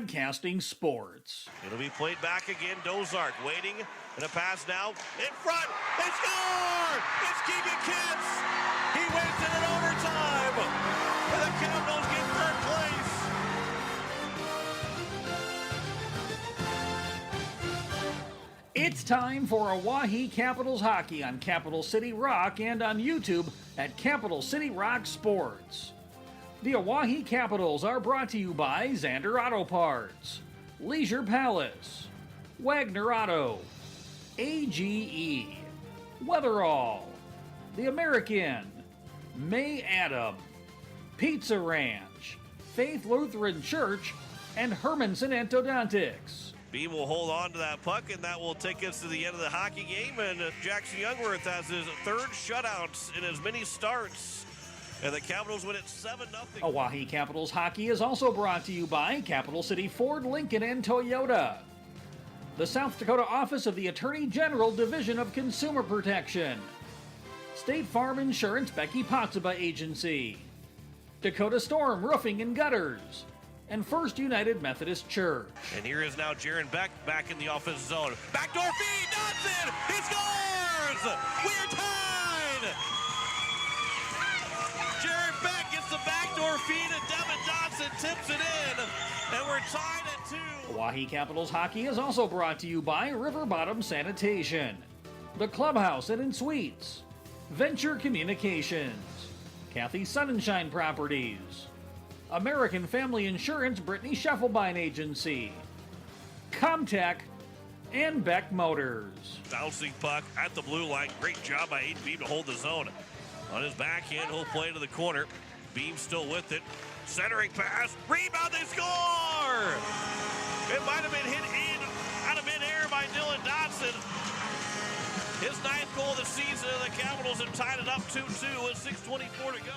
broadcasting sports. It'll be played back again. Dozark waiting, and a pass now in front. They score! It's Keegan Kitts. He wins it in overtime, and the Capitals get third place. It's time for Oahe Capitals hockey on Capital City Rock and on YouTube at Capital City Rock Sports. The Oahe Capitals are brought to you by Xander Auto Parts, Leisure Palace, Wagner Auto, AGE, Weatherall, The American, May Adam, Pizza Ranch, Faith Lutheran Church, and Hermanson Orthodontics. Beam will hold on to that puck, and that will take us to the end of the hockey game. And Jackson Youngworth has his third shutout in as many starts. And the Capitals win it 7-0. Oahe Capitals hockey is also brought to you by Capital City Ford, Lincoln, and Toyota. The South Dakota Office of the Attorney General Division of Consumer Protection. State Farm Insurance Becky Potsuba Agency. Dakota Storm Roofing and Gutters. And First United Methodist Church. And here is now Jaron Beck back in the offensive zone. Backdoor feed, Dodson! He scores! We are tied! Jaron Beck gets the backdoor feed, and Devin Dodson tips it in. And we're tied at 2. Oahe Capitals hockey is also brought to you by River Bottom Sanitation, The Clubhouse and in Suites, Venture Communications, Kathy Sunshine Properties, American Family Insurance Brittany Scheffelbein Agency, Comtech, and Beck Motors. Bouncing puck at the blue line. Great job by Aiden Beam to hold the zone. On his backhand, he'll play to the corner. Beam still with it. Centering pass. Rebound, they score! It might have been hit in out of midair by Dylan Dodson. His 9th goal of the season. The Capitals have tied it up 2-2 with 6:24 to go.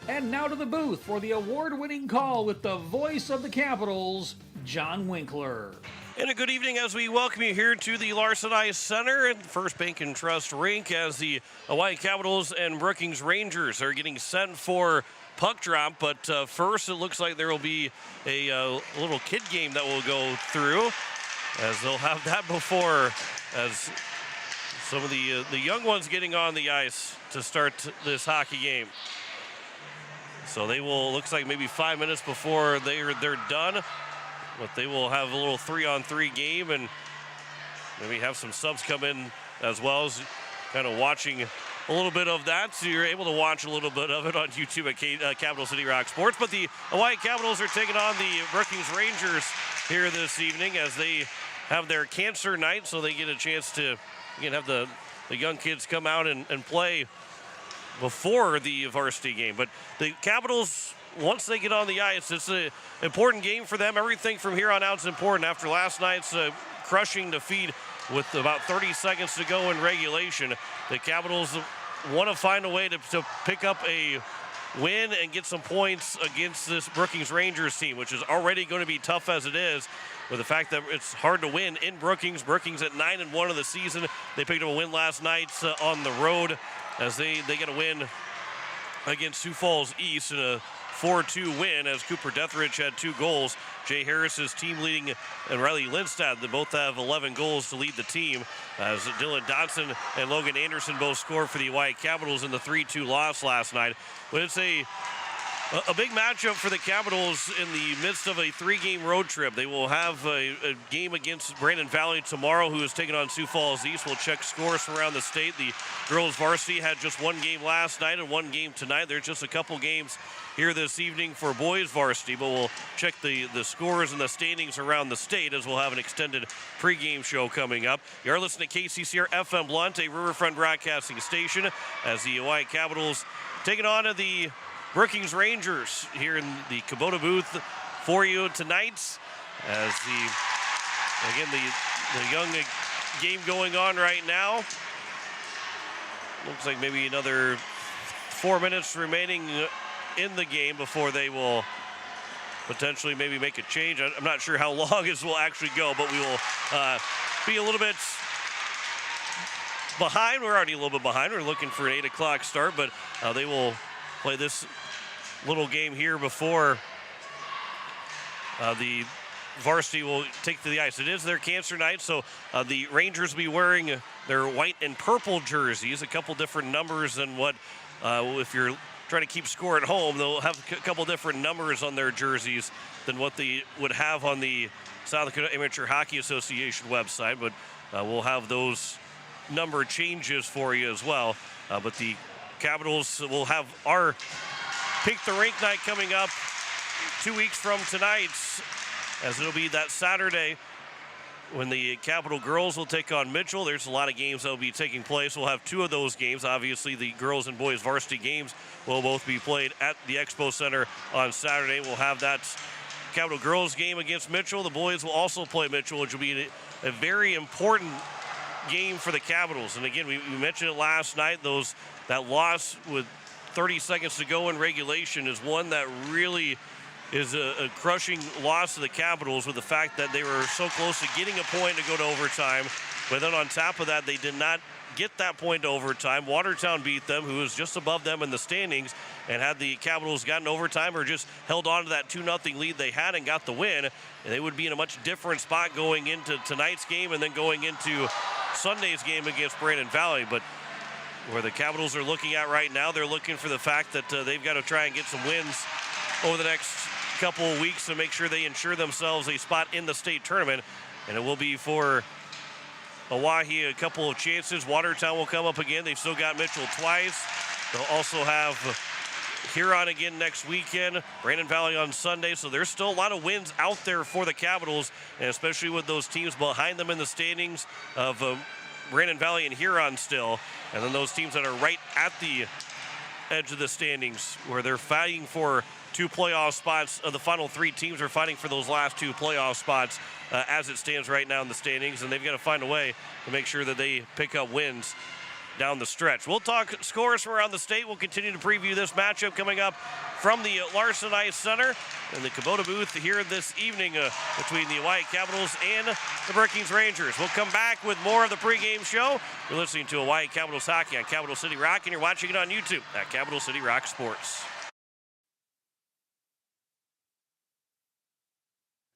And now to the booth for the award-winning call with the voice of the Capitals, John Winkler. And a good evening as we welcome you here to the Larson Ice Center and First Bank and Trust rink as the Hawaii Capitals and Brookings Rangers are getting set for puck drop. But first, it looks like there will be a little kid game that will go through, as they'll have that before as some of the young ones getting on the ice to start this hockey game. So they will, looks like maybe 5 minutes before they're done, but they will have a little 3-on-3 game and maybe have some subs come in as well, as kind of watching a little bit of that. So you're able to watch a little bit of it on YouTube at Capital City Rock Sports. But the Hawaii Capitals are taking on the Brookings Rangers here this evening as they have their cancer night, so they get a chance to have the young kids come out and play before the varsity game. But the Capitals, once they get on the ice, it's an important game for them. Everything from here on out is important. After last night's crushing defeat with about 30 seconds to go in regulation, the Capitals want to find a way to pick up a win and get some points against this Brookings Rangers team, which is already going to be tough as it is, with the fact that it's hard to win in Brookings. Brookings at 9-1 of the season. They picked up a win last night on the road, as they get a win against Sioux Falls East in a 4-2 win, as Cooper Deatherage had 2 goals. Jay Harris's team leading, and Riley Lindstad, they both have 11 goals to lead the team, as Dylan Dodson and Logan Anderson both scored for the Hawaii Capitals in the 3-2 loss last night. But it's a big matchup for the Capitals in the midst of a 3-game road trip. They will have a game against Brandon Valley tomorrow, who is taking on Sioux Falls East. We'll check scores from around the state. The girls varsity had just 1 game last night and 1 game tonight. There's just a couple games here this evening for boys varsity, but we'll check the scores and the standings around the state, as we'll have an extended pregame show coming up. You are listening to KCCR FM Blunt, a Riverfront broadcasting station, as the Hawaii Capitals taking on the Brookings Rangers here in the Kubota booth for you tonight, as the young game going on right now. Looks like maybe another 4 minutes remaining in the game before they will potentially maybe make a change. I'm not sure how long this will actually go, but we will be a little bit behind. We're already a little bit behind. We're looking for an 8 o'clock start, but they will play this little game here before the varsity will take to the ice. It is their cancer night, so the Rangers will be wearing their white and purple jerseys, a couple different numbers than what, if you're trying to keep score at home, they'll have a couple different numbers on their jerseys than what they would have on the South Dakota Amateur Hockey Association website, but we'll have those number changes for you as well. But the Capitals will have our Pink the Rink night coming up 2 weeks from tonight, as it'll be that Saturday when the Capital girls will take on Mitchell. There's a lot of games that will be taking place. We'll have two of those games. Obviously, the girls and boys varsity games will both be played at the Expo Center on Saturday. We'll have that Capital girls game against Mitchell. The boys will also play Mitchell, which will be a very important game for the Capitals. And again, we mentioned it last night, that loss with 30 seconds to go in regulation is one that really is a crushing loss to the Capitals, with the fact that they were so close to getting a point to go to overtime. But then on top of that, they did not get that point to overtime. Watertown beat them, who was just above them in the standings, and had the Capitals gotten overtime or just held on to that 2-0 lead they had and got the win, and they would be in a much different spot going into tonight's game and then going into Sunday's game against Brandon Valley. But where the Capitals are looking at right now, they're looking for the fact that they've got to try and get some wins over the next couple of weeks to make sure they ensure themselves a spot in the state tournament. And it will be for Oahe a couple of chances. Watertown will come up again. They've still got Mitchell twice. They'll also have Huron again next weekend, Brandon Valley on Sunday. So there's still a lot of wins out there for the Capitals, and especially with those teams behind them in the standings of Brandon Valley and Huron still. And then those teams that are right at the edge of the standings, where they're fighting for two playoff spots. The final three teams are fighting for those last two playoff spots as it stands right now in the standings, and they've got to find a way to make sure that they pick up wins down the stretch. We'll talk scores from around the state. We'll continue to preview this matchup coming up from the Larson Ice Center in the Kubota booth here this evening between the Oahe Capitals and the Brookings Rangers. We'll come back with more of the pregame show. You're listening to Oahe Capitals Hockey on Capital City Rock, and you're watching it on YouTube at Capital City Rock Sports.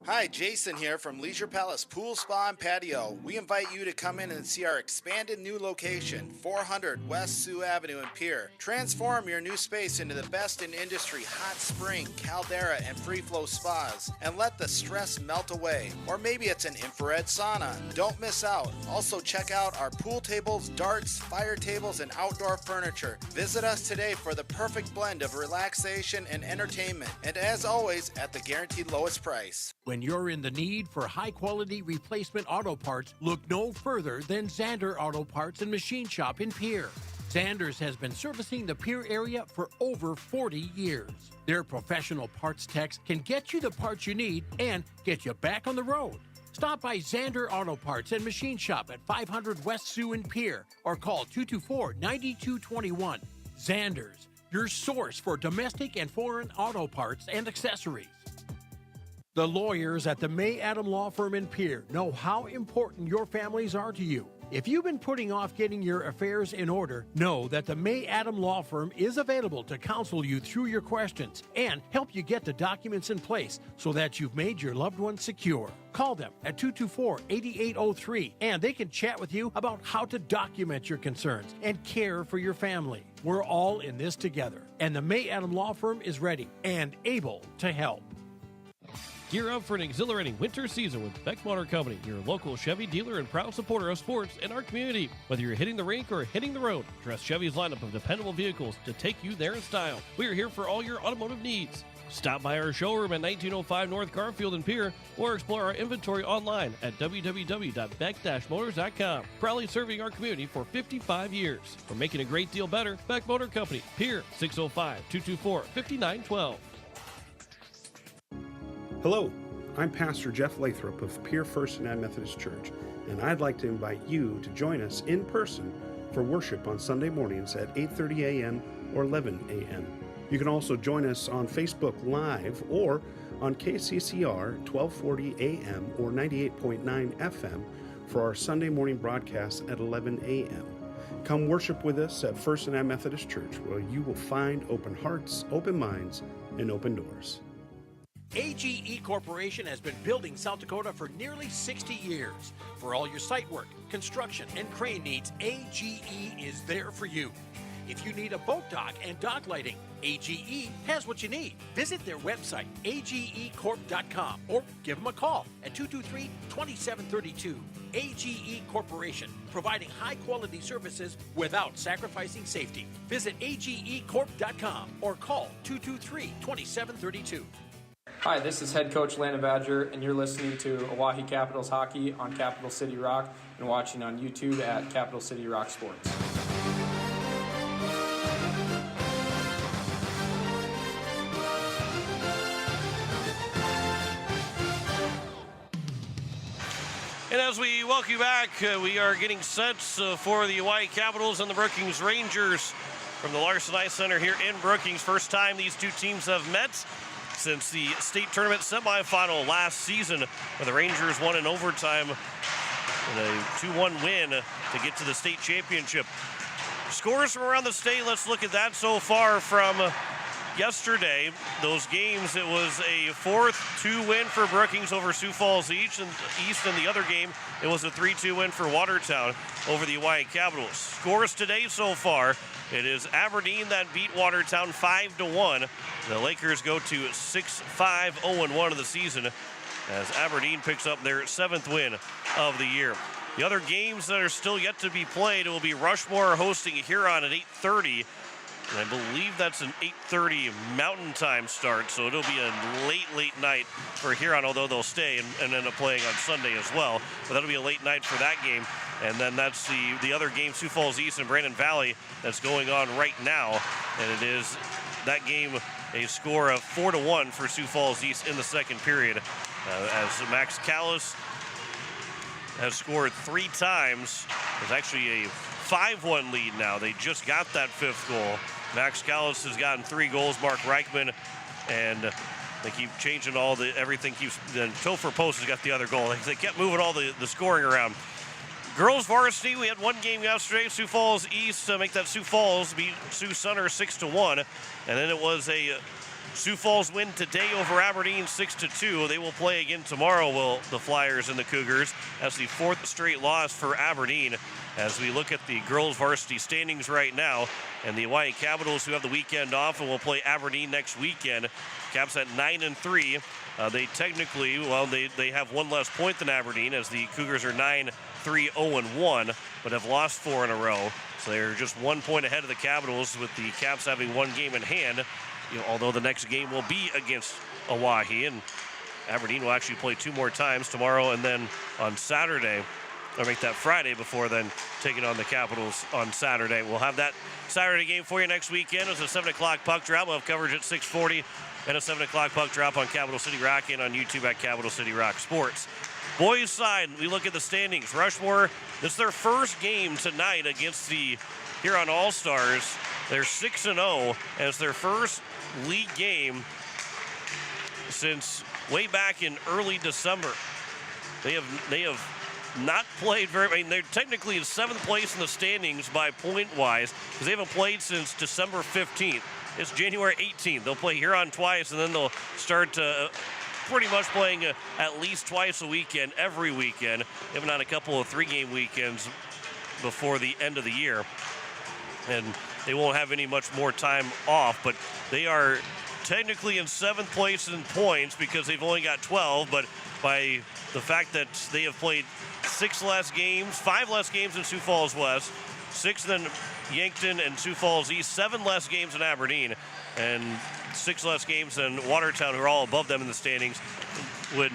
Hi, Jason here from Leisure Palace Pool, Spa, and Patio. We invite you to come in and see our expanded new location, 400 West Sioux Avenue in Pierre. Transform your new space into the best in industry hot spring, caldera, and free flow spas, and let the stress melt away. Or maybe it's an infrared sauna. Don't miss out. Also check out our pool tables, darts, fire tables, and outdoor furniture. Visit us today for the perfect blend of relaxation and entertainment. And as always, at the guaranteed lowest price. When you're in the need for high-quality replacement auto parts, look no further than Zander Auto Parts and Machine Shop in Pierre. Zanders has been servicing the Pierre area for over 40 years. Their professional parts techs can get you the parts you need and get you back on the road. Stop by Zander Auto Parts and Machine Shop at 500 West Sioux in Pierre or call 224-9221. Zanders, your source for domestic and foreign auto parts and accessories. The lawyers at the May Adam Law Firm in Pierre know how important your families are to you. If you've been putting off getting your affairs in order, know that the May Adam Law Firm is available to counsel you through your questions and help you get the documents in place so that you've made your loved ones secure. Call them at 224-8803 and they can chat with you about how to document your concerns and care for your family. We're all in this together, and the May Adam Law Firm is ready and able to help. Gear up for an exhilarating winter season with Beck Motor Company, your local Chevy dealer and proud supporter of sports in our community. Whether you're hitting the rink or hitting the road, trust Chevy's lineup of dependable vehicles to take you there in style. We are here for all your automotive needs. Stop by our showroom at 1905 North Garfield in Pierre or explore our inventory online at www.beck-motors.com. Proudly serving our community for 55 years. We're making a great deal better. Beck Motor Company, Pierre, 605-224-5912. Hello, I'm Pastor Jeff Lathrop of Pierre First United Methodist Church, and I'd like to invite you to join us in person for worship on Sunday mornings at 8:30 a.m. or 11 a.m. You can also join us on Facebook Live or on KCCR 1240 a.m. or 98.9 FM for our Sunday morning broadcast at 11 a.m. Come worship with us at First United Methodist Church, where you will find open hearts, open minds, and open doors. AGE Corporation has been building South Dakota for nearly 60 years. For all your site work, construction, and crane needs, AGE is there for you. If you need a boat dock and dock lighting, AGE has what you need. Visit their website, agecorp.com, or give them a call at 223-2732. AGE Corporation, providing high-quality services without sacrificing safety. Visit agecorp.com or call 223-2732. Hi, this is head coach Landon Badger, and you're listening to Oahe Capitals Hockey on Capital City Rock and watching on YouTube at Capital City Rock Sports. And as we welcome you back, we are getting set for the Oahe Capitals and the Brookings Rangers from the Larson Ice Center here in Brookings. First time these two teams have met since the state tournament semifinal last season, where the Rangers won in overtime in a 2-1 win to get to the state championship. Scores from around the state, let's look at that so far from yesterday. Those games, it was a 4-2 win for Brookings over Sioux Falls East, and the other game, it was a 3-2 win for Watertown over the Oahe Capitals. Scores today so far, it is Aberdeen that beat Watertown 5-1. The Lakers go to 6-5, 0-1 of the season as Aberdeen picks up their 7th win of the year. The other games that are still yet to be played, it will be Rushmore hosting Huron at 8:30. And I believe that's an 8:30 Mountain Time start, so it'll be a late night for Huron, although they'll stay and end up playing on Sunday as well. But that'll be a late night for that game. And then that's the other game, Sioux Falls East and Brandon Valley, that's going on right now. And it is that game a score of 4-1 for Sioux Falls East in the second period. As Max Callis has scored 3 times. There's actually a 5-1 lead now. They just got that 5th goal. Max Callis has gotten 3 goals. Mark Reichman, and they keep changing everything keeps. Then Topher Post has got the other goal. They kept moving all the scoring around. Girls varsity, we had one game yesterday. Sioux Falls East make that Sioux Falls beat Sioux Center 6-1, and then it was a Sioux Falls win today over Aberdeen 6-2. They will play again tomorrow, the Flyers and the Cougars. That's the 4th straight loss for Aberdeen. As we look at the girls varsity standings right now, and the Oahe Capitals, who have the weekend off and will play Aberdeen next weekend. Caps at 9-3. They technically, they have 1 less point than Aberdeen, as the Cougars are 9-3-0-1, but have lost 4 in a row. So they're just 1 point ahead of the Capitals, with the Caps having 1 game in hand. Although the next game will be against Oahe, and Aberdeen will actually play 2 more times tomorrow and then on Saturday, or make that Friday before then taking on the Capitals on Saturday. We'll have that Saturday game for you next weekend. It's a 7 o'clock puck drop. We'll have coverage at 6:40 and a 7 o'clock puck drop on Capital City Rock and on YouTube at Capital City Rock Sports. Boys side, we look at the standings. Rushmore, this is their first game tonight against the Huron All-Stars. They're 6-0, and it's their first league game since way back in early December. They have not played they're technically in 7th place in the standings by point-wise, because they haven't played since December 15th. It's January 18th. They'll play Huron twice, and then they'll start pretty much playing at least twice a weekend, every weekend, if not a couple of 3-game weekends before the end of the year. And they won't have any much more time off, but they are technically in 7th place in points because they've only got 12, but by the fact that they have played 5 less games than Sioux Falls West, 6 than Yankton and Sioux Falls East, 7 less games than Aberdeen, and 6 less games than Watertown, who are all above them in the standings, would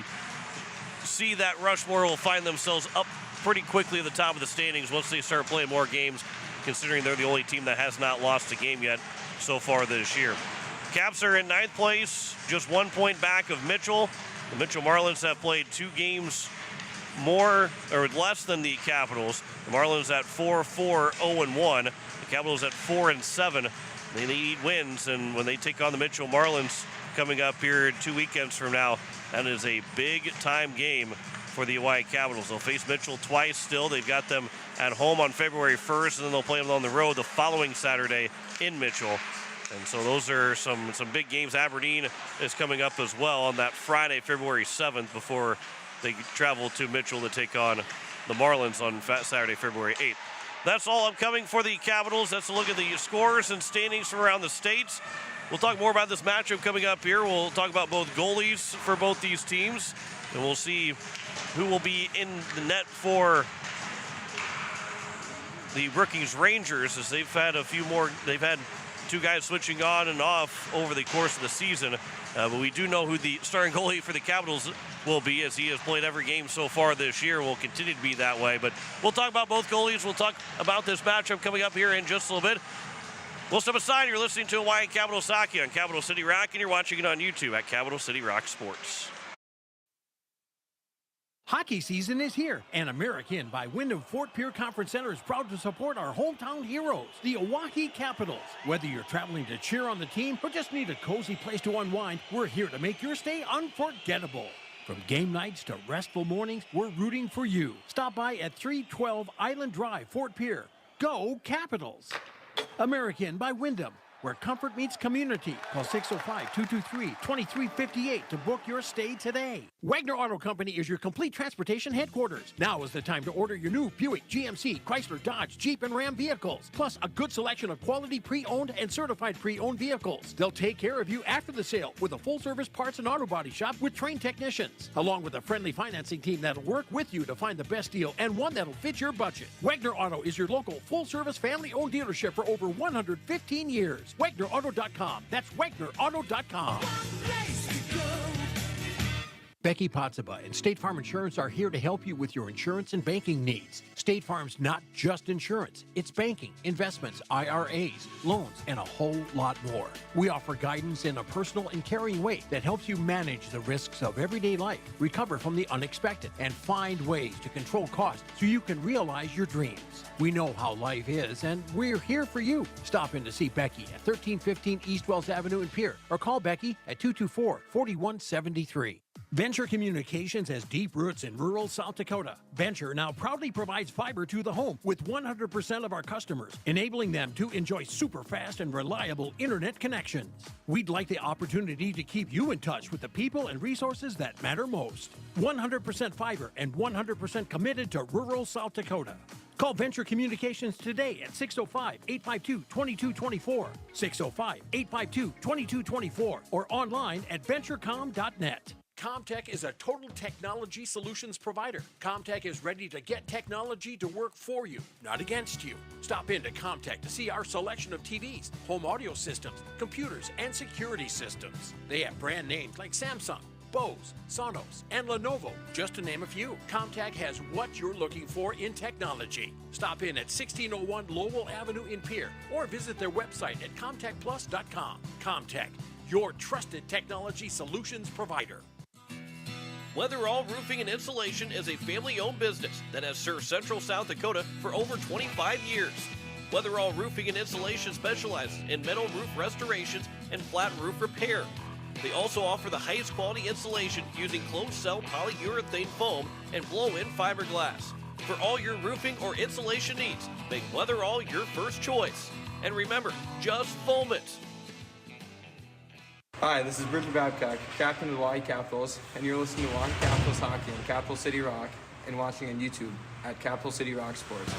see that Rushmore will find themselves up pretty quickly at the top of the standings once they start playing more games, considering they're the only team that has not lost a game yet so far this year. Caps are in 9th place, just 1 point back of Mitchell. The Mitchell Marlins have played 2 games more or less than the Capitals. The Marlins at 4-4-0-1. The Capitals at 4-7. They need wins, and when they take on the Mitchell Marlins coming up here 2 weekends from now, that is a big-time game for the Oahe Capitals. They'll face Mitchell twice still. They've got them at home on February 1st, and then they'll play them on the road the following Saturday in Mitchell. And so those are some big games. Aberdeen is coming up as well on that Friday, February 7th, before they travel to Mitchell to take on the Marlins on Saturday, February 8th. That's all upcoming for the Capitals. That's a look at the scores and standings from around the states. We'll talk more about this matchup coming up here. We'll talk about both goalies for both these teams, and we'll see who will be in the net for the Brookings Rangers, as they've had two guys switching on and off over the course of the season. But we do know who the starting goalie for the Capitals will be, as he has played every game so far this year, will continue to be that way. But we'll talk about both goalies. We'll talk about this matchup coming up here in just a little bit. We'll step aside. You're listening to Hawaii Capitals Hockey on Capital City Rock, and you're watching it on YouTube at Capital City Rock Sports. Hockey season is here, and American by Wyndham Fort Pierre Conference Center is proud to support our hometown heroes, the Oahe Capitals. Whether you're traveling to cheer on the team or just need a cozy place to unwind, we're here to make your stay unforgettable. From game nights to restful mornings, we're rooting for you. Stop by at 312 Island Drive, Fort Pierre. Go Capitals! American by Wyndham, where comfort meets community. Call 605-223-2358 to book your stay today. Wagner Auto Company is your complete transportation headquarters. Now is the time to order your new Buick, GMC, Chrysler, Dodge, Jeep, and Ram vehicles, plus a good selection of quality pre-owned and certified pre-owned vehicles. They'll take care of you after the sale with a full-service parts and auto body shop with trained technicians, along with a friendly financing team that'll work with you to find the best deal and one that'll fit your budget. Wagner Auto is your local full-service family-owned dealership for over 115 years. WagnerAuto.com. That's WagnerAuto.com. Becky Potsaba and State Farm Insurance are here to help you with your insurance and banking needs. State Farm's not just insurance. It's banking, investments, IRAs, loans, and a whole lot more. We offer guidance in a personal and caring way that helps you manage the risks of everyday life, recover from the unexpected, and find ways to control costs so you can realize your dreams. We know how life is, and we're here for you. Stop in to see Becky at 1315 East Wells Avenue in Pierre, or call Becky at 224-4173. Venture Communications has deep roots in rural South Dakota. Venture now proudly provides fiber to the home with 100% of our customers, enabling them to enjoy super fast and reliable internet connections. We'd like the opportunity to keep you in touch with the people and resources that matter most. 100% fiber and 100% committed to rural South Dakota. Call Venture Communications today at 605-852-2224, 605-852-2224, or online at venturecom.net. Comtech is a total technology solutions provider. Comtech is ready to get technology to work for you, not against you. Stop into Comtech to see our selection of TVs, home audio systems, computers, and security systems. They have brand names like Samsung, Bose, Sonos, and Lenovo, just to name a few. Comtech has what you're looking for in technology. Stop in at 1601 Lowell Avenue in Pierre, or visit their website at comtechplus.com. Comtech, your trusted technology solutions provider. Weatherall Roofing and Insulation is a family-owned business that has served Central South Dakota for over 25 years. Weatherall Roofing and Insulation specializes in metal roof restorations and flat roof repair. They also offer the highest quality insulation using closed-cell polyurethane foam and blow-in fiberglass. For all your roofing or insulation needs, make Weatherall your first choice. And remember, just foam it. Hi, this is Bridger Babcock, captain of the Hawaii Capitals, and you're listening to Hawaii Capitals Hockey on Capital City Rock and watching on YouTube at Capital City Rock Sports.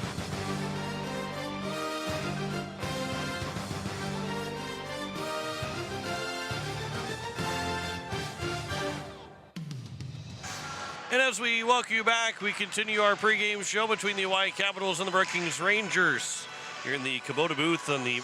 And as we welcome you back, we continue our pregame show between the Hawaii Capitals and the Brookings Rangers here in the Kubota booth on the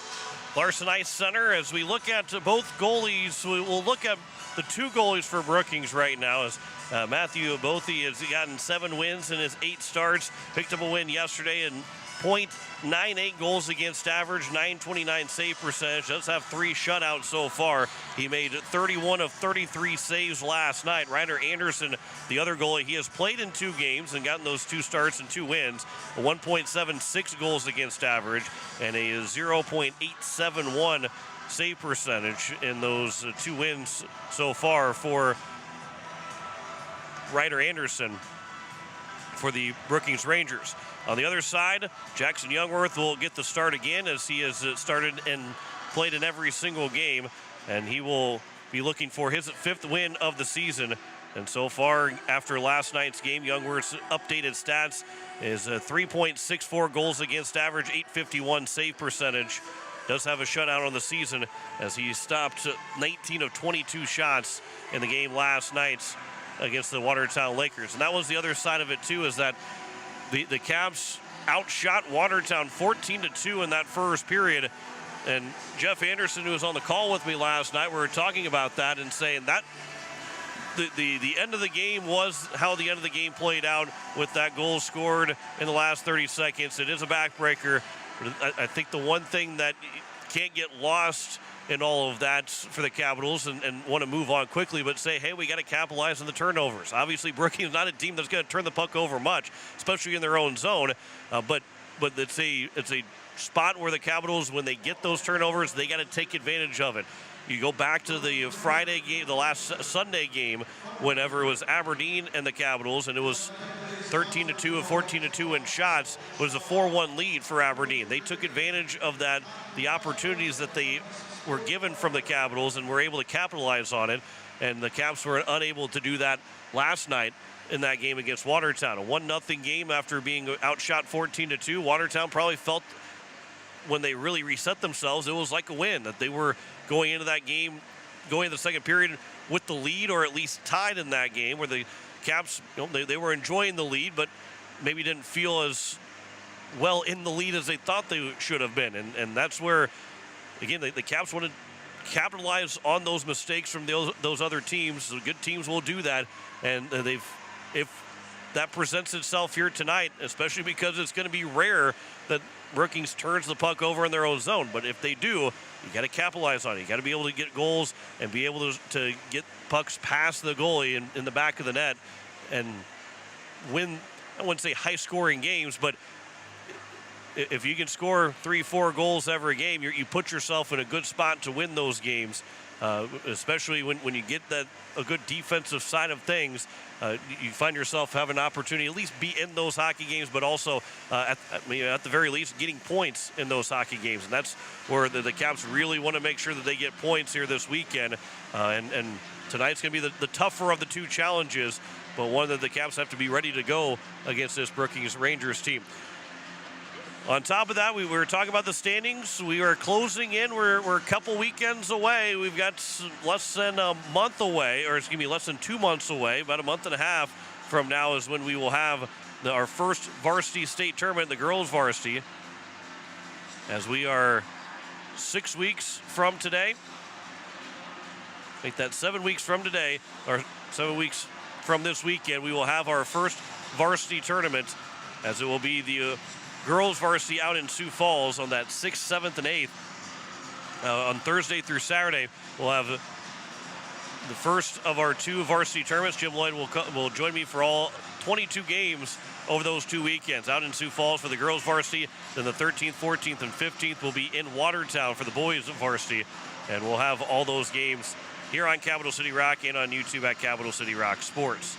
Larson Ice Center. As we look at both goalies, we'll look at the two goalies for Brookings right now. As Matthew Abothe has gotten 7 wins in his 8 starts, picked up a win yesterday and .98 goals against average, .929 save percentage. Does have 3 shutouts so far. He made 31 of 33 saves last night. Ryder Anderson, the other goalie, he has played in 2 games and gotten those 2 starts and 2 wins. A 1.76 goals against average and a 0.871 save percentage in those 2 wins so far for Ryder Anderson for the Brookings Rangers. On the other side, Jackson Youngworth will get the start again, as he has started in played in every single game, and he will be looking for his 5th win of the season. And so far, after last night's game, Youngworth's updated stats is a 3.64 goals against average, 851 save percentage. Does have a shutout on the season as he stopped 19 of 22 shots in the game last night against the Watertown Lakers. And that was the other side of it, too, is that the Caps outshot Watertown 14-2 in that first period. And Jeff Anderson, who was on the call with me last night, we were talking about that and saying that the end of the game was how the end of the game played out with that goal scored in the last 30 seconds. It is a backbreaker. I think the one thing that can't get lost in all of that for the Capitals and want to move on quickly, but say, hey, we got to capitalize on the turnovers. Obviously, Brookings is not a team that's going to turn the puck over much, especially in their own zone. But it's a spot where the Capitals, when they get those turnovers, they got to take advantage of it. You go back to the Friday game, the last Sunday game, whenever it was Aberdeen and the Capitals, and it was 13-2 and 14-2 in shots. It was a 4-1 lead for Aberdeen. They took advantage of that, the opportunities that they were given from the Capitals, and were able to capitalize on it. And the Caps were unable to do that last night in that game against Watertown. A 1-0 game after being outshot 14-2. Watertown probably felt when they really reset themselves, it was like a win, that they were going into that game, going into the second period with the lead, or at least tied in that game, where the Caps, they were enjoying the lead, but maybe didn't feel as well in the lead as they thought they should have been. And that's where, again, the Caps want to capitalize on those mistakes from those other teams. The good teams will do that, and if that presents itself here tonight, especially because it's going to be rare that Brookings turns the puck over in their own zone. But if they do, you got to capitalize on it. You got to be able to get goals and be able to get pucks past the goalie in the back of the net and win, I wouldn't say high-scoring games, but if you can score 3-4 goals every game, you put yourself in a good spot to win those games, especially when you get a good defensive side of things. You find yourself having an opportunity to at least be in those hockey games, but also at the very least getting points in those hockey games. And that's where the Caps really want to make sure that they get points here this weekend. And tonight's going to be the tougher of the two challenges, but one that the Caps have to be ready to go against this Brookings Rangers team. On top of that, we were talking about the standings. We are closing in. We're a couple weekends away. We've got less than a month away, or excuse me, less than 2 months away. About a month and a half from now is when we will have our first varsity state tournament, the girls varsity, as we are 6 weeks from today. Make that 7 weeks from today, or 7 weeks from this weekend, we will have our first varsity tournament, as it will be the girls varsity out in Sioux Falls on that 6th, 7th, and 8th. On Thursday through Saturday, we'll have the first of our two varsity tournaments. Jim Lloyd will join me for all 22 games over those 2 weekends out in Sioux Falls for the girls varsity. Then the 13th, 14th, and 15th will be in Watertown for the boys varsity. And we'll have all those games here on Capital City Rock and on YouTube at Capital City Rock Sports.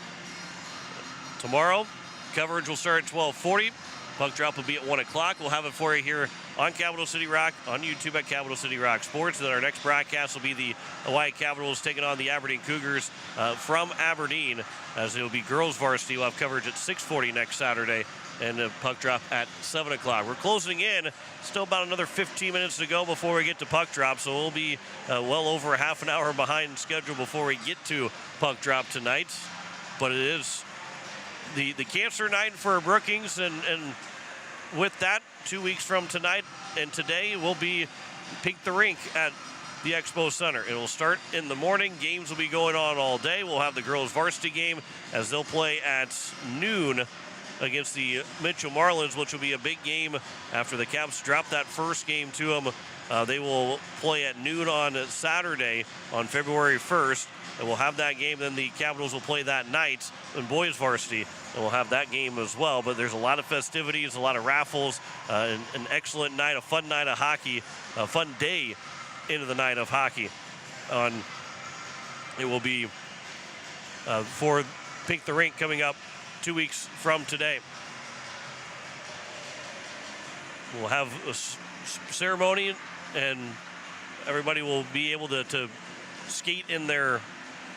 Tomorrow, coverage will start at 12:40. Puck drop will be at 1 o'clock. We'll have it for you here on Capital City Rock, on YouTube at Capital City Rock Sports. And then our next broadcast will be the Hawaii Capitals taking on the Aberdeen Cougars from Aberdeen, as it will be girls varsity. We'll have coverage at 6:40 next Saturday, and a puck drop at 7 o'clock. We're closing in. Still about another 15 minutes to go before we get to puck drop, so we'll be well over a half an hour behind schedule before we get to puck drop tonight. But it is the cancer night for Brookings, and with that, 2 weeks from tonight and today will be Pink the Rink at the Expo Center. It will start in the morning. Games will be going on all day. We'll have the girls varsity game as they'll play at noon against the Mitchell Marlins, which will be a big game after the Caps drop that first game to them. They will play at noon on Saturday on February 1st. And we'll have that game. Then the Capitals will play that night in boys varsity, and we'll have that game as well. But there's a lot of festivities, a lot of raffles, an excellent night, a fun night of hockey, a fun day into the night of hockey. It will be for Pink the Rink coming up 2 weeks from today. We'll have a ceremony and everybody will be able to skate in their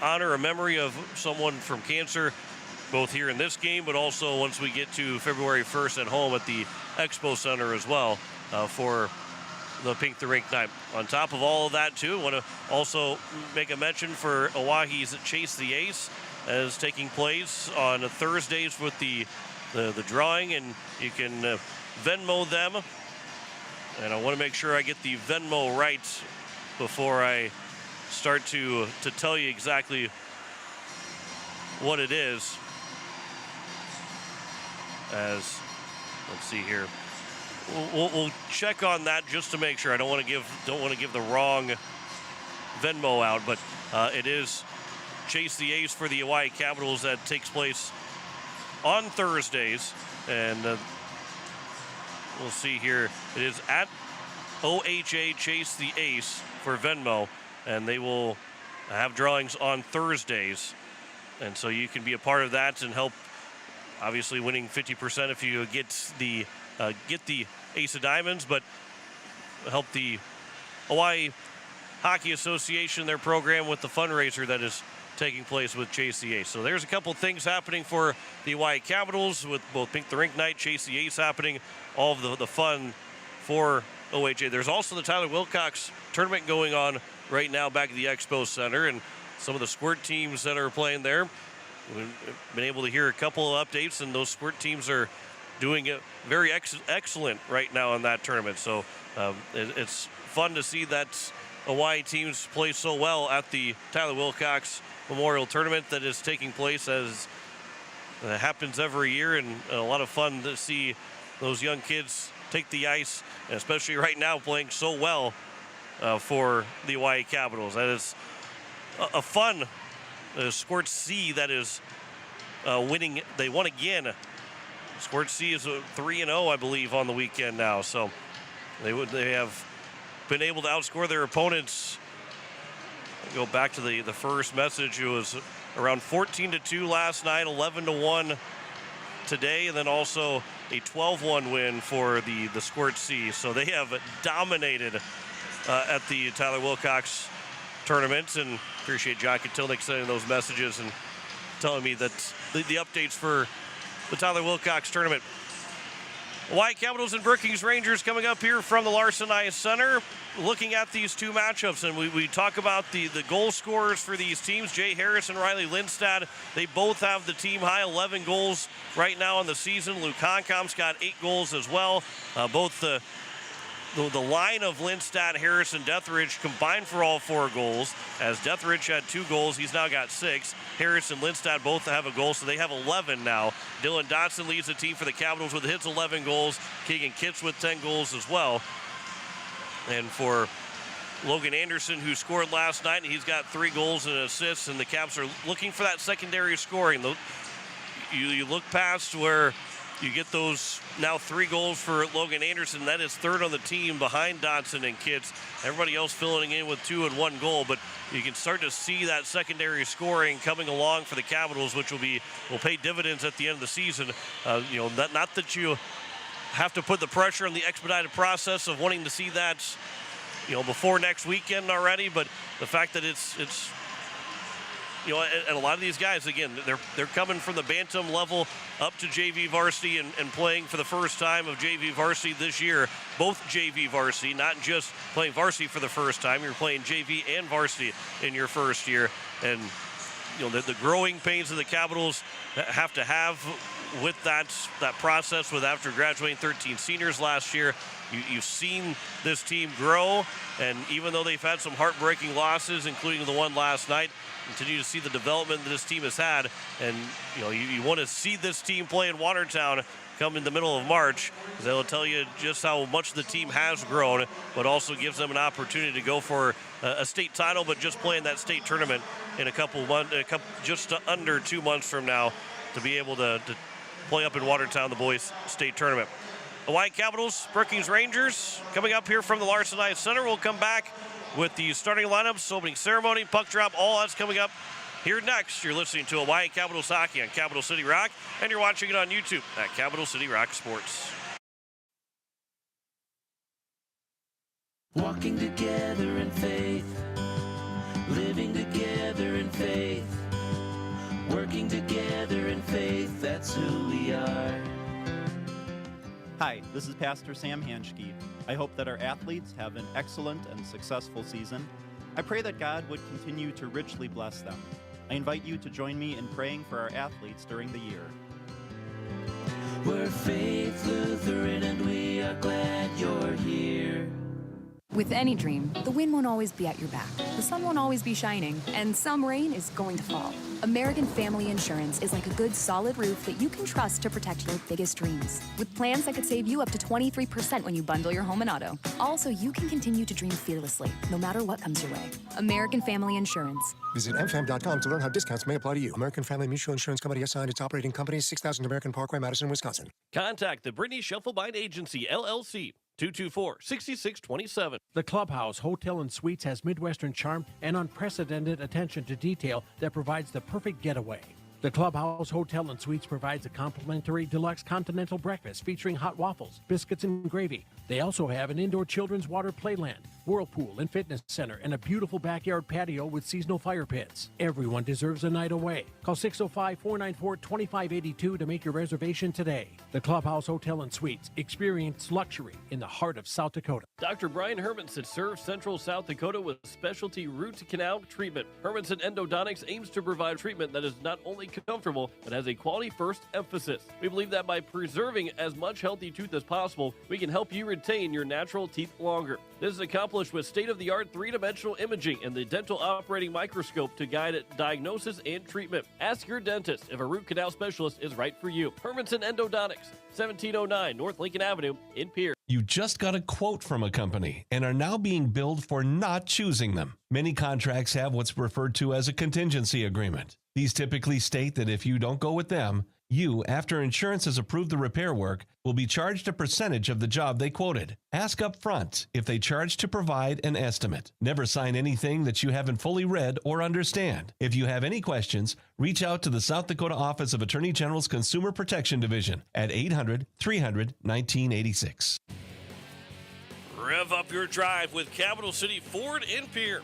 honor or memory of someone from cancer, both here in this game, but also once we get to February 1st at home at the Expo Center as well for the Pink the Rink night. On top of all of that, too, I want to also make a mention for Oahe's Chase the Ace as taking place on Thursdays with the drawing, and you can Venmo them. And I want to make sure I get the Venmo right before I start to tell you exactly what it is. As, let's see here. We'll check on that just to make sure. I don't want to give the wrong Venmo out, but it is Chase the Ace for the Hawaii Capitals that takes place on Thursdays, and we'll see here. It is at OHA Chase the Ace for Venmo, and they will have drawings on Thursdays, and so you can be a part of that and help. Obviously, winning 50% if you get the Ace of Diamonds, but help the Hawaii Hockey Association, their program, with the fundraiser that is taking place with Chase the Ace. So there's a couple things happening for the Hawaii Capitals with both Pink the Rink night, Chase the Ace happening, all of the fun for OHA. There's also the Tyler Wilcox tournament going on right now back at the Expo Center, and some of the squirt teams that are playing there. We've been able to hear a couple of updates, and those squirt teams are doing it very excellent right now in that tournament. So it's fun to see that Hawaii teams play so well at the Tyler Wilcox Memorial Tournament that is taking place, as it happens every year, and a lot of fun to see those young kids take the ice, and especially right now playing so well for the Hawaii Capitals. That is a fun Squirt C that is winning. They won again. Squirt C is 3-0, I believe, on the weekend now. So they have been able to outscore their opponents. Go back to the first message. It was around 14-2 last night, 11-1 today, and then also a 12-1 win for the Squirt C. So they have dominated at the Tyler Wilcox tournament, and appreciate John Katilnik sending those messages and telling me that the updates for the Tyler Wilcox tournament. Hawaii Capitals and Brookings Rangers coming up here from the Larson Ice Center. Looking at these two matchups, and we talk about the goal scorers for these teams. Jay Harris and Riley Lindstad, they both have the team high 11 goals right now in the season. Luke Honkamp's got 8 goals as well. Both the line of Lindstad, Harris, and Deathridge combined for all 4 goals. As Deathridge had 2 goals, he's now got 6. Harris and Lindstad both have a goal, so they have 11 now. Dylan Dotson leads the team for the Capitals with his 11 goals. Keegan Kitts with 10 goals as well. And for Logan Anderson, who scored last night, he's got 3 goals and assists, and the Caps are looking for that secondary scoring. You look past where you get those now 3 goals for Logan Anderson. That is third on the team behind Dotson and Kitts. Everybody else filling in with 2 and 1 goal, but you can start to see that secondary scoring coming along for the Capitals, which will pay dividends at the end of the season. Not that you have to put the pressure on the expedited process of wanting to see that, before next weekend already, but the fact that it's and a lot of these guys, again, they're coming from the bantam level up to JV varsity and playing for the first time of JV varsity this year. Both JV varsity, not just playing varsity for the first time. You're playing JV and varsity in your first year. And, the growing pains of the Capitals have to have with that process with after graduating 13 seniors last year. You've seen this team grow, and even though they've had some heartbreaking losses, including the one last night, continue to see the development that this team has had. And you want to see this team play in Watertown come in the middle of March, because that'll tell you just how much the team has grown, but also gives them an opportunity to go for a state title, but just playing that state tournament in just under 2 months from now, to be able to play up in Watertown, the boys' state tournament. Hawaii Capitals, Brookings Rangers, coming up here from the Larson Ice Center. We'll come back with the starting lineups, opening ceremony, puck drop, all that's coming up here next. You're listening to Hawaii Capitals Hockey on Capital City Rock, and you're watching it on YouTube at Capital City Rock Sports. Walking together in faith, living together in faith, working together in faith, that's who we are. Hi, this is Pastor Sam Hanschke. I hope that our athletes have an excellent and successful season. I pray that God would continue to richly bless them. I invite you to join me in praying for our athletes during the year. We're Faith Lutheran and we are glad you're here. With any dream, the wind won't always be at your back, the sun won't always be shining, and some rain is going to fall. American Family Insurance is like a good solid roof that you can trust to protect your biggest dreams. With plans that could save you up to 23% when you bundle your home and auto. Also, you can continue to dream fearlessly, no matter what comes your way. American Family Insurance. Visit mfam.com to learn how discounts may apply to you. American Family Mutual Insurance Company assigned its operating company, 6000 American Parkway, Madison, Wisconsin. Contact the Brittany Shufflebind Agency, LLC, 224-6627. The Clubhouse Hotel and Suites has Midwestern charm and unprecedented attention to detail that provides the perfect getaway. The Clubhouse Hotel and Suites provides a complimentary deluxe continental breakfast featuring hot waffles, biscuits, and gravy. They also have an indoor children's water playland, whirlpool and fitness center, and a beautiful backyard patio with seasonal fire pits. Everyone deserves a night away. Call 605-494-2582 to make your reservation today. The Clubhouse Hotel and Suites. Experience luxury in the heart of South Dakota. Dr. Brian Hermanson serves Central South Dakota with specialty root canal treatment. Hermanson Endodontics aims to provide treatment that is not only comfortable, but has a quality first emphasis. We believe that by preserving as much healthy tooth as possible, we can help you retain your natural teeth longer. This is accomplished with state-of-the-art three-dimensional imaging and the dental operating microscope to guide diagnosis and treatment. Ask your dentist if a root canal specialist is right for you. Hermanson Endodontics, 1709 North Lincoln Avenue in Pierre. You just got a quote from a company and are now being billed for not choosing them. Many contracts have what's referred to as a contingency agreement. These typically state that if you don't go with them, you, after insurance has approved the repair work, will be charged a percentage of the job they quoted. Ask up front if they charge to provide an estimate. Never sign anything that you haven't fully read or understand. If you have any questions, reach out to the South Dakota Office of Attorney General's Consumer Protection Division at 800-300-1986. Rev up your drive with Capital City Ford in Pierre.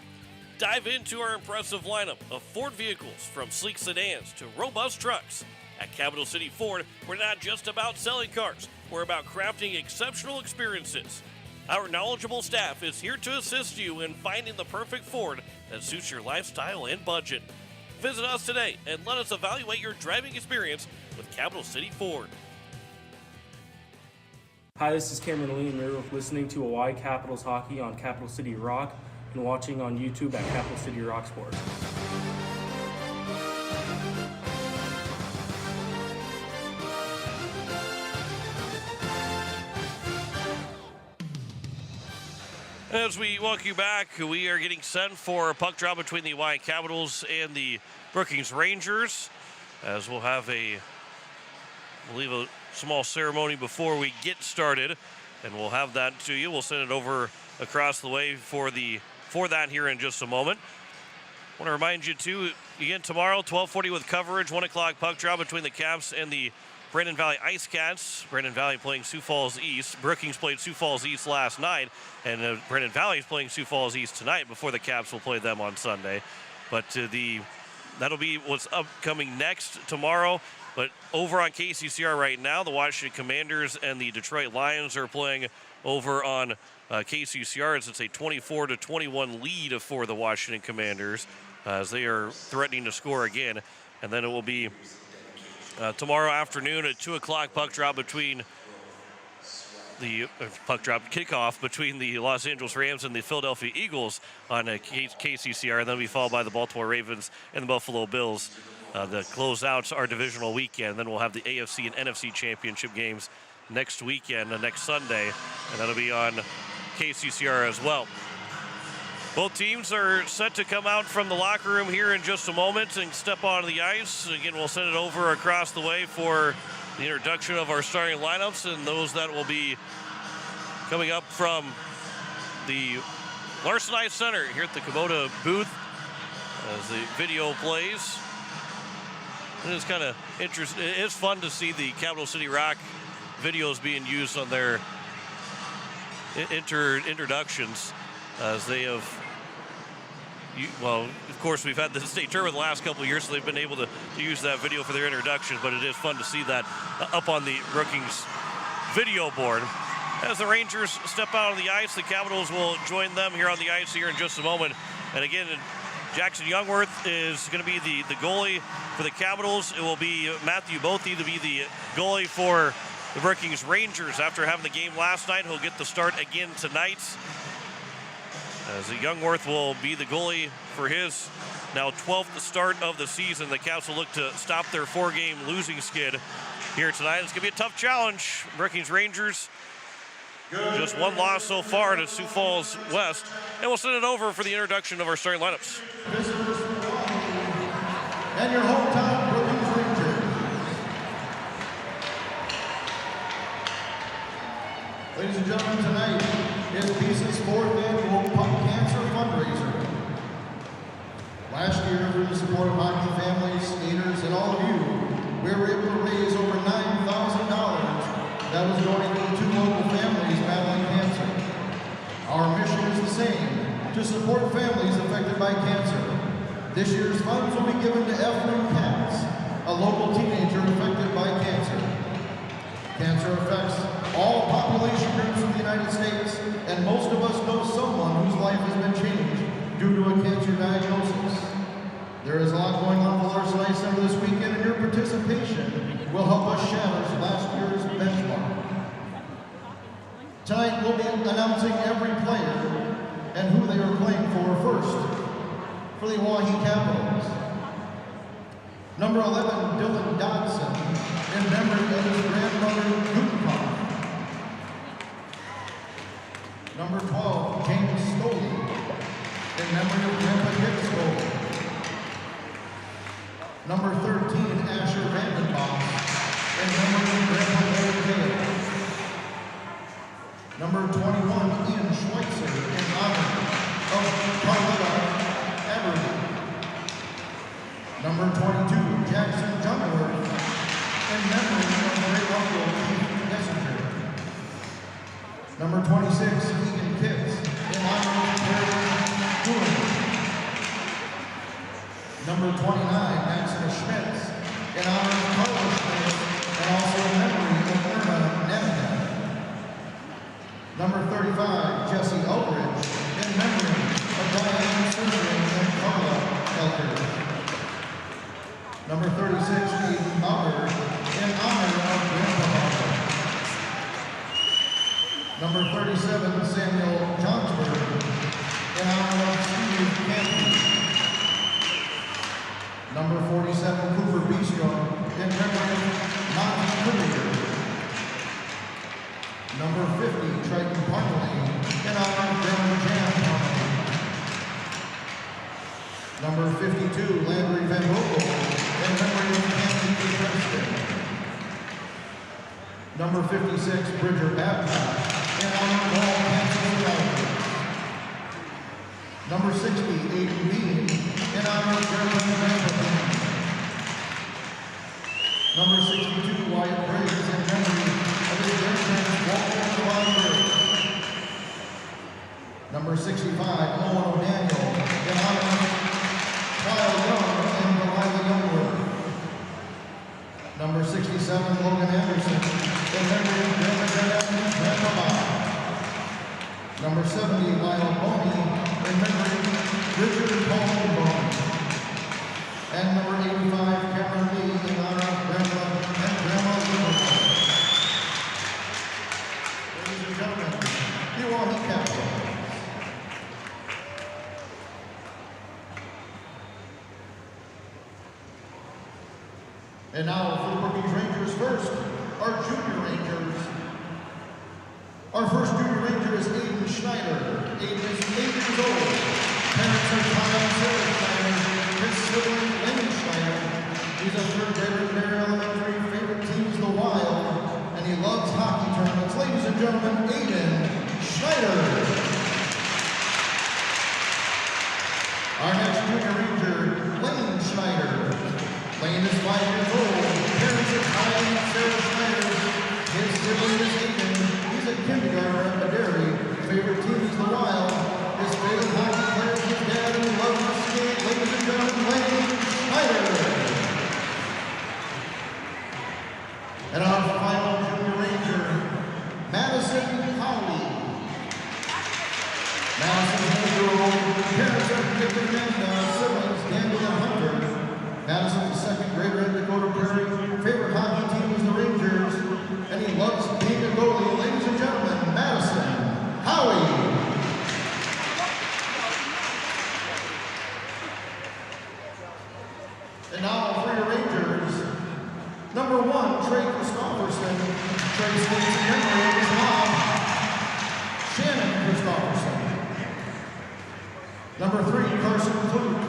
Dive into our impressive lineup of Ford vehicles, from sleek sedans to robust trucks. At Capital City Ford, we're not just about selling cars, we're about crafting exceptional experiences. Our knowledgeable staff is here to assist you in finding the perfect Ford that suits your lifestyle and budget. Visit us today and let us evaluate your driving experience with Capital City Ford. Hi, this is Cameron Lee, and you're listening to Hawaii Capitals Hockey on Capital City Rock and watching on YouTube at Capital City Rock Sports. As we welcome you back, we are getting set for a puck drop between the Hawaii Capitals and the Brookings Rangers, as we'll have a small ceremony before we get started, and we'll have that to you. We'll send it over across the way for that here in just a moment. I want to remind you too, again tomorrow, 12:40 with coverage, 1 o'clock puck drop between the Caps and the Brandon Valley Ice Cats. Brandon Valley playing Sioux Falls East. Brookings played Sioux Falls East last night, and Brandon Valley is playing Sioux Falls East tonight before the Caps will play them on Sunday. But that'll be what's upcoming next tomorrow. But over on KCCR right now, the Washington Commanders and the Detroit Lions are playing over on KCCR. It's a 24-21 lead for the Washington Commanders as they are threatening to score again. And then it will be tomorrow afternoon at 2 o'clock puck drop between the kickoff between the Los Angeles Rams and the Philadelphia Eagles on KCCR, and then will be followed by the Baltimore Ravens and the Buffalo Bills. The closeouts our divisional weekend. Then we'll have the AFC and NFC championship games next weekend, next Sunday, and that'll be on KCCR as well. Both teams are set to come out from the locker room here in just a moment and step onto the ice. Again, we'll send it over across the way for the introduction of our starting lineups and those that will be coming up from the Larson Ice Center here at the Kubota booth as the video plays. And it's kind of interesting. It is fun to see the Capital City Rock videos being used on their introductions, as they have. Well, of course, we've had the state tournament the last couple of years, so they've been able to use that video for their introduction, but it is fun to see that up on the Brookings video board. As the Rangers step out on the ice, the Capitals will join them here on the ice here in just a moment. And again, Jackson Youngworth is going to be the goalie for the Capitals. It will be Matthew Bothy to be the goalie for the Brookings Rangers. After having the game last night, he'll get the start again tonight. As Youngworth will be the goalie for his now 12th start of the season. The Caps will look to stop their 4-game losing skid here tonight. It's going to be a tough challenge. Brookings Rangers, just one loss so far to Sioux Falls West. And we'll send it over for the introduction of our starting lineups. Visitors and your hometown Brookings Rangers. Ladies and gentlemen, tonight is Peace's 4th annual Puck Cancer Fundraiser. Last year, through the support of hockey families, skaters, and all of you, we were able to raise over $9,000 that was donated to 2 local families battling cancer. Our mission is the same, to support families affected by cancer. This year's funds will be given to Ephraim Katz, a local teenager affected by cancer. Cancer affects all population groups in the United States, and most of us know someone whose life has been changed due to a cancer diagnosis. There is a lot going on at the Larson Ice Center this weekend, and your participation will help us shatter last year's benchmark. Tonight we'll be announcing every player and who they are playing for first. For the Oahe Capitals, number 11, Dylan Dodson, in memory of his grandmother, Gutenkampf. Number 12, James Stoley, in memory of Grandpa Dick Stoley. Number 13, Asher Vandenbach, in memory of Grandpa Larry Dale. Number 21, Ian Schweitzer, in honor of Carletta Aberdy. Number 22, Jackson Youngworth, in memory of great uncle Keith Messenger. Number 26, Keegan Kitts, in honor of Terry Dewey. Number 29, Maxima Schmitz, in honor of Carlos Schmitz, and also in memory of Irma Nemigan. Number 35, Jesse Eldridge, in memory of Diane Surgeon and Carla Eldridge. Number 36, Aiden Bauer, in honor of Grandpa Bauer. Number 37, Samuel Johnsberg, in honor of Steve Campbell. Number 47, Cooper Bistro, in memory of Monty Courier. Number 50, Triton Parmalee, in honor of Grandma Jan Parmalee. Number 52, Landry Van Vogel, in memory of Anthony Preston. Number 56, Bridger Babcock, in honor of all cancer survivors. Number 60, Aiden Bean, in honor of Grandpa Grandpa. Number 62, Wyatt Briggs, in memory of his great-grandparents Walter and Ron Briggs. Number 65, Owen O'Daniel, in honor of Kyle Young and Delilah Youngworth. Number 67, Logan Anderson, in memory of Grandma Dad and Grandpa Bob. Number 70, Lyle Boney, in memory of Richard and Paul Boney. And number 85, Cameron Lee, in honor of Grandma and Grandma Youngworth. Ladies and gentlemen, the Oahe Capitals. And now for the Brookings Rangers first, our junior Rangers. Our first junior Ranger is Aiden Schneider. Aiden is 8 years old. Parents are Kyle and Sarah Schneider, his sibling Lenny Schneider. He's a 3rd grader at Mary Elementary. Favorite team is the Wild, and he loves hockey tournaments. Ladies and gentlemen, Aiden Schneider. Our next junior Ranger, Lane Schneider. Lane is 5 years old. Parents are Kyle and Sarah Schneider. His sibling is Aiden. He's a kindergartner at Maderi. And our final junior ranger, Madison Howie. Madison's neighbor, parents are Victor Manda, siblings, Daniel and Hunter. Madison's a second grader at Dakota Prairie. Favorite hockey team is the Rangers, and he loves being a goalie. Ladies and gentlemen, Madison Howie. And now for your Rangers, number 1, Trey Christopherson. Trey stays in memory of his mom, Shannon Christopherson. Number 3, Carson Flute.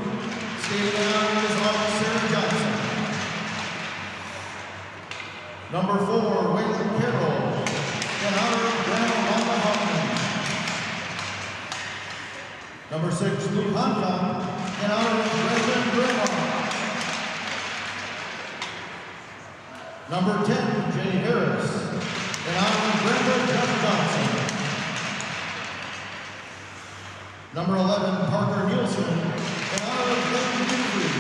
Skating out of his mom, Sarah Johnson. Number 4, Waylon Carroll. In honor of Grandma Mama Hoffman. Number 6, Luke Hancock. In honor of Grandma Grandma. Number 10, Jay Harris, in honor of Brenda Jeff Johnson. Number 11, Parker Nielsen, in honor of Becky Winfrey.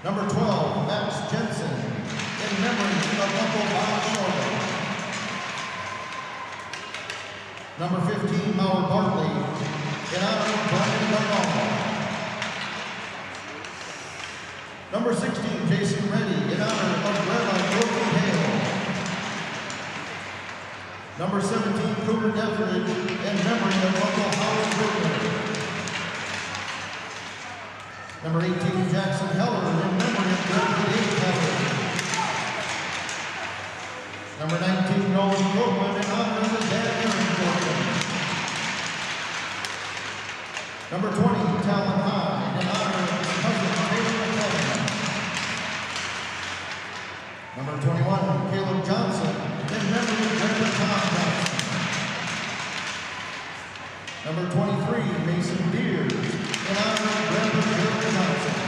Number 12, Max Jensen, in memory of Uncle Bob Shorter. Number 15, Howard Bartley, in honor of Brian Bernal. Number 16, Jason Reddy, in honor of Rabbi Brookie Hale. Number 17, Cooper Deathridge, in memory of Uncle Howard Brookings. Number 18, Jackson Heller, in memory of Grandpa Dave Heller. Number 19, Nolan Copeland, in honor of his dad, Aaron Copeland. Number 20, Talon High, in honor of his cousin, Taylor McClellan. Number 21, Caleb Johnson, in memory of Grandpa Tom Johnson. Number 23, Mason Beers, in honor of Grandpa Jerry Johnson.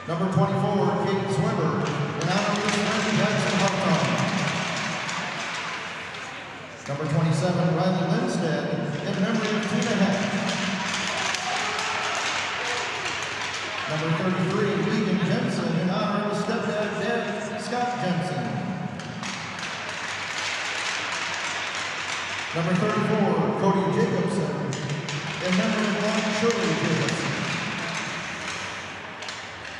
Number 24, Kate Swimmer, in honor of his friend Jackson Hartnell. Number 27, Riley Lindstead, in memory of Tina Heck. Number 33, Regan Jensen, in honor of his stepdad, Dad Scott Jensen. Number 34, Cody Jacobson, in memory of Ron Shirley Jacobson.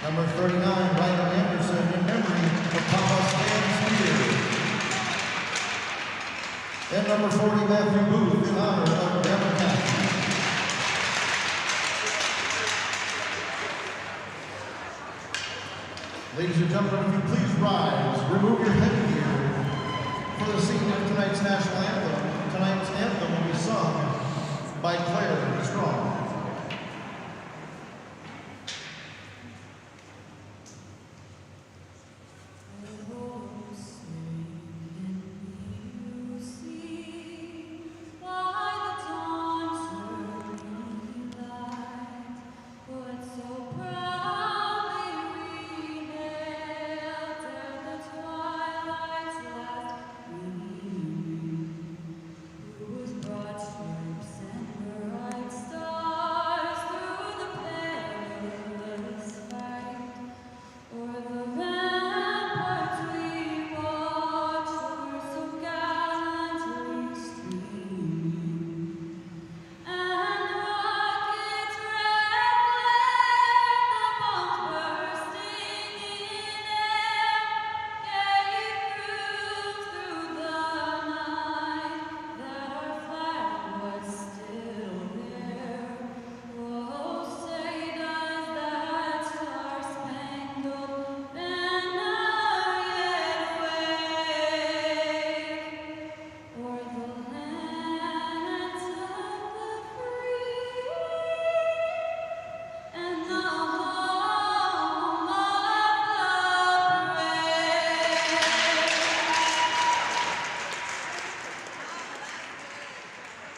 Number 39, Ryder Anderson, in memory of Papa Stan Spears. And number 40, Matthew Booth, in honor of Devin Cassidy. Ladies and gentlemen, if you please rise, remove your headgear for the singing of tonight's national anthem. Tonight's anthem will be sung by Claire Strong.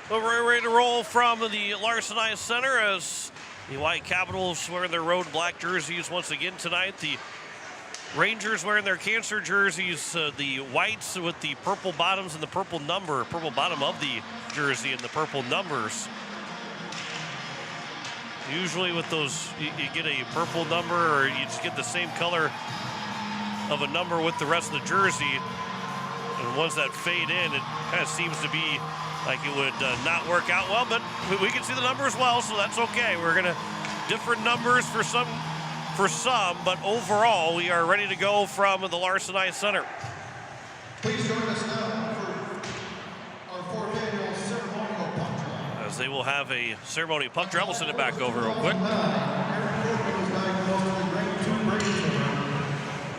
Well, we're ready to roll from the Larson Ice Center as the White Capitals wearing their road black jerseys once again tonight. The Rangers wearing their cancer jerseys, the whites with the purple bottoms and the purple bottom of the jersey and the purple numbers. Usually with those, you get a purple number or you just get the same color of a number with the rest of the jersey. And ones that fade in, it kind of seems to be like it would not work out well, but we can see the numbers well, so that's okay. We're going to different numbers for some, but overall we are ready to go from the Larson Ice Center. Please join us now for our fourth annual ceremonial puck drop. As they will have a ceremony puck drop. We'll send it back over real quick.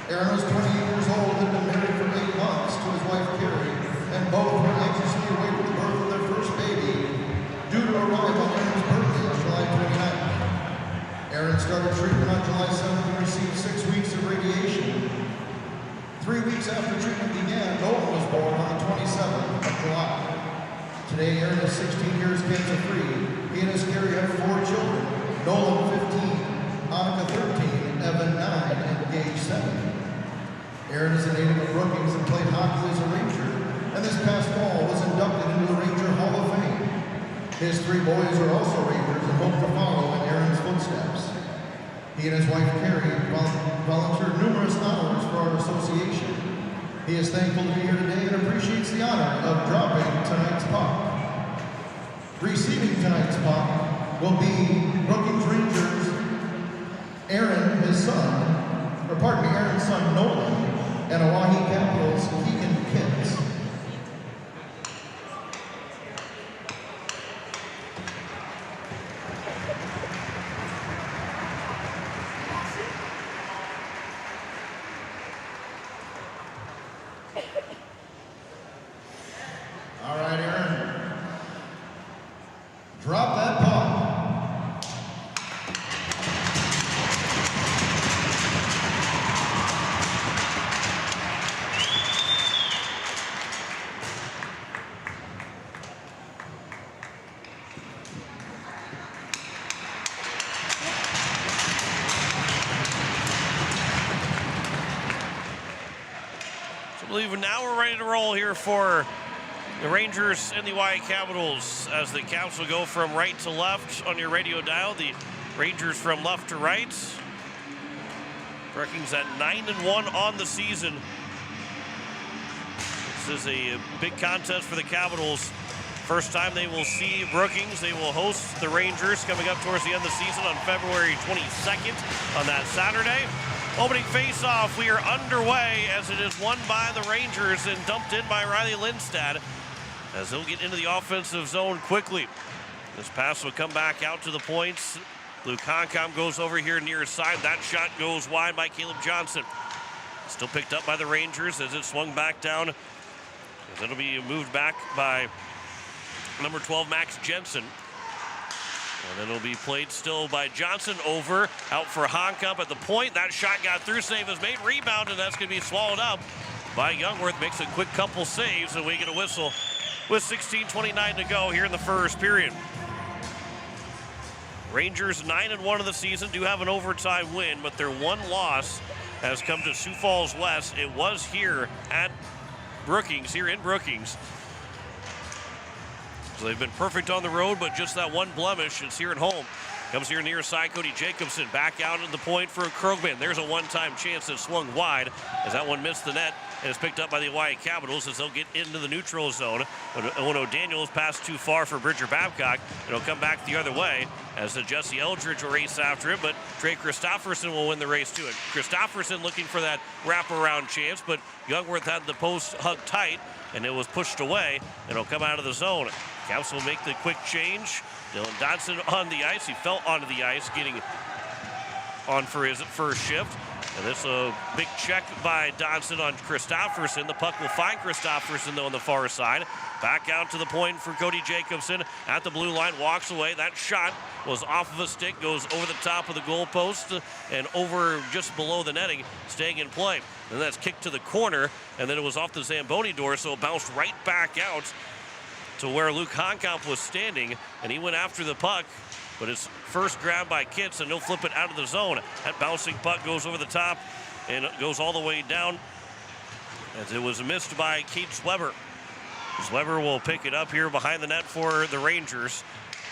Aaron was 28 years old and had been married for 8 months to his wife Carrie, and both were anxiously awaiting the birth of their first baby, due to arrive on Aaron's birthday on July 29th. Aaron started treatment on July 7th and received 6 weeks of radiation. 3 weeks after treatment began, Nolan was born on the 27th of July. Today, Aaron is 16 years cancer-free. He and his Carrie have 4 children, Nolan 15, Annika 13, Evan 9, and Gage 7. Aaron is a native of Brookings and played hockey as a Ranger, and this past fall was inducted into the Ranger Hall of Fame. His 3 boys are also Rangers and hope to follow in Aaron's footsteps. He and his wife Carrie volunteered numerous hours for our association. He is thankful to be here today and appreciates the honor of dropping tonight's puck. Receiving tonight's puck will be Brookings Rangers Aaron, his son, Aaron's son Nolan, and Oahe Capitals Keegan Kitts. All right, Aaron. Drop that puck. I believe now we're ready to roll here for the Rangers and the Oahe Capitals as the counts will go from right to left on your radio dial. The Rangers from left to right. Brookings at 9-1 on the season. This is a big contest for the Capitals. First time they will see Brookings. They will host the Rangers coming up towards the end of the season on February 22nd on that Saturday. Opening face-off, we are underway as it is won by the Rangers and dumped in by Riley Lindstad as they'll get into the offensive zone quickly. This pass will come back out to the points. Luke Honkam goes over here near side. That shot goes wide by Caleb Johnson. Still picked up by the Rangers as it swung back down. As it'll be moved back by number 12, Max Jensen. And then it'll be played still by Johnson over, out for Honkam at the point. That shot got through, save is made, rebound, and that's going to be swallowed up by Youngworth. Makes a quick couple saves, and we get a whistle with 16:29 to go here in the first period. Rangers 9-1 of the season, do have an overtime win, but their one loss has come to Sioux Falls West. It was here at Brookings, here in Brookings. So they've been perfect on the road, but just that one blemish is here at home. Comes here near side, Cody Jacobson back out at the point for Krogman. There's a one-time chance that swung wide as that one missed the net and is picked up by the Oahe Capitals as they'll get into the neutral zone. When O'Daniel's passed too far for Bridger Babcock, it'll come back the other way as Jesse Eldridge will race after it, but Trey Christofferson will win the race to it. Christofferson looking for that wraparound chance, but Youngworth had the post hugged tight and it was pushed away and it'll come out of the zone. Caps will make the quick change. Dylan Dodson on the ice. He fell onto the ice getting on for his first shift. And this a big check by Dodson on Christofferson. The puck will find Christofferson though on the far side. Back out to the point for Cody Jacobson at the blue line, walks away. That shot was off of a stick, goes over the top of the goalpost and over just below the netting, staying in play. And that's kicked to the corner, and then it was off the Zamboni door, so it bounced right back out to where Luke Honkam was standing, and he went after the puck, but it's first grabbed by Kitts, and he'll flip it out of the zone. That bouncing puck goes over the top and goes all the way down as it was missed by Kate Zweber. Zweber will pick it up here behind the net for the Rangers.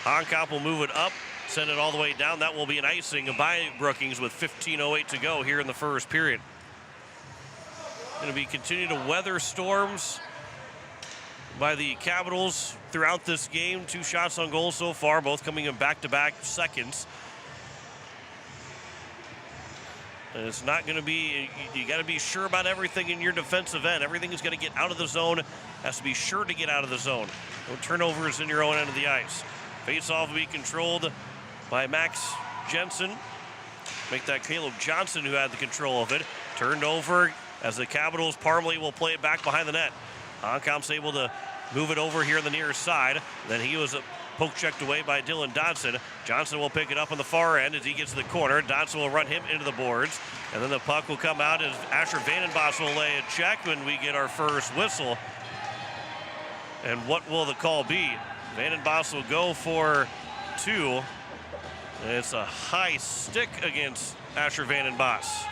Honkam will move it up send it all the way down. That will be an icing by Brookings with 15:08 to go here in the first period. Going to be continuing to weather storms by the Capitals throughout this game. 2 shots on goal so far, both coming in back-to-back seconds. And it's not going to be, you got to be sure about everything in your defensive end. Everything is going to get out of the zone, has to be sure to get out of the zone. No turnovers in your own end of the ice. Face-off will be controlled by Max Jensen. Make that Caleb Johnson who had the control of it. Turned over as the Capitals, Parmley will play it back behind the net. Honkamp's able to move it over here on the near side. Then he was poke checked away by Dylan Dodson. Johnson will pick it up on the far end as he gets to the corner. Dodson will run him into the boards. And then the puck will come out as Asher Vandenbos will lay a check when we get our first whistle. And what will the call be? Vandenbos will go for 2. And it's a high stick against Asher Vandenbos.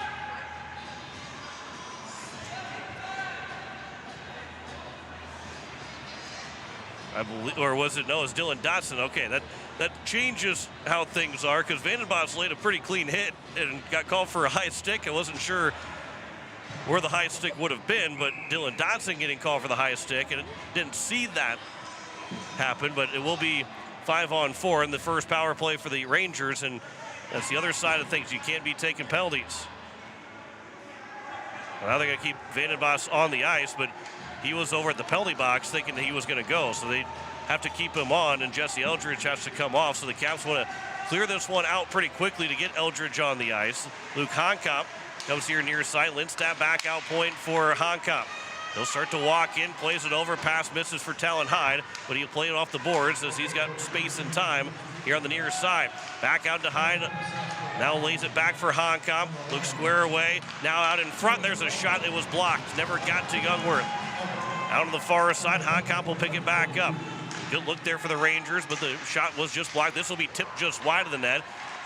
I believe, or was it? No, it's Dylan Dodson. Okay, that changes how things are because Vandenbos laid a pretty clean hit and got called for a high stick. I wasn't sure where the high stick would have been, but Dylan Dodson getting called for the high stick, and it didn't see that happen, but it will be 5-on-4 in the first power play for the Rangers, and that's the other side of things. You can't be taking penalties. Now they're going to keep Vandenbos on the ice, but he was over at the penalty box thinking that he was going to go, so they have to keep him on, and Jesse Eldridge has to come off, so the Caps want to clear this one out pretty quickly to get Eldridge on the ice. Luke Honkamp comes here near side. Lindstad back out point for Honkamp. He'll start to walk in, plays it over, pass misses for Talon Hyde, but he'll play it off the boards as he's got space and time here on the near side. Back out to Hyde. Now lays it back for Honkamp. Looks square away. Now out in front, there's a shot that was blocked. Never got to Youngworth. Out on the far side, Honkamp will pick it back up. Good look there for the Rangers, but the shot was just blocked. This will be tipped just wide of the net.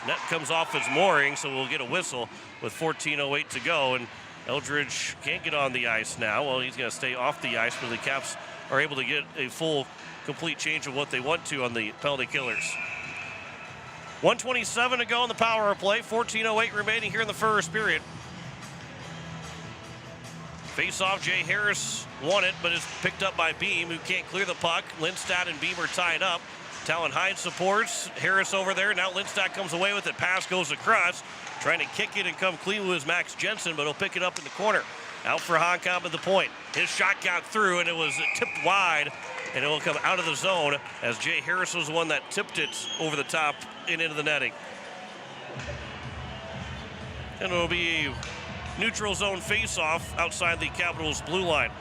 Net comes off its mooring, so we'll get a whistle with 14:08 to go. And Eldridge can't get on the ice now. Well, he's going to stay off the ice, but the Caps are able to get a full, complete change of what they want to on the penalty killers. 1:27 to go in the power play. 14:08 remaining here in the first period. Face-off, Jay Harris won it, but is picked up by Beam, who can't clear the puck. Lindstad and Beam are tied up. Talon Hyde supports. Harris over there. Now Lindstad comes away with it. Pass goes across. Trying to kick it and come clean with Max Jensen, but he'll pick it up in the corner. Out for Honkamp at the point. His shot got through, and it was tipped wide, and it will come out of the zone as Jay Harris was the one that tipped it over the top and into the netting. And it'll be a neutral zone face-off outside the Capitals' blue line.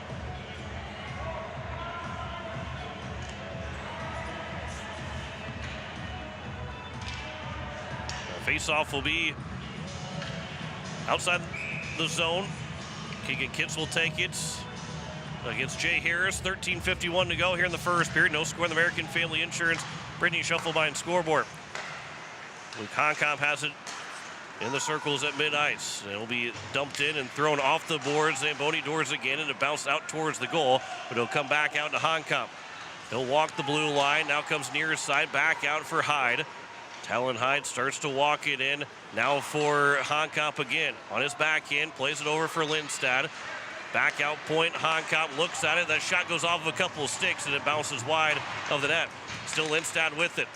Face-off will be outside the zone. Keegan Kitts will take it against Jay Harris. 13:51 to go here in the first period. No score in the American Family Insurance Brittany Schuffelbein scoreboard. Luke Honkamp has it in the circles at mid-ice. It'll be dumped in and thrown off the boards. Zamboni doors again, and it bounced out towards the goal, but it'll come back out to Honkamp. He'll walk the blue line. Now comes near side, back out for Hyde. Talon Hyde starts to walk it in. Now for Honkamp again. On his back end, plays it over for Lindstad. Back out point, Honkamp looks at it. That shot goes off of a couple of sticks and it bounces wide of the net. Still Lindstad with it.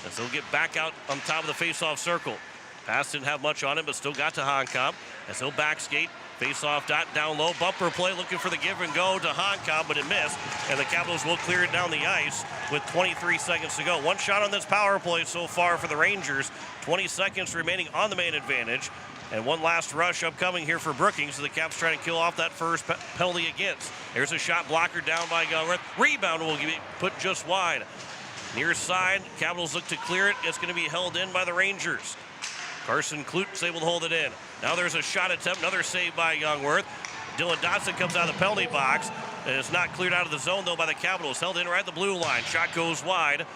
As he'll get back out on top of the face-off circle. Pass didn't have much on it, but still got to Honkamp. As he'll back skate, face-off dot down low. Bumper play looking for the give and go to Honkamp, but it missed. And the Capitals will clear it down the ice with 23 seconds to go. One shot on this power play so far for the Rangers. 20 seconds remaining on the main advantage. And one last rush upcoming here for Brookings. So the Caps trying to kill off that first penalty against. There's a shot blocker down by Youngworth. Rebound will be put just wide. Near side, Capitals look to clear it. It's going to be held in by the Rangers. Carson Klut's able to hold it in. Now there's a shot attempt, another save by Youngworth. Dylan Dodson comes out of the penalty box, and it's not cleared out of the zone, though, by the Capitals. Held in right at the blue line. Shot goes wide.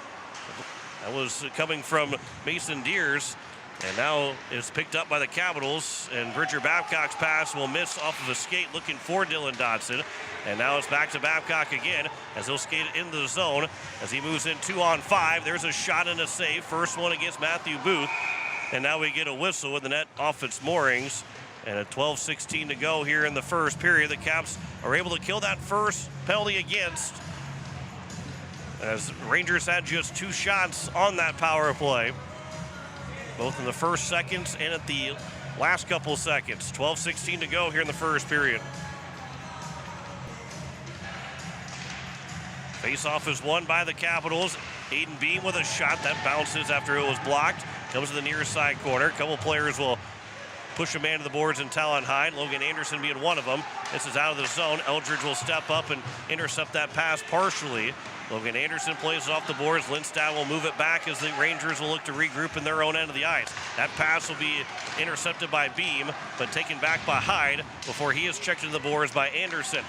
That was coming from Mason Deers. And now it's picked up by the Capitals, and Bridger Babcock's pass will miss off of a skate looking for Dylan Dodson. And now it's back to Babcock again as he'll skate it into the zone as he moves in 2-on-5. There's a shot and a save. First one against Matthew Booth. And now we get a whistle with the net off its moorings. And at 12:16 to go here in the first period, the Caps are able to kill that first penalty against, as Rangers had just 2 shots on that power play, both in the first seconds and at the last couple seconds. 12:16 to go here in the first period. Face-off is won by the Capitals. Aiden Beam with a shot that bounces after it was blocked. Comes to the near side corner. A couple players will push a man to the boards and Talon Hyde. Logan Anderson being one of them. This is out of the zone. Eldridge will step up and intercept that pass partially. Logan Anderson plays it off the boards. Lindstad will move it back as the Rangers will look to regroup in their own end of the ice. That pass will be intercepted by Beam, but taken back by Hyde before he is checked into the boards by Anderson.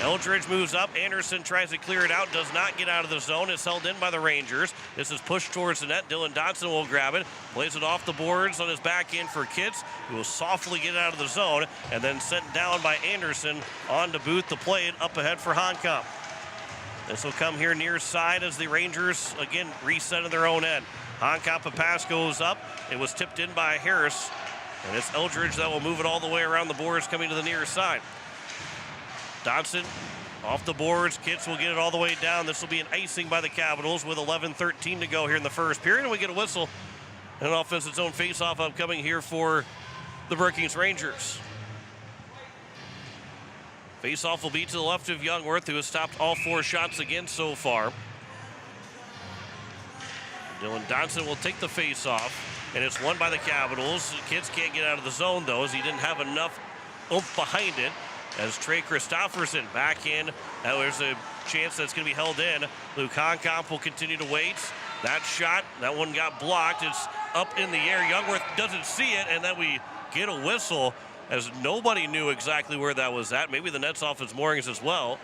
Eldridge moves up. Anderson tries to clear it out. Does not get out of the zone. It's held in by the Rangers. This is pushed towards the net. Dylan Dodson will grab it. Plays it off the boards on his back end for Kitts, who will softly get out of the zone and then sent down by Anderson on to Booth to play it up ahead for Honkamp. This will come here near side as the Rangers again reset in their own end. Honkamp, a pass goes up. It was tipped in by Harris. And it's Eldridge that will move it all the way around the boards coming to the near side. Dodson off the boards. Kitts will get it all the way down. This will be an icing by the Capitals with 11:13 to go here in the first period. And we get a whistle. And an offensive zone face-off upcoming here for the Brookings Rangers. Face-off will be to the left of Youngworth, who has stopped all 4 shots again so far. Dylan Dodson will take the face-off, and it's won by the Capitals. Kitts can't get out of the zone, though, as he didn't have enough oomph behind it. As Trey Christofferson back in. Now there's a chance that's going to be held in. Luke Honkamp will continue to wait. That shot, that one got blocked. It's up in the air. Youngworth doesn't see it, and then we get a whistle as nobody knew exactly where that was at. Maybe the net's off its moorings as well.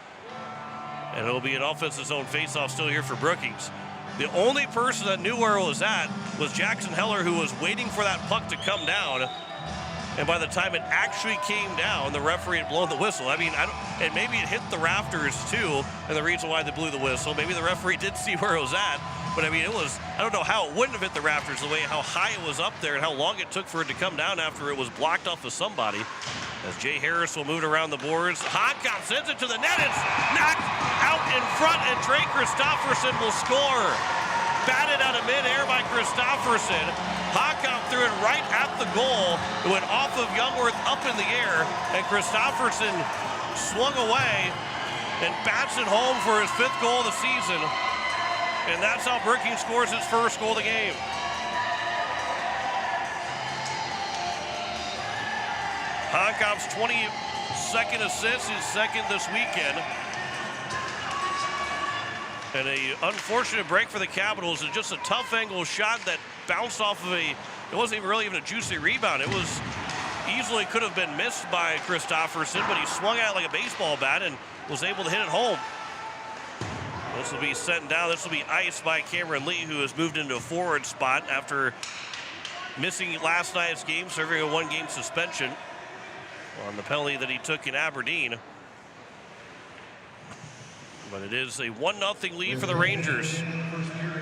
And it'll be an offensive zone faceoff still here for Brookings. The only person that knew where it was at was Jackson Heller, who was waiting for that puck to come down. And by the time it actually came down, the referee had blown the whistle. I mean, and maybe it hit the rafters too, and the reason why they blew the whistle. Maybe the referee did see where it was at, but I mean, it was, I don't know how it wouldn't have hit the rafters, the way how high it was up there and how long it took for it to come down after it was blocked off of somebody. As Jay Harris will move it around the boards. Honkamp sends it to the net. It's knocked out in front, and Trey Christofferson will score. Batted out of midair by Christofferson. Honkamp threw it right at the goal. It went off of Youngworth up in the air, and Christofferson swung away and bats it home for his 5th goal of the season. And that's how Brookings scores its first goal of the game. Honkamp's 22nd assist, his 2nd this weekend. And an unfortunate break for the Capitals. It's just a tough angle shot that bounced off of it wasn't even really even a juicy rebound. It was easily could have been missed by Christofferson, but he swung at it like a baseball bat and was able to hit it home. This will be sent down. This will be iced by Cameron Lee, who has moved into a forward spot after missing last night's game, serving a 1-game suspension on the penalty that he took in Aberdeen. But it is a 1-0 lead for the Rangers.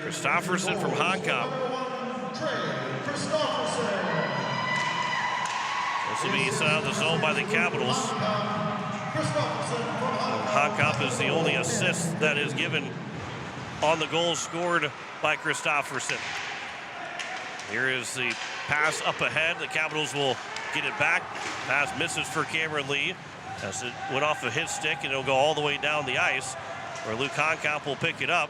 Christofferson from Honkamp. This will be sent out of the zone by the Capitals. Honkamp is the only assist that is given on the goals scored by Christofferson. Here is the pass up ahead. The Capitals will get it back. Pass misses for Cameron Lee as it went off of his stick, and it'll go all the way down the ice, where Luke Honkamp will pick it up,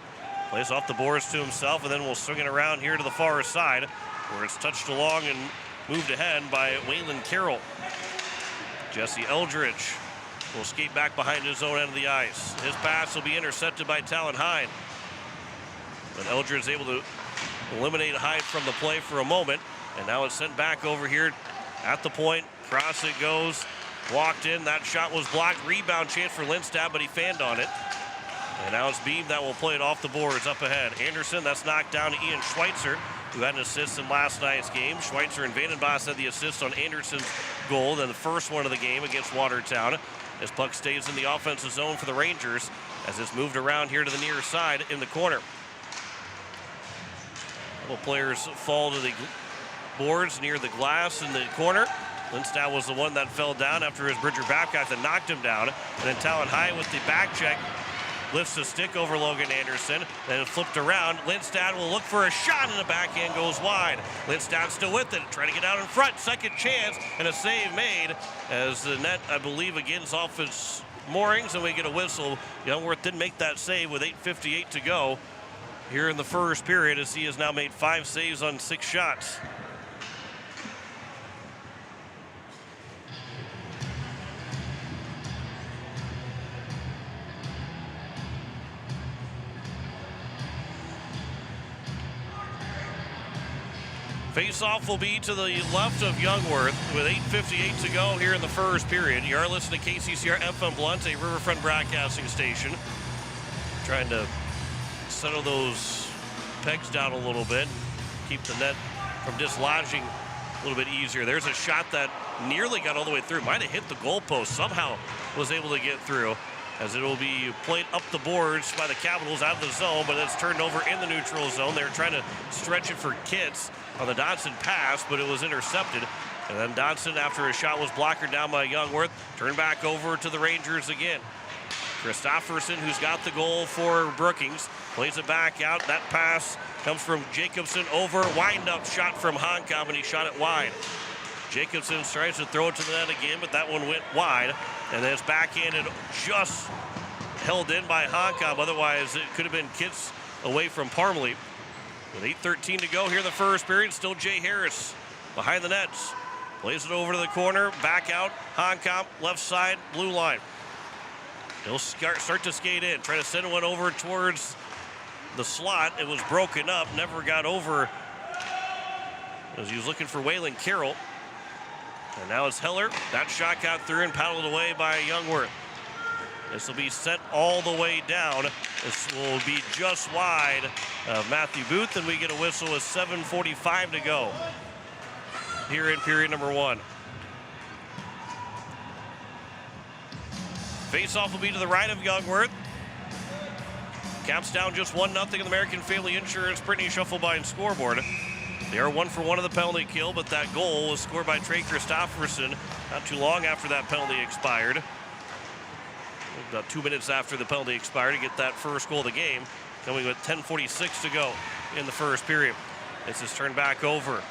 plays off the boards to himself, and then we'll swing it around here to the far side, where it's touched along and moved ahead by Waylon Carroll. Jesse Eldridge will skate back behind his own end of the ice. His pass will be intercepted by Talon Hyde. But Eldridge is able to eliminate Hyde from the play for a moment, and now it's sent back over here at the point. Cross it goes, walked in. That shot was blocked. Rebound chance for Lindstad, but he fanned on it. And now it's Beam that will play it off the boards up ahead. Anderson, that's knocked down to Ian Schweitzer, who had an assist in last night's game. Schweitzer and Vandenbos had the assist on Anderson's goal, then the first one of the game against Watertown. As puck stays in the offensive zone for the Rangers as it's moved around here to the near side in the corner. Couple players fall to the boards near the glass in the corner. Lindstad was the one that fell down after his Bridger Babcock that knocked him down. And then Talon High with the back check lifts the stick over Logan Anderson. Then flipped around. Lindstad will look for a shot and the backhand goes wide. Lindstad still with it, trying to get out in front. Second chance and a save made as the net, I believe, again is off its moorings and we get a whistle. Youngworth didn't make that save with 8:58 to go here in the first period as he has now made 5 saves on 6 shots. Face-off will be to the left of Youngworth with 8:58 to go here in the first period. You are listening to KCCR FM Blunt, a Riverfront broadcasting station. Trying to settle those pegs down a little bit, keep the net from dislodging a little bit easier. There's a shot that nearly got all the way through. Might have hit the goalpost. Somehow was able to get through as it will be played up the boards by the Capitals out of the zone, but it's turned over in the neutral zone. They were trying to stretch it for Kitts on the Dodson pass, but it was intercepted. And then Dodson, after a shot was blocked down by Youngworth, turned back over to the Rangers again. Christofferson, who's got the goal for Brookings, plays it back out. That pass comes from Jacobson over. Wind-up shot from Honkamp, and he shot it wide. Jacobson tries to throw it to the net again, but that one went wide. And then it's backhanded, just held in by Honkamp. Otherwise, it could have been Kitts away from Parmley. With 8:13 to go here in the first period, still Jay Harris behind the nets. Plays it over to the corner, back out. Honkamp, left side, blue line. He'll start to skate in, try to send one over towards the slot. It was broken up, never got over as he was looking for Waylon Carroll. And now it's Heller. That shot got through and paddled away by Youngworth. This will be sent all the way down. This will be just wide of Matthew Booth, and we get a whistle with 7:45 to go here in period number 1. Face-off will be to the right of Youngworth. Caps down just 1-0 in the American Family Insurance Brittany Shufflebine scoreboard. They are 1 for 1 of the penalty kill, but that goal was scored by Trey Christofferson not too long after that penalty expired. About 2 minutes after the penalty expired to get that first goal of the game, coming with 10:46 to go in the first period. This is turned back over.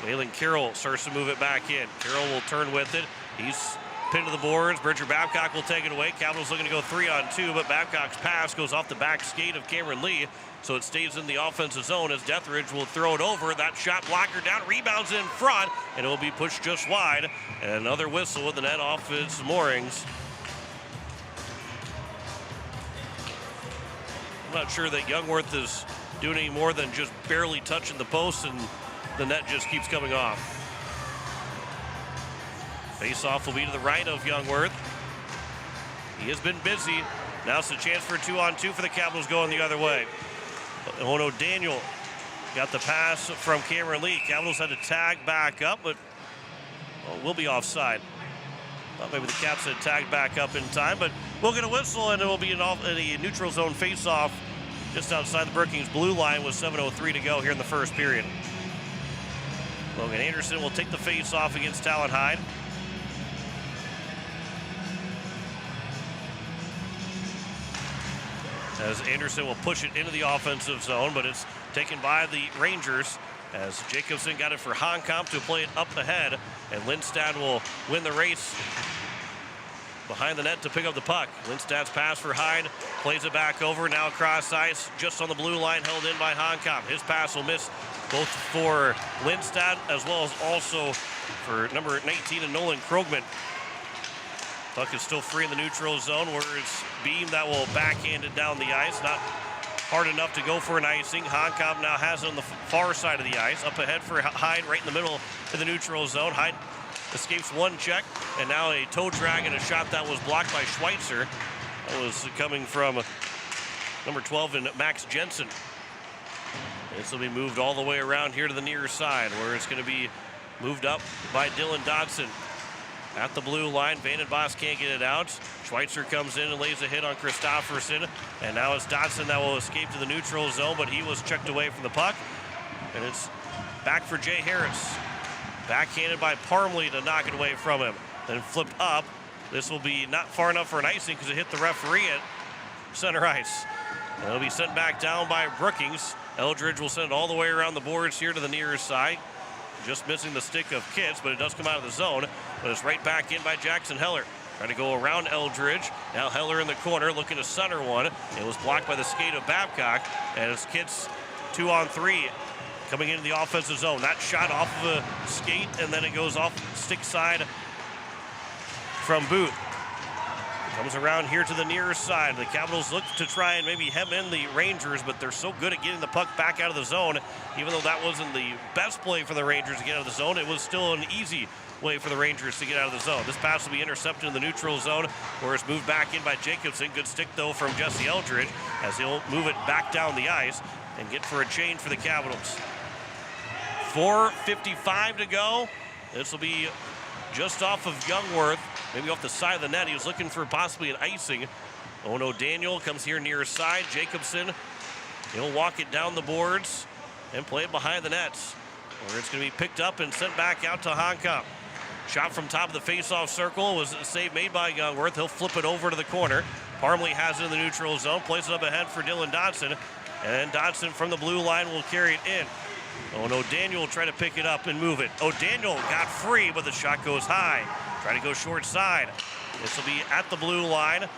Waylon Carroll starts to move it back in. Carroll will turn with it. He's pinned to the boards. Bridger Babcock will take it away. Capitals looking to go 3-on-2, but Babcock's pass goes off the back skate of Cameron Lee, so it stays in the offensive zone as Deathridge will throw it over. That shot blocker down, rebounds in front, and it will be pushed just wide. And another whistle with the net off its moorings. I'm not sure that Youngworth is doing any more than just barely touching the post, and the net just keeps coming off. Face-off will be to the right of Youngworth. He has been busy. Now it's a chance for a 2-on-2 for the Capitals going the other way. Ono Daniel got the pass from Cameron Lee. Capitals had to tag back up, but we'll be offside. Thought maybe the Caps had tagged back up in time, but we'll get a whistle, and it will be a neutral zone face-off just outside the Brookings blue line with 7:03 to go here in the first period. Logan Anderson will take the face-off against Talon Hyde. As Anderson will push it into the offensive zone, but it's taken by the Rangers as Jacobson got it for Honkamp to play it up ahead, and Lindstad will win the race behind the net to pick up the puck. Lindstad's pass for Hyde, plays it back over, now across ice, just on the blue line, held in by Honkamp. His pass will miss both for Lindstad as well as also for number 19 and Nolan Krogman. Puck is still free in the neutral zone where it's Beam that will backhand it down the ice. Not hard enough to go for an icing. Honkamp now has it on the far side of the ice. Up ahead for Hyde right in the middle of the neutral zone. Hyde escapes one check, and now a toe drag and a shot that was blocked by Schweitzer. That was coming from number 12 and Max Jensen. This will be moved all the way around here to the near side, where it's going to be moved up by Dylan Dodson. At the blue line, Vandenbos can't get it out. Schweitzer comes in and lays a hit on Christofferson. And now it's Dodson that will escape to the neutral zone, but he was checked away from the puck. And it's back for Jay Harris. Backhanded by Parmley to knock it away from him. Then flipped up. This will be not far enough for an icing because it hit the referee at center ice. And it'll be sent back down by Brookings. Eldridge will send it all the way around the boards here to the near side. Just missing the stick of Kitts, but it does come out of the zone. But it's right back in by Jackson Heller. Trying to go around Eldridge. Now Heller in the corner looking to center one. It was blocked by the skate of Babcock. And it's Kitts 2-on-3 coming into the offensive zone. That shot off of a skate, and then it goes off stick side from Booth. Comes around here to the near side. The Capitals look to try and maybe hem in the Rangers, but they're so good at getting the puck back out of the zone. Even though that wasn't the best play for the Rangers to get out of the zone, it was still an easy way for the Rangers to get out of the zone. This pass will be intercepted in the neutral zone, where it's moved back in by Jacobson. Good stick, though, from Jesse Eldridge, as he'll move it back down the ice and get for a change for the Capitals. 4:55 to go. This will be just off of Youngworth, maybe off the side of the net. He was looking for possibly an icing. Oh no, Daniel comes here near side. Jacobson, he'll walk it down the boards and play it behind the nets, where it's going to be picked up and sent back out to Honka. Shot from top of the face-off circle was a save made by Youngworth. He'll flip it over to the corner. Parmley has it in the neutral zone, plays it up ahead for Dylan Dodson, and Dodson from the blue line will carry it in. Oh no, Daniel will try to pick it up and move it. Oh, Daniel got free, but the shot goes high. Try to go short side. This will be at the blue line.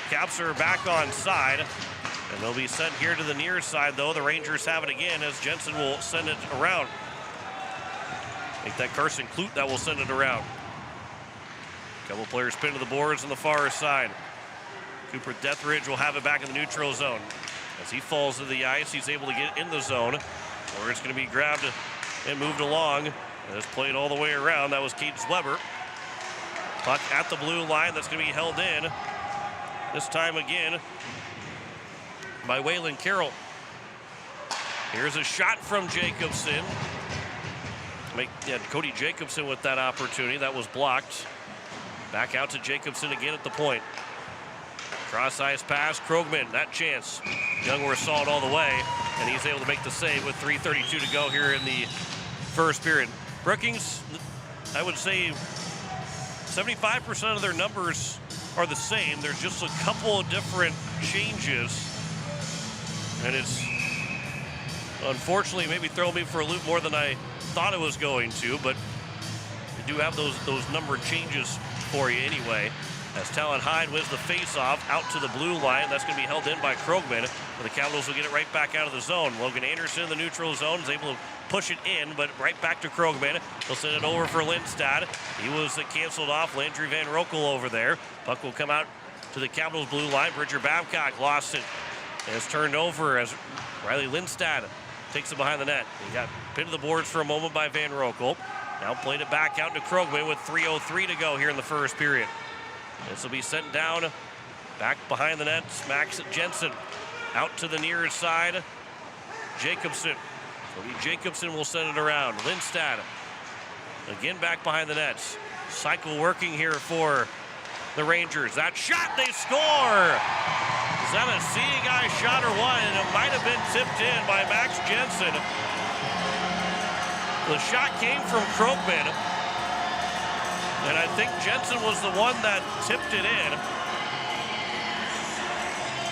Caps are back on side, and they'll be sent here to the near side, though. The Rangers have it again, as Jensen will send it around. Make that Carson Clute that will send it around. Couple players spin to the boards on the far side. Cooper Deathridge will have it back in the neutral zone. As he falls to the ice, he's able to get in the zone, where it's going to be grabbed and moved along. And it's played all the way around. That was Keith Weber. Puck at the blue line. That's going to be held in. This time again by Waylon Carroll. Here's a shot from Jacobson. Cody Jacobson with that opportunity. That was blocked. Back out to Jacobson again at the point. Cross ice pass, Krogman, that chance. Youngworth saw it all the way, and he's able to make the save with 3:32 to go here in the first period. Brookings, I would say 75% of their numbers are the same. There's just a couple of different changes, and it's unfortunately maybe throwing me for a loop more than I thought it was going to, but we do have those number changes for you anyway. As Talon Hyde wins the face-off out to the blue line. That's going to be held in by Krogman. But the Capitals will get it right back out of the zone. Logan Anderson in the neutral zone is able to push it in, but right back to Krogman. They'll send it over for Lindstad. He was canceled off. Landry Van Rokel over there. Puck will come out to the Capitals blue line. Bridger Babcock lost it. And it's turned over as Riley Lindstad takes it behind the net. He got pinned to the boards for a moment by Van Rokel. Now played it back out to Krogman with 3:03 to go here in the first period. This will be sent down back behind the net. Max Jensen out to the near side. Jacobson. Jacobson will send it around. Lindstad again back behind the nets. Cycle working here for the Rangers. That shot, they score! Is that a seeing eye shot or what? And it might have been tipped in by Max Jensen. The shot came from Krogman. And I think Jensen was the one that tipped it in.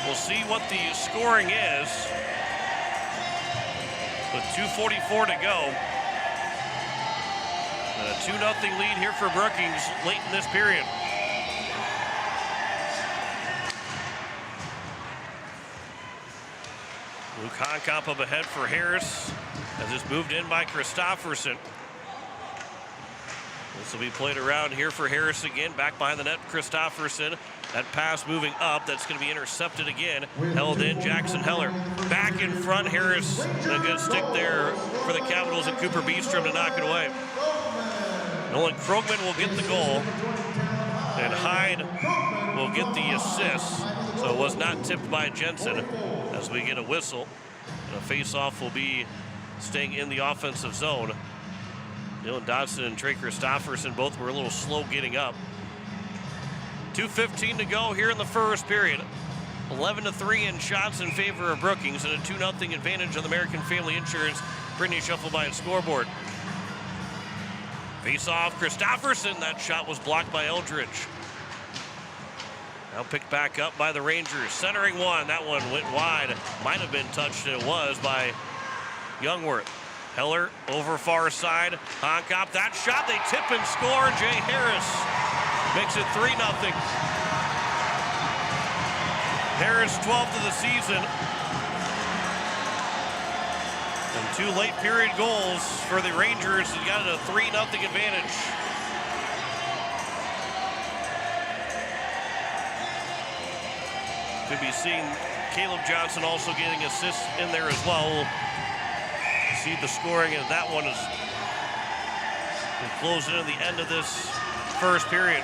We'll see what the scoring is. With 2:44 to go. And a 2-0 lead here for Brookings late in this period. Luke Honkamp up ahead for Harris as it's moved in by Christofferson. This will be played around here for Harris again. Back behind the net, Christofferson. That pass moving up. That's going to be intercepted again. Held in, Jackson Heller. Back in front, Harris. And a good stick there for the Capitals and Cooper Beestrom to knock it away. Nolan Krogman will get the goal. And Hyde will get the assist. So it was not tipped by Jensen as we get a whistle. And a face-off will be staying in the offensive zone. Dylan Dodson and Trey Christofferson both were a little slow getting up. 2:15 to go here in the first period. 11-3 in shots in favor of Brookings and a 2-0 advantage on the American Family Insurance Brittany Schuffelbein scoreboard. Face-off, Christofferson. That shot was blocked by Eldridge. Now picked back up by the Rangers. Centering one. That one went wide. Might have been touched, and it was by Youngworth. Heller over far side. Honkop. That shot. They tip and score. Jay Harris makes it 3-0. Harris 12th of the season. And 2 late period goals for the Rangers. He got a 3-0 advantage. Could be seeing Caleb Johnson also getting assists in there as well. We'll see the scoring, and that one is closing in the end of this first period.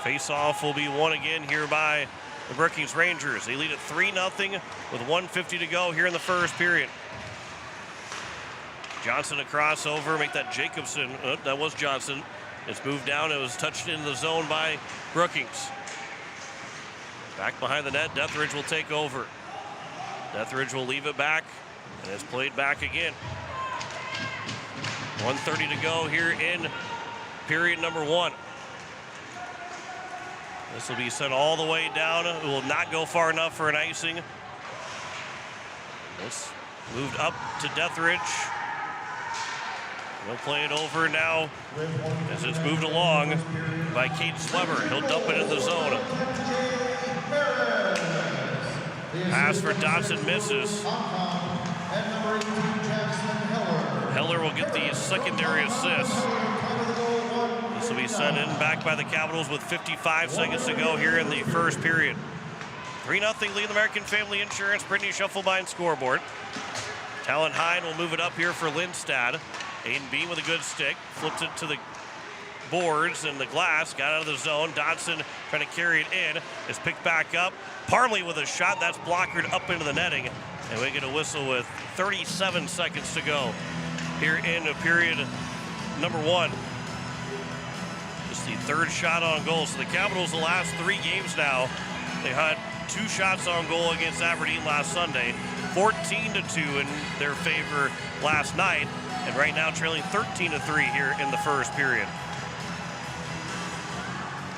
Face-off will be won again here by the Brookings Rangers. They lead at 3-0 with 1:50 to go here in the first period. Johnson a crossover, make that Jacobson. Oh, that was Johnson. It's moved down. It was touched into the zone by Brookings. Back behind the net, Deathridge will take over. Deathridge will leave it back, and it's played back again. 1:30 to go here in period number 1. This will be sent all the way down. It will not go far enough for an icing. This moved up to Deathridge. He'll play it over now as it's moved along by Cade Sweber. He'll dump it in the zone. Pass for Dodson misses. Heller will get the secondary assist. This will be sent in back by the Capitals with 55 seconds to go here in the first period. 3-0 lead American Family Insurance, Brittany Schuffelbein scoreboard. Talon Hine will move it up here for Lindstad. Aiden Beam with a good stick, flipped it to the boards and the glass, got out of the zone. Dodson trying to carry it in. It's picked back up. Parley with a shot that's blockered up into the netting. And we get a whistle with 37 seconds to go here in period number 1. Just the 3rd shot on goal. So the Capitals, the last 3 games now, they had 2 shots on goal against Aberdeen last Sunday. 14-2 in their favor last night. And right now trailing 13-3 here in the first period.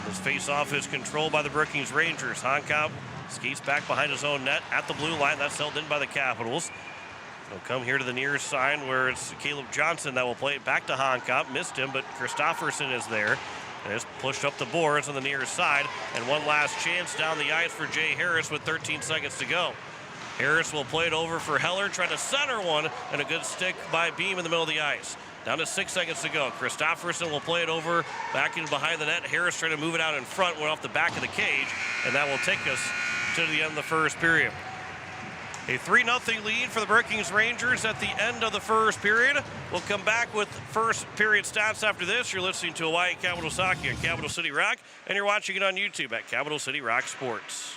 This face-off is controlled by the Brookings Rangers. Honkop skates back behind his own net at the blue line. That's held in by the Capitals. They'll come here to the near side where it's Caleb Johnson that will play it back to Honkop. Missed him, but Christofferson is there. And it's pushed up the boards on the near side. And one last chance down the ice for Jay Harris with 13 seconds to go. Harris will play it over for Heller, trying to center one, and a good stick by Beam in the middle of the ice. Down to 6 seconds to go. Christofferson will play it over back in behind the net. Harris trying to move it out in front, went off the back of the cage, and that will take us to the end of the first period. A 3-0 lead for the Brookings Rangers at the end of the first period. We'll come back with first period stats after this. You're listening to Hawaii Capitals Hockey on Capital City Rock, and you're watching it on YouTube at Capital City Rock Sports.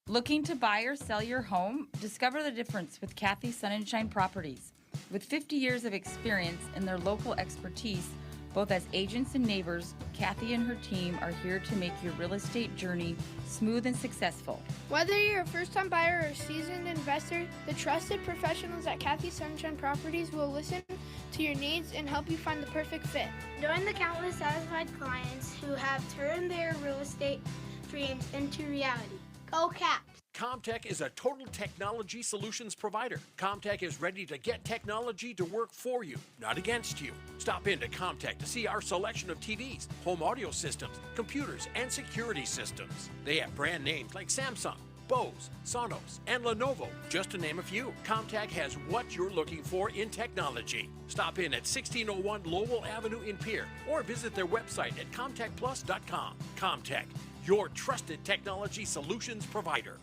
Looking to buy or sell your home? Discover the difference with Kathy Sunshine Properties. With 50 years of experience and their local expertise, both as agents and neighbors, Kathy and her team are here to make your real estate journey smooth and successful. Whether you're a first-time buyer or a seasoned investor, the trusted professionals at Kathy Sunshine Properties will listen to your needs and help you find the perfect fit. Join the countless satisfied clients who have turned their real estate dreams into reality. Go Caps! Comtech is a total technology solutions provider. Comtech is ready to get technology to work for you, not against you. Stop into Comtech to see our selection of TVs, home audio systems, computers, and security systems. They have brand names like Samsung, Bose, Sonos, and Lenovo, just to name a few. Comtech has what you're looking for in technology. Stop in at 1601 Lowell Avenue in Pierre or visit their website at comtechplus.com. Comtech, your trusted technology solutions provider.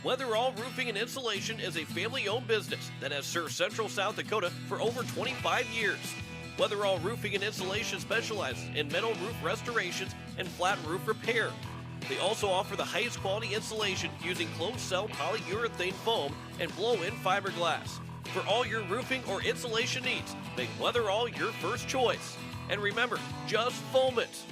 Weatherall Roofing and Insulation is a family-owned business that has served Central South Dakota for over 25 years. Weatherall Roofing and Insulation specializes in metal roof restorations and flat roof repair. They also offer the highest quality insulation using closed-cell polyurethane foam and blow-in fiberglass. For all your roofing or insulation needs, make Weatherall your first choice. And remember, just foam it.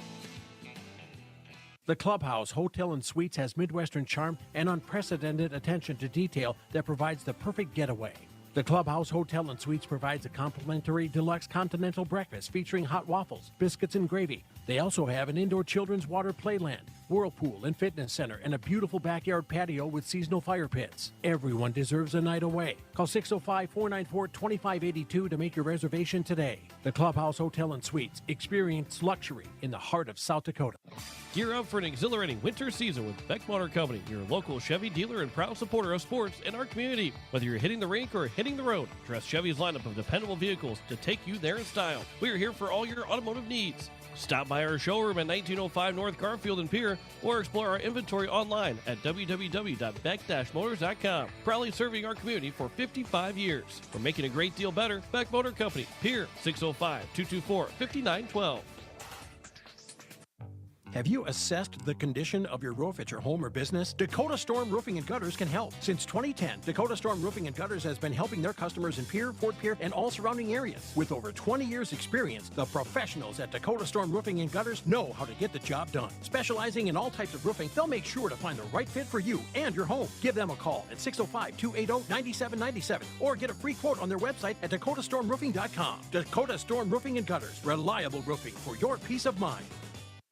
The Clubhouse Hotel and Suites has Midwestern charm and unprecedented attention to detail that provides the perfect getaway. The Clubhouse Hotel and Suites provides a complimentary deluxe continental breakfast featuring hot waffles, biscuits, and gravy. They also have an indoor children's water playland, whirlpool and fitness center, and a beautiful backyard patio with seasonal fire pits. Everyone deserves a night away. Call 605-494-2582 to make your reservation today. The Clubhouse Hotel and Suites. Experience luxury in the heart of South Dakota. Gear up for an exhilarating winter season with Beck Motor Company, your local Chevy dealer and proud supporter of sports in our community. Whether you're hitting the rink or hitting the road, trust Chevy's lineup of dependable vehicles to take you there in style. We are here for all your automotive needs. Stop by our showroom at 1905 North Garfield in Pierre or explore our inventory online at www.beck-motors.com. Proudly serving our community for 55 years. We're making a great deal better. Beck Motor Company, Pierre, 605-224-5912. Have you assessed the condition of your roof at your home or business? Dakota Storm Roofing and Gutters can help. Since 2010, Dakota Storm Roofing and Gutters has been helping their customers in Pierre, Fort Pierre, and all surrounding areas. With over 20 years experience, the professionals at Dakota Storm Roofing and Gutters know how to get the job done. Specializing in all types of roofing, they'll make sure to find the right fit for you and your home. Give them a call at 605-280-9797 or get a free quote on their website at dakotastormroofing.com. Dakota Storm Roofing and Gutters, reliable roofing for your peace of mind.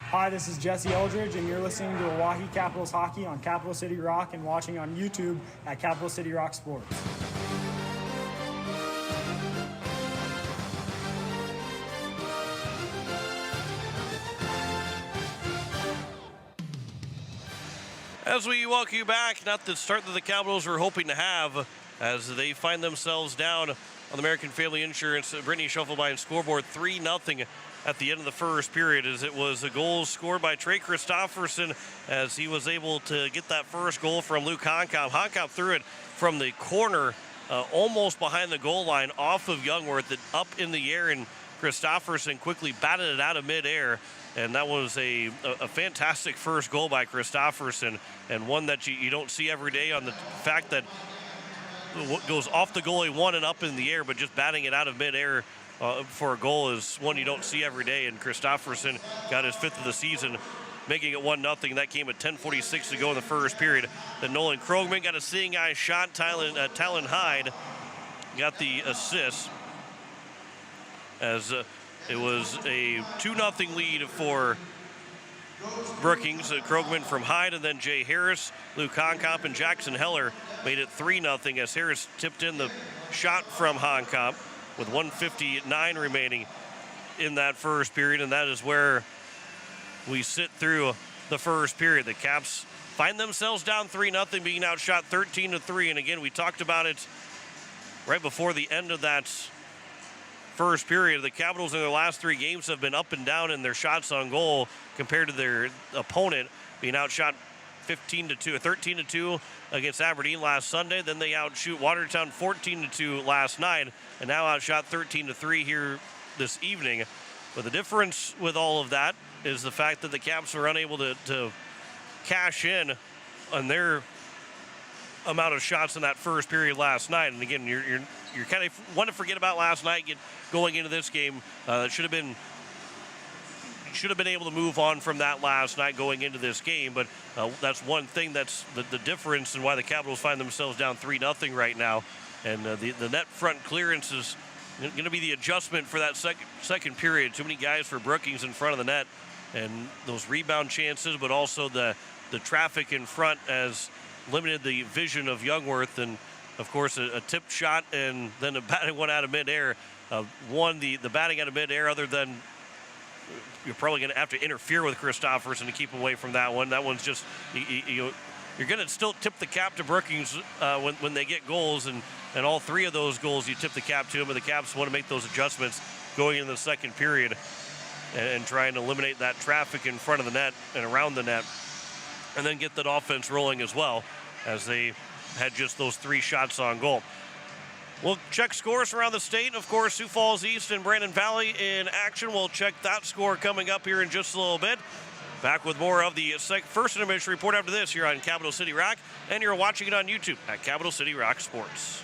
Hi, this is Jesse Eldridge, and you're listening to Oahe Capitals Hockey on Capital City Rock and watching on YouTube at Capital City Rock Sports. As we welcome you back, not the start that the Capitals were hoping to have, as they find themselves down on the American Family Insurance Brittany Schuffelbein scoreboard 3-0 at the end of the first period, as it was a goal scored by Trey Christofferson as he was able to get that first goal from Luke Honkop. Honkop threw it from the corner, almost behind the goal line, off of Youngworth, up in the air, and Christofferson quickly batted it out of midair. And that was a fantastic first goal by Christofferson, and one that you don't see every day, on the fact that what goes off the goalie one and up in the air, but just batting it out of midair for a goal is one you don't see every day. And Christofferson got his 5th of the season, making it 1-0. That came at 10:46 to go in the first period. Then Nolan Krogman got a seeing eye shot. Talon Hyde got the assist, as it was a 2-0 lead for Brookings. Krogman from Hyde, and then Jay Harris, Luke Honkop, and Jackson Heller made it 3-0 as Harris tipped in the shot from Honkop with 1:59 remaining in that first period. And that is where we sit through the first period. The Caps find themselves down 3-0, being outshot 13-3. And again, we talked about it right before the end of that first period. The Capitals in their last 3 games have been up and down in their shots on goal compared to their opponent, being outshot 13-2 against Aberdeen last Sunday. Then they outshoot Watertown 14-2 last night, and now outshot 13-3 here this evening. But the difference with all of that is the fact that the Caps were unable to cash in on their amount of shots in that first period last night. And again, you're kind of want to forget about last night going into this game. Should have been able to move on from that last night going into this game. But that's one thing that's the difference, and why the Capitals find themselves down 3-0 right now. And the net front clearance is going to be the adjustment for that second period. Too many guys for Brookings in front of the net, and those rebound chances, but also the traffic in front has limited the vision of Youngworth. And of course a tipped shot and then a batting one out of midair. The batting out of midair, other than you're probably going to have to interfere with Christofferson to keep away from that one. That one's just, you're going to still tip the cap to Brookings when they get goals, and all 3 of those goals you tip the cap to them. But the Caps want to make those adjustments going into the second period and trying to eliminate that traffic in front of the net and around the net, and then get that offense rolling as well, as they had just those 3 shots on goal. We'll check scores around the state. Of course, Sioux Falls East and Brandon Valley in action. We'll check that score coming up here in just a little bit. Back with more of the first intermission report after this here on Capital City Rock, and you're watching it on YouTube at Capital City Rock Sports.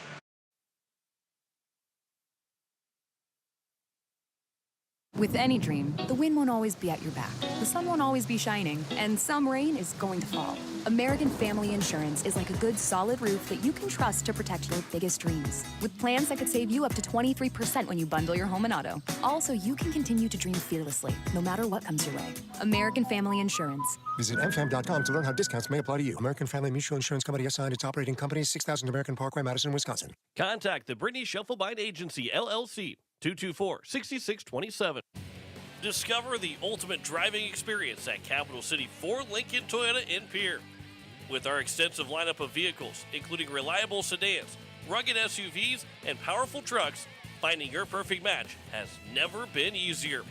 With any dream, the wind won't always be at your back. The sun won't always be shining, and some rain is going to fall. American Family Insurance is like a good solid roof that you can trust to protect your biggest dreams. With plans that could save you up to 23% when you bundle your home and auto. Also, you can continue to dream fearlessly, no matter what comes your way. American Family Insurance. Visit mfam.com to learn how discounts may apply to you. American Family Mutual Insurance Company assigned its operating company, 6000 American Parkway, Madison, Wisconsin. Contact the Brittany Shufflebind Agency, LLC, 224-6627. Discover the ultimate driving experience at Capital City Ford Lincoln Toyota in Pierre. With our extensive lineup of vehicles, including reliable sedans, rugged SUVs, and powerful trucks, finding your perfect match has never been easier.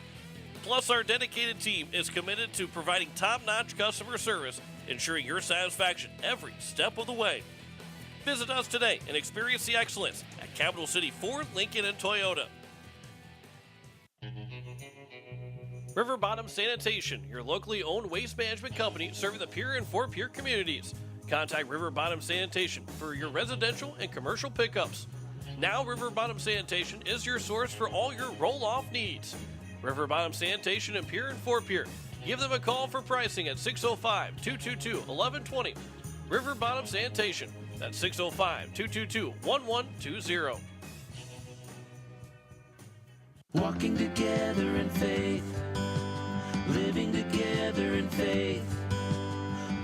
Plus, our dedicated team is committed to providing top-notch customer service, ensuring your satisfaction every step of the way. Visit us today and experience the excellence at Capital City Ford, Lincoln, and Toyota. River Bottom Sanitation, your locally owned waste management company serving the Pierre and Fort Pierre communities. Contact River Bottom Sanitation for your residential and commercial pickups. Now River Bottom Sanitation is your source for all your roll-off needs. River Bottom Sanitation in Pierre and Fort Pierre. Give them a call for pricing at 605-222-1120. River Bottom Sanitation. That's 605-222-1120. Walking together in faith, living together in faith,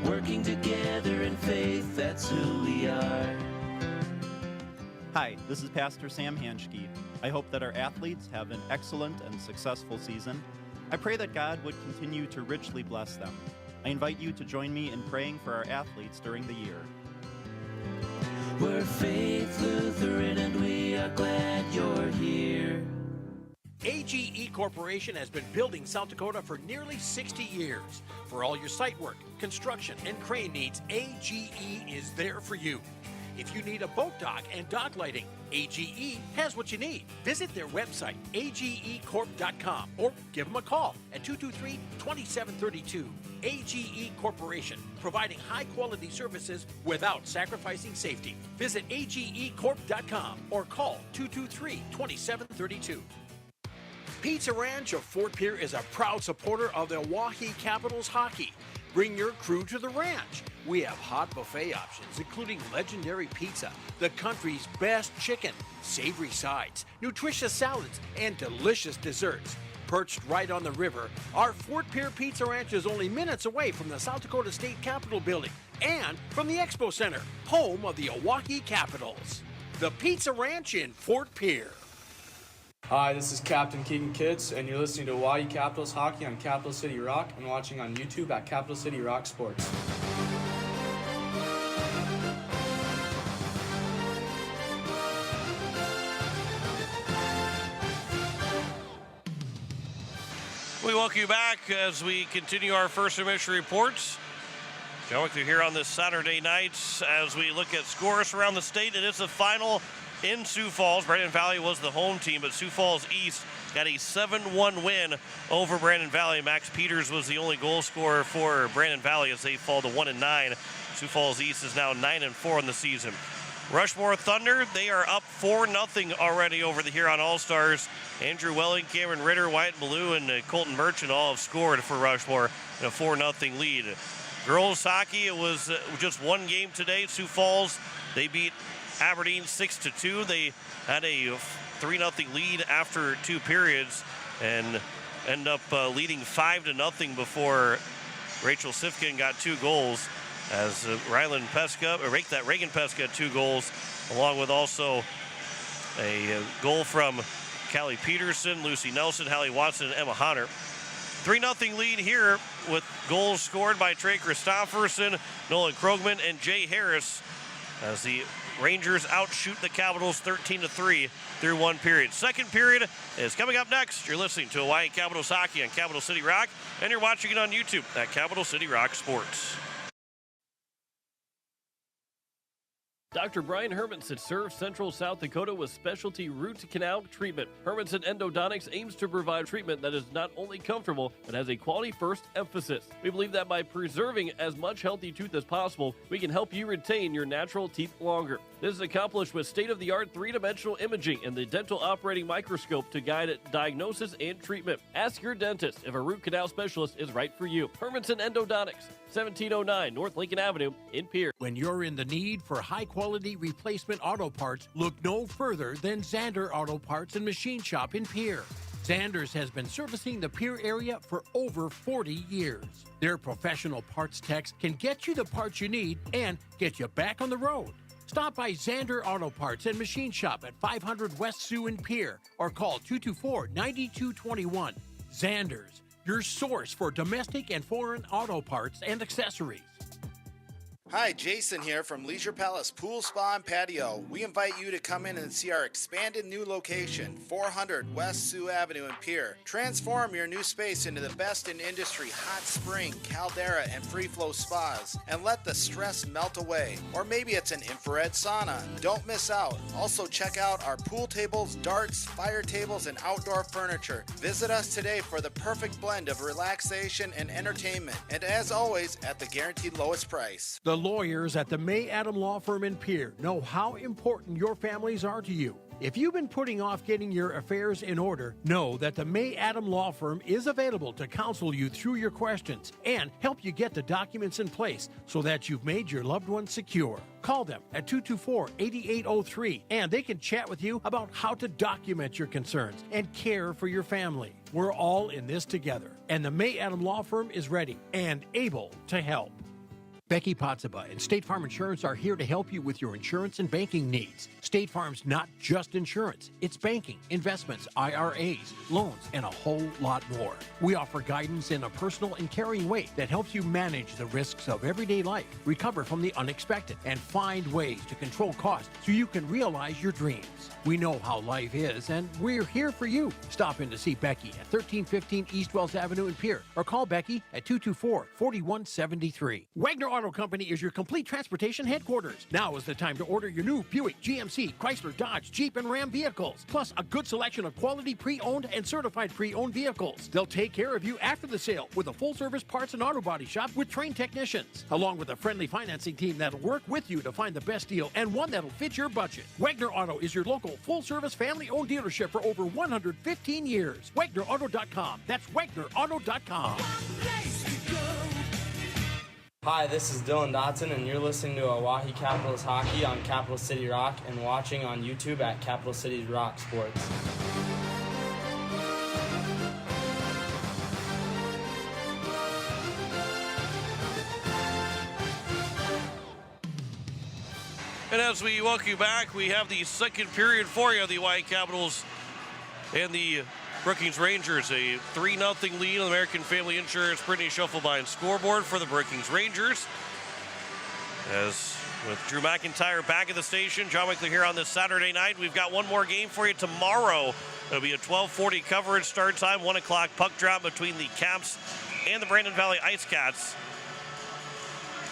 working together in faith, that's who we are. Hi, this is Pastor Sam Hanschke. I hope that our athletes have an excellent and successful season. I pray that God would continue to richly bless them. I invite you to join me in praying for our athletes during the year. We're Faith Lutheran and we are glad you're here. AGE Corporation has been building South Dakota for nearly 60 years. For all your site work, construction, and crane needs, AGE is there for you. If you need a boat dock and dock lighting, AGE has what you need. Visit their website, agecorp.com, or give them a call at 223-2732. AGE Corporation, providing high-quality services without sacrificing safety. Visit agecorp.com or call 223-2732. Pizza Ranch of Fort Pierre is a proud supporter of the Oahe Capitals hockey. Bring your crew to the ranch. We have hot buffet options, including legendary pizza, the country's best chicken, savory sides, nutritious salads, and delicious desserts. Perched right on the river, our Fort Pierre Pizza Ranch is only minutes away from the South Dakota State Capitol building and from the Expo Center, home of the Oahe Capitals. The Pizza Ranch in Fort Pierre. Hi, this is Captain Keegan Kitts, and you're listening to Hawaii Capitals Hockey on Capital City Rock and watching on YouTube at Capital City Rock Sports. We welcome you back as we continue our first intermission reports. Going through here on this Saturday night as we look at scores around the state. It is the final in Sioux Falls. Brandon Valley was the home team, but Sioux Falls East got a 7-1 win over Brandon Valley. Max Peters was the only goal scorer for Brandon Valley as they fall to 1-9. Sioux Falls East is now 9-4 in the season. Rushmore Thunder, they are up 4-0 already over the Huron All-Stars. Andrew Welling, Cameron Ritter, Wyatt Ballou, and Colton Merchant all have scored for Rushmore in a 4-0 lead. Girls hockey, it was just one game today. Sioux Falls, they beat Aberdeen 6-2. They had a 3-0 lead after 2 periods and end up leading 5-0 before Rachel Sifkin got 2 goals as Reagan Pesca had 2 goals, along with also a goal from Callie Peterson, Lucy Nelson, Hallie Watson, and Emma Hunter. 3-0 lead here with goals scored by Trey Christofferson, Nolan Krogman, and Jay Harris as the Rangers outshoot the Capitals 13-3 through 1 period. Second period is coming up next. You're listening to Hawaii Capitals Hockey on Capital City Rock, and you're watching it on YouTube at Capital City Rock Sports. Dr. Brian Hermanson serves Central South Dakota with specialty root canal treatment. Hermanson Endodontics aims to provide treatment that is not only comfortable, but has a quality-first emphasis. We believe that by preserving as much healthy tooth as possible, we can help you retain your natural teeth longer. This is accomplished with state-of-the-art three-dimensional imaging and the dental operating microscope to guide diagnosis and treatment. Ask your dentist if a root canal specialist is right for you. Hermanson Endodontics, 1709 North Lincoln Avenue in Pierre. When you're in the need for high-quality replacement auto parts, look no further than Zander Auto Parts and Machine Shop in Pierre. Zanders has been servicing the Pierre area for over 40 years. Their professional parts techs can get you the parts you need and get you back on the road. Stop by Zander Auto Parts and Machine Shop at 500 West Sioux in Pierre or call 224-9221. Zanders, your source for domestic and foreign auto parts and accessories. Hi, Jason here from Leisure Palace Pool, Spa, and Patio. We invite you to come in and see our expanded new location, 400 West Sioux Avenue in Pierre. Transform your new space into the best in industry hot spring, caldera, and free flow spas, and let the stress melt away. Or maybe it's an infrared sauna. Don't miss out. Also check out our pool tables, darts, fire tables, and outdoor furniture. Visit us today for the perfect blend of relaxation and entertainment. And as always, at the guaranteed lowest price. The lawyers at the May Adam Law Firm in Pierre know how important your families are to you. If you've been putting off getting your affairs in order, know that the May Adam Law Firm is available to counsel you through your questions and help you get the documents in place so that you've made your loved ones secure. Call them at 224-8803 and they can chat with you about how to document your concerns and care for your family. We're all in this together, and the May Adam Law Firm is ready and able to help. Becky Potsaba and State Farm Insurance are here to help you with your insurance and banking needs. State Farm's not just insurance. It's banking, investments, IRAs, loans, and a whole lot more. We offer guidance in a personal and caring way that helps you manage the risks of everyday life, recover from the unexpected, and find ways to control costs so you can realize your dreams. We know how life is, and we're here for you. Stop in to see Becky at 1315 East Wells Avenue in Pierre, or call Becky at 224-4173. Wagner Auto Company is your complete transportation headquarters. Now is the time to order your new Buick, GMC, Chrysler, Dodge, Jeep, and Ram vehicles, plus a good selection of quality pre-owned and certified pre-owned vehicles. They'll take care of you after the sale with a full-service parts and auto body shop with trained technicians, along with a friendly financing team that'll work with you to find the best deal and one that'll fit your budget. Wagner Auto is your local full-service family-owned dealership for over 115 years. WagnerAuto.com. That's WagnerAuto.com. Hi, this is Dylan Dotson, and you're listening to Oahe Capitals Hockey on Capital City Rock and watching on YouTube at Capital City Rock Sports. And as we welcome you back, we have the second period for you, the Oahe Capitals and the Brookings Rangers. A 3-0 lead on the American Family Insurance Brittany Schuffelbein scoreboard for the Brookings Rangers. As with Drew McIntyre back at the station, John Winkler here on this Saturday night. We've got one more game for you tomorrow. It'll be a 12:40 coverage start time, 1 o'clock puck drop between the Caps and the Brandon Valley Ice Cats.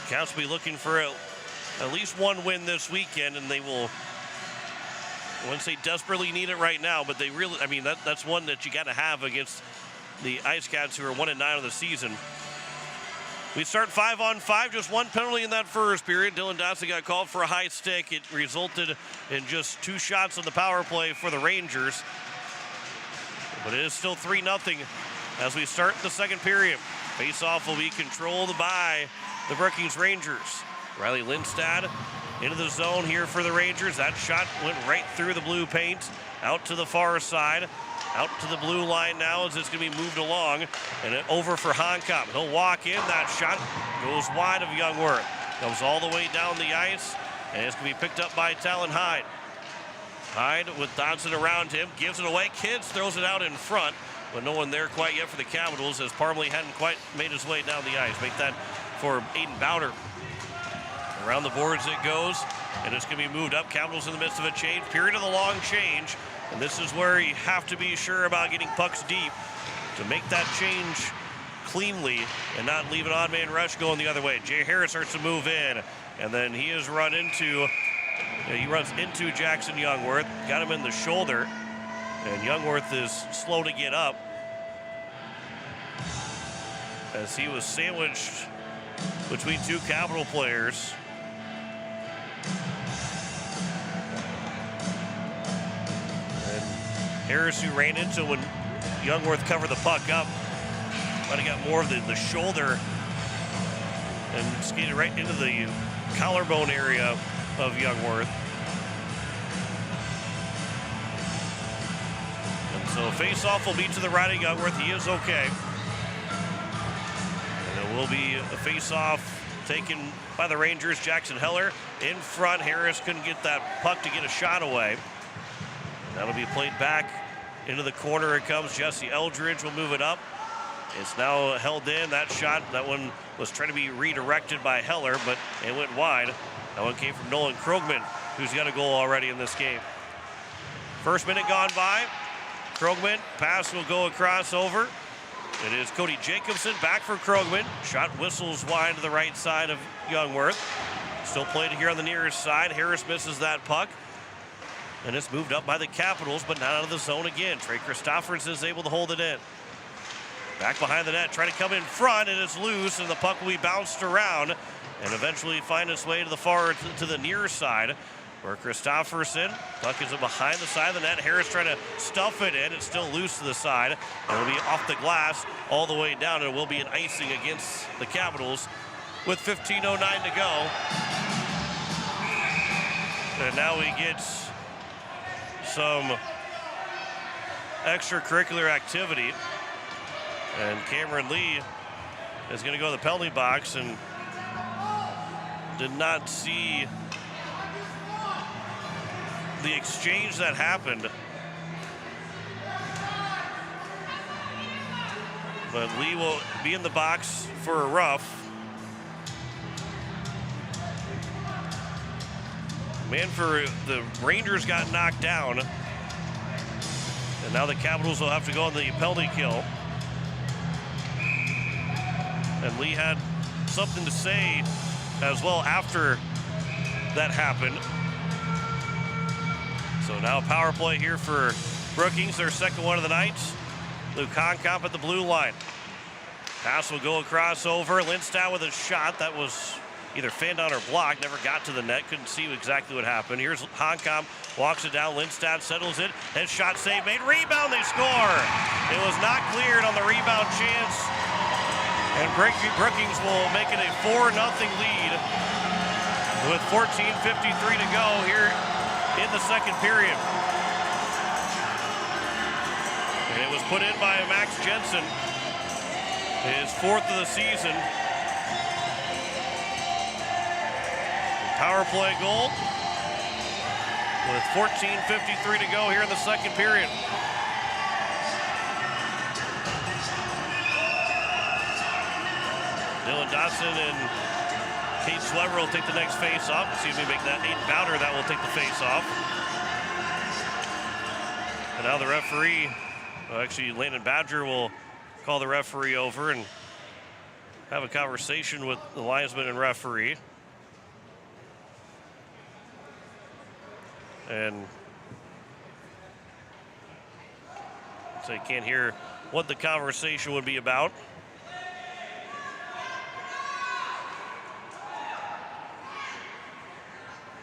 Caps will be looking for at least one win this weekend, and they will, I wouldn't say desperately need it right now, but they really, I mean, that's one that you got to have against the Ice Cats, who are 1-9 on the season. We start 5-on-5, just one penalty in that first period. Dylan Dotson got called for a high stick. It resulted in just 2 shots on the power play for the Rangers. But it is still 3-0 as we start the second period. Face-off will be controlled by the Brookings Rangers. Riley Lindstad into the zone here for the Rangers. That shot went right through the blue paint, out to the far side, out to the blue line now as it's going to be moved along, and it over for Honkamp. He'll walk in. That shot goes wide of Youngworth. Comes all the way down the ice, and it's going to be picked up by Talon Hyde. Hyde with Dodson around him, gives it away. Kids throws it out in front, but no one there quite yet for the Capitals, as Parmley hadn't quite made his way down the ice. Make that for Aiden Bowder. Around the boards it goes, and it's going to be moved up. Capitals in the midst of a change, period of the long change, and this is where you have to be sure about getting pucks deep to make that change cleanly and not leave an odd man rush going the other way. Jay Harris starts to move in, and then he is run into He runs into Jackson Youngworth, got him in the shoulder, and Youngworth is slow to get up as he was sandwiched between two Capital players. And Harris, who ran into when Youngworth covered the puck up, might have got more of the shoulder and skated right into the collarbone area of Youngworth. And so face-off will be to the right of Youngworth. He is okay. And it will be a face-off taken by the Rangers. Jackson Heller in front. Harris couldn't get that puck to get a shot away. That'll be played back into the corner. It comes. Jesse Eldridge will move it up. It's now held in. That shot, that one was trying to be redirected by Heller, but it went wide. That one came from Nolan Krogman, who's got a goal already in this game. First minute gone by. Krogman, pass will go across over. It is Cody Jacobson back for Krogman. Shot whistles wide to the right side of Youngworth. Still played here on the nearest side. Harris misses that puck. And it's moved up by the Capitals, but not out of the zone again. Trey Christopherson is able to hold it in. Back behind the net, trying to come in front, and it's loose, and the puck will be bounced around and eventually find its way to the far, to the near side, where Christopherson, puck is behind the side of the net. Harris trying to stuff it in. It's still loose to the side. It'll be off the glass all the way down, and it will be an icing against the Capitals with 15:09 to go. And now we get some extracurricular activity. And Cameron Lee is going to go to the penalty box and did not see the exchange that happened. But Lee will be in the box for a rough. Man, for the Rangers got knocked down. And now the Capitals will have to go on the penalty kill. And Lee had something to say as well after that happened. So now power play here for Brookings, their second one of the night. Luke Honkop at the blue line. Pass will go across over. Lindstad with a shot that was either fanned on or blocked. Never got to the net. Couldn't see exactly what happened. Here's Honkop, walks it down. Lindstad settles it. Head shot save made. Rebound, they score. It was not cleared on the rebound chance. And Brookings will make it a 4-0 lead with 14:53 to go here in the second period. And it was put in by Max Jensen, his fourth of the season. Power play goal with 14:53 to go here in the second period. Dylan Dotson and Kate Swever will take the next face-off. Excuse me, make that Aiden Bowder that will take the face-off. And now the referee, actually Landon Badger will call the referee over and have a conversation with the linesman and referee. And so you can't hear what the conversation would be about.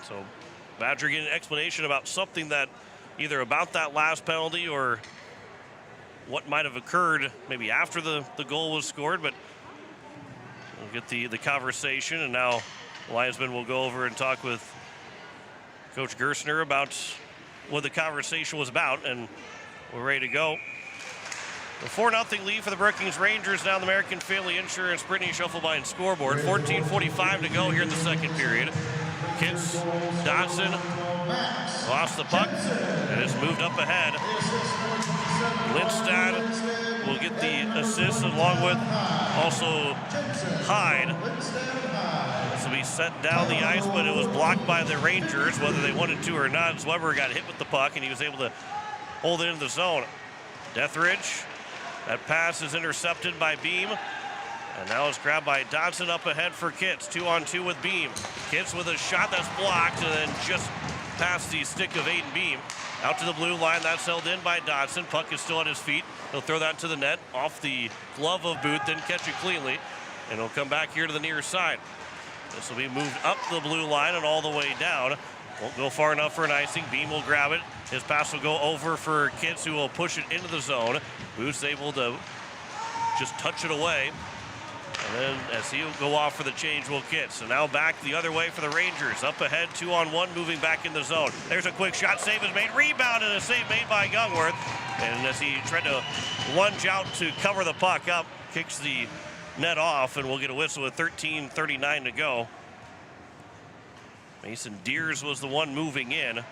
So Badger getting an explanation about something that either about that last penalty or what might have occurred maybe after the goal was scored, but we'll get the conversation, and now the linesman will go over and talk with Coach Gerstner about what the conversation was about, and we're ready to go. The 4-0 lead for the Brookings Rangers now on the American Family Insurance Brittany Schuffelbein scoreboard. 14:45 to go here in the second period. Kitts, Dodson lost the puck, and it's moved up ahead. Lindstad will get the assist along with also Hyde. This will be set down the ice, but it was blocked by the Rangers, whether they wanted to or not. Weber got hit with the puck, and he was able to hold it in the zone. Deathridge, that pass is intercepted by Beam. And now it's grabbed by Dodson up ahead for Kitts. 2-on-2 with Beam. Kitts with a shot that's blocked and then just past the stick of Aiden Beam. Out to the blue line, that's held in by Dodson. Puck is still on his feet. He'll throw that to the net, off the glove of Booth, then catch it cleanly, and he'll come back here to the near side. This will be moved up the blue line and all the way down. Won't go far enough for an icing. Beam will grab it. His pass will go over for Kitts, who will push it into the zone. Booth's able to just touch it away. And then as he'll go off for the change, will Kitts. So now back the other way for the Rangers. Up ahead, 2-on-1, moving back in the zone. There's a quick shot. Save is made. Rebound and a save made by Youngworth. And as he tried to lunge out to cover the puck up, kicks the net off, and we'll get a whistle with 13:39 to go. Mason Deers was the one moving in. And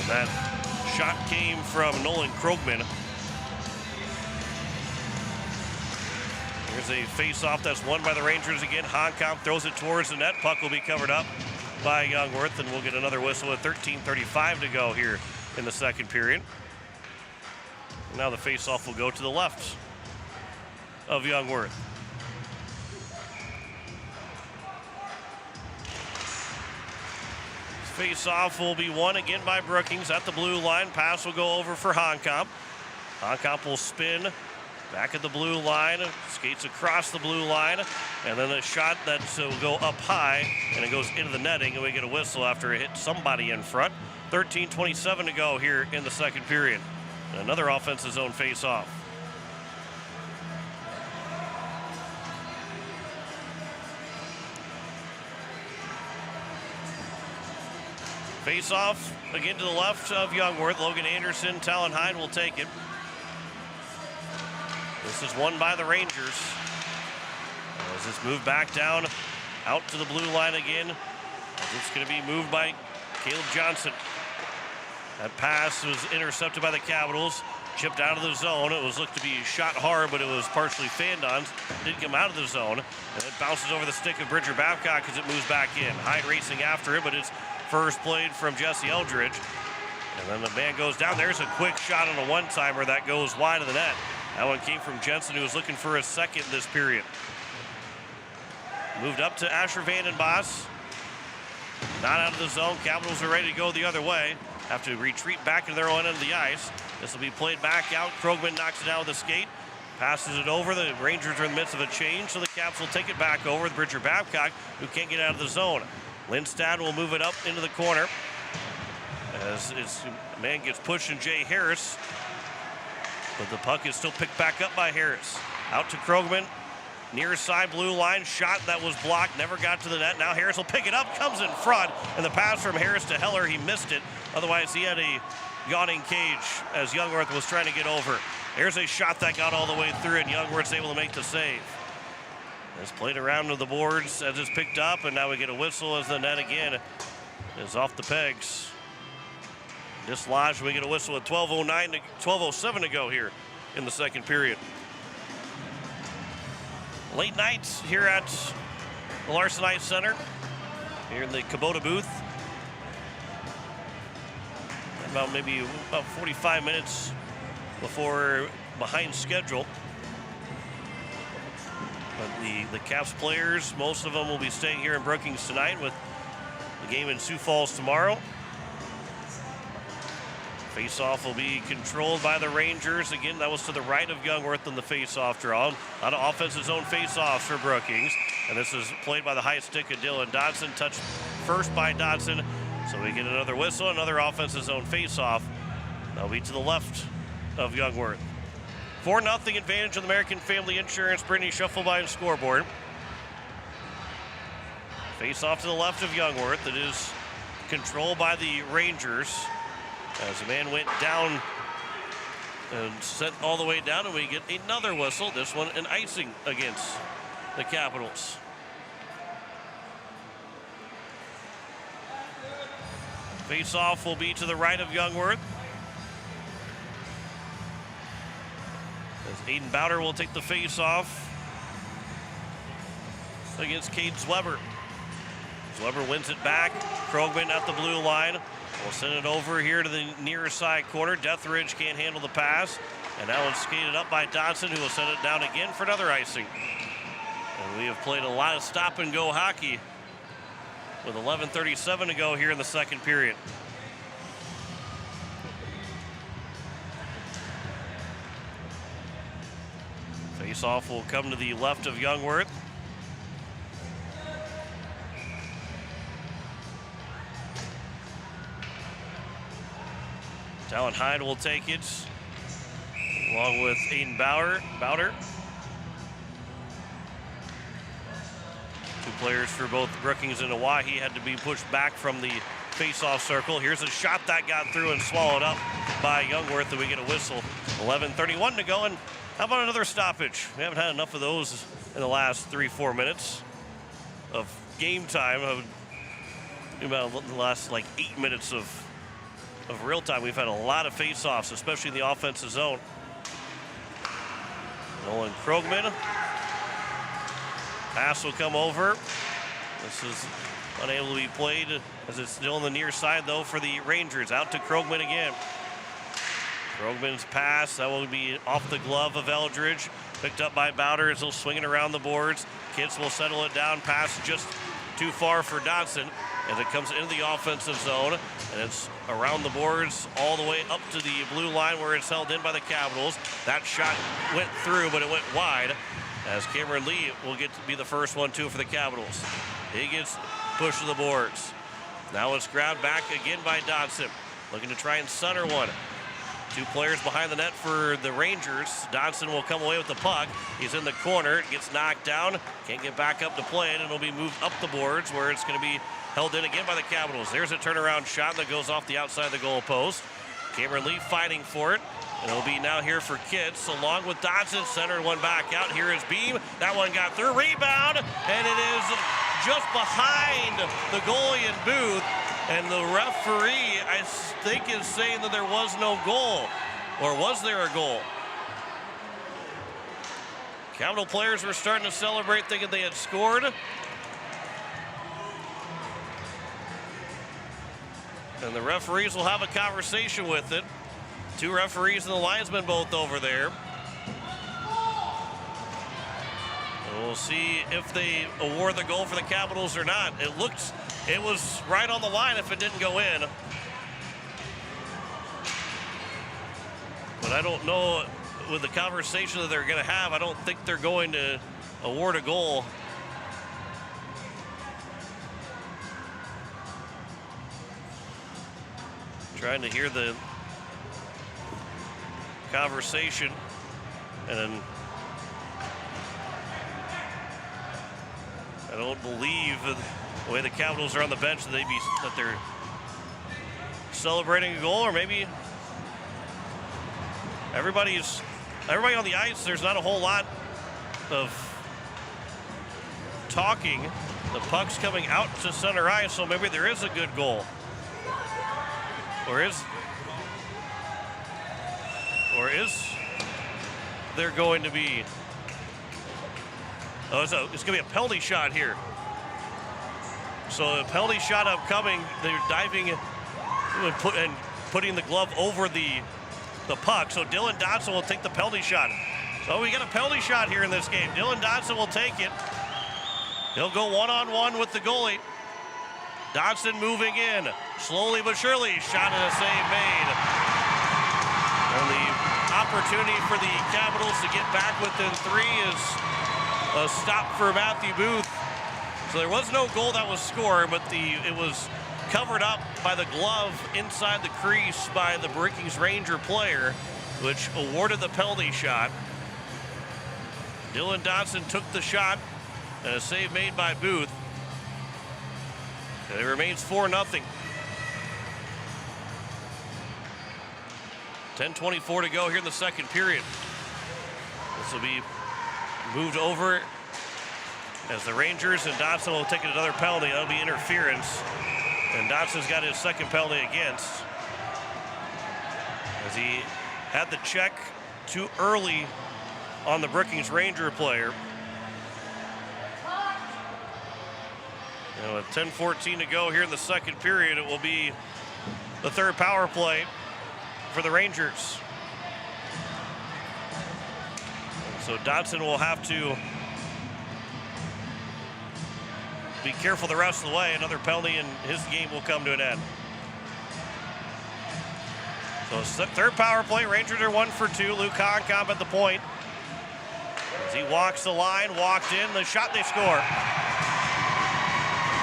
that shot came from Nolan Krogman. Here's a face-off that's won by the Rangers again. Honkamp throws it towards the net. Puck will be covered up by Youngworth, and we'll get another whistle with 13:35 to go here in the second period. Now the face-off will go to the left of Youngworth. Face-off will be won again by Brookings at the blue line. Pass will go over for Honkamp. Honkamp will spin back at the blue line, skates across the blue line, and then a shot that will go up high, and it goes into the netting, and we get a whistle after it hit somebody in front. 13:27 to go here in the second period. And another offensive zone face-off. Face-off again to the left of Youngworth. Logan Anderson, Talon Hine will take it. This is won by the Rangers. As it's moved back down, out to the blue line again. As it's going to be moved by Caleb Johnson. That pass was intercepted by the Capitals. Chipped out of the zone. It was looked to be shot hard, but it was partially fanned on. Didn't come out of the zone. And it bounces over the stick of Bridger Babcock as it moves back in. Hyde racing after it, but it's first played from Jesse Eldridge. And then the man goes down. There's a quick shot on a one-timer that goes wide of the net. That one came from Jensen, who was looking for a second this period. Moved up to Asher Vandenbos. Not out of the zone. Capitals are ready to go the other way. Have to retreat back to their own end of the ice. This will be played back out. Krogman knocks it out with a skate. Passes it over. The Rangers are in the midst of a change, so the Caps will take it back over with Bridger Babcock, who can't get out of the zone. Lindstad will move it up into the corner. As his man gets pushed in Jay Harris. But the puck is still picked back up by Harris. Out to Krogman. Near side blue line. Shot that was blocked. Never got to the net. Now Harris will pick it up. Comes in front. And the pass from Harris to Heller. He missed it. Otherwise, he had a yawning cage as Youngworth was trying to get over. There's a shot that got all the way through, and Youngworth's able to make the save. It's played around to the boards as it's picked up, and now we get a whistle as the net again is off the pegs. Dislodged. We get a whistle at 12:07 to go here in the second period. Late nights here at the Larson Ice Center, here in the Kubota booth. About 45 minutes before behind schedule. But the Caps players, most of them will be staying here in Brookings tonight with the game in Sioux Falls tomorrow. Face-off will be controlled by the Rangers. Again, that was to the right of Youngworth in the face-off draw. A lot of offensive zone face-offs for Brookings. And this is played by the high stick of Dylan Dodson. Touched first by Dodson. So we get another whistle, another offensive zone face-off. That'll be to the left of Youngworth. 4-0 advantage of the American Family Insurance. Brittany Shufflebein scoreboard. Face-off to the left of Youngworth. It is controlled by the Rangers. As the man went down and sent all the way down, and we get another whistle. This one an icing against the Capitals. Face-off will be to the right of Youngworth. As Aiden Bowder will take the face-off against Cade Zweber. Zweber wins it back. Krogman at the blue line. We'll send it over here to the near side corner. Deathridge can't handle the pass. And now it's skated up by Dodson, who will send it down again for another icing. And we have played a lot of stop-and-go hockey with 11:37 to go here in the second period. Face-off will come to the left of Youngworth. Talon Hyde will take it, along with Aiden Bowder. Two players for both Brookings and Oahe had to be pushed back from the face-off circle. Here's a shot that got through and swallowed up by Youngworth, and we get a whistle. 11:31 to go, and how about another stoppage? We haven't had enough of those in the last 3-4 minutes of game time. About the last 8 minutes of real time, we've had a lot of face-offs, especially in the offensive zone. Nolan Krogman. Pass will come over. This is unable to be played as it's still on the near side, though, for the Rangers. Out to Krogman again. Krogman's pass, that will be off the glove of Eldridge. Picked up by Bowder as he'll swing it around the boards. Kitts will settle it down. Pass just too far for Dodson as it comes into the offensive zone. And it's around the boards all the way up to the blue line where it's held in by the Capitals. That shot went through, but it went wide as Cameron Lee will get to be the first one, too, for the Capitals. He gets pushed to the boards. Now it's grabbed back again by Dodson. Looking to try and center one. Two players behind the net for the Rangers. Dodson will come away with the puck. He's in the corner. It gets knocked down. Can't get back up to play it, and it'll be moved up the boards where it's going to be held in again by the Capitals. There's a turnaround shot that goes off the outside of the goal post. Cameron Lee fighting for it. And it'll be now here for Kitts, along with Dodson. Centered one back out. Here is Beam. That one got through. Rebound. And it is just behind the goalie and Booth. And the referee, I think, is saying that there was no goal. Or was there a goal? Capital players were starting to celebrate, thinking they had scored. And the referees will have a conversation with it. Two referees and the linesmen both over there. And we'll see if they award the goal for the Capitals or not. It was right on the line if it didn't go in. But I don't know, with the conversation that they're going to have, I don't think they're going to award a goal. Trying to hear the conversation, and I don't believe the way the Capitals are on the bench that they're celebrating a goal, or maybe everybody on the ice. There's not a whole lot of talking. The puck's coming out to center ice, so maybe there is a good goal. Or is there going to be? Oh, it's going to be a penalty shot here. So a penalty shot upcoming. They're diving and putting the glove over the puck. So Dylan Dodson will take the penalty shot. So we got a penalty shot here in this game. Dylan Dodson will take it. He'll go one-on-one with the goalie. Dodson moving in, slowly but surely. Shot and a save made. And the opportunity for the Capitals to get back within three is a stop for Matthew Booth. So there was no goal that was scored, but it was covered up by the glove inside the crease by the Brookings Ranger player, which awarded the penalty shot. Dylan Dodson took the shot, and a save made by Booth. And it remains 4-0. 10:24 to go here in the second period. This will be moved over as the Rangers and Dodson will take another penalty. That'll be interference. And Dodson's got his second penalty against, as he had the check too early on the Brookings Ranger player. With 10:14 to go here in the second period, it will be the third power play for the Rangers. So Dodson will have to be careful the rest of the way. Another penalty and his game will come to an end. So third power play, Rangers are 1 for 2. Luke Honkamp at the point. As he walks the line, walked in, the shot, they score.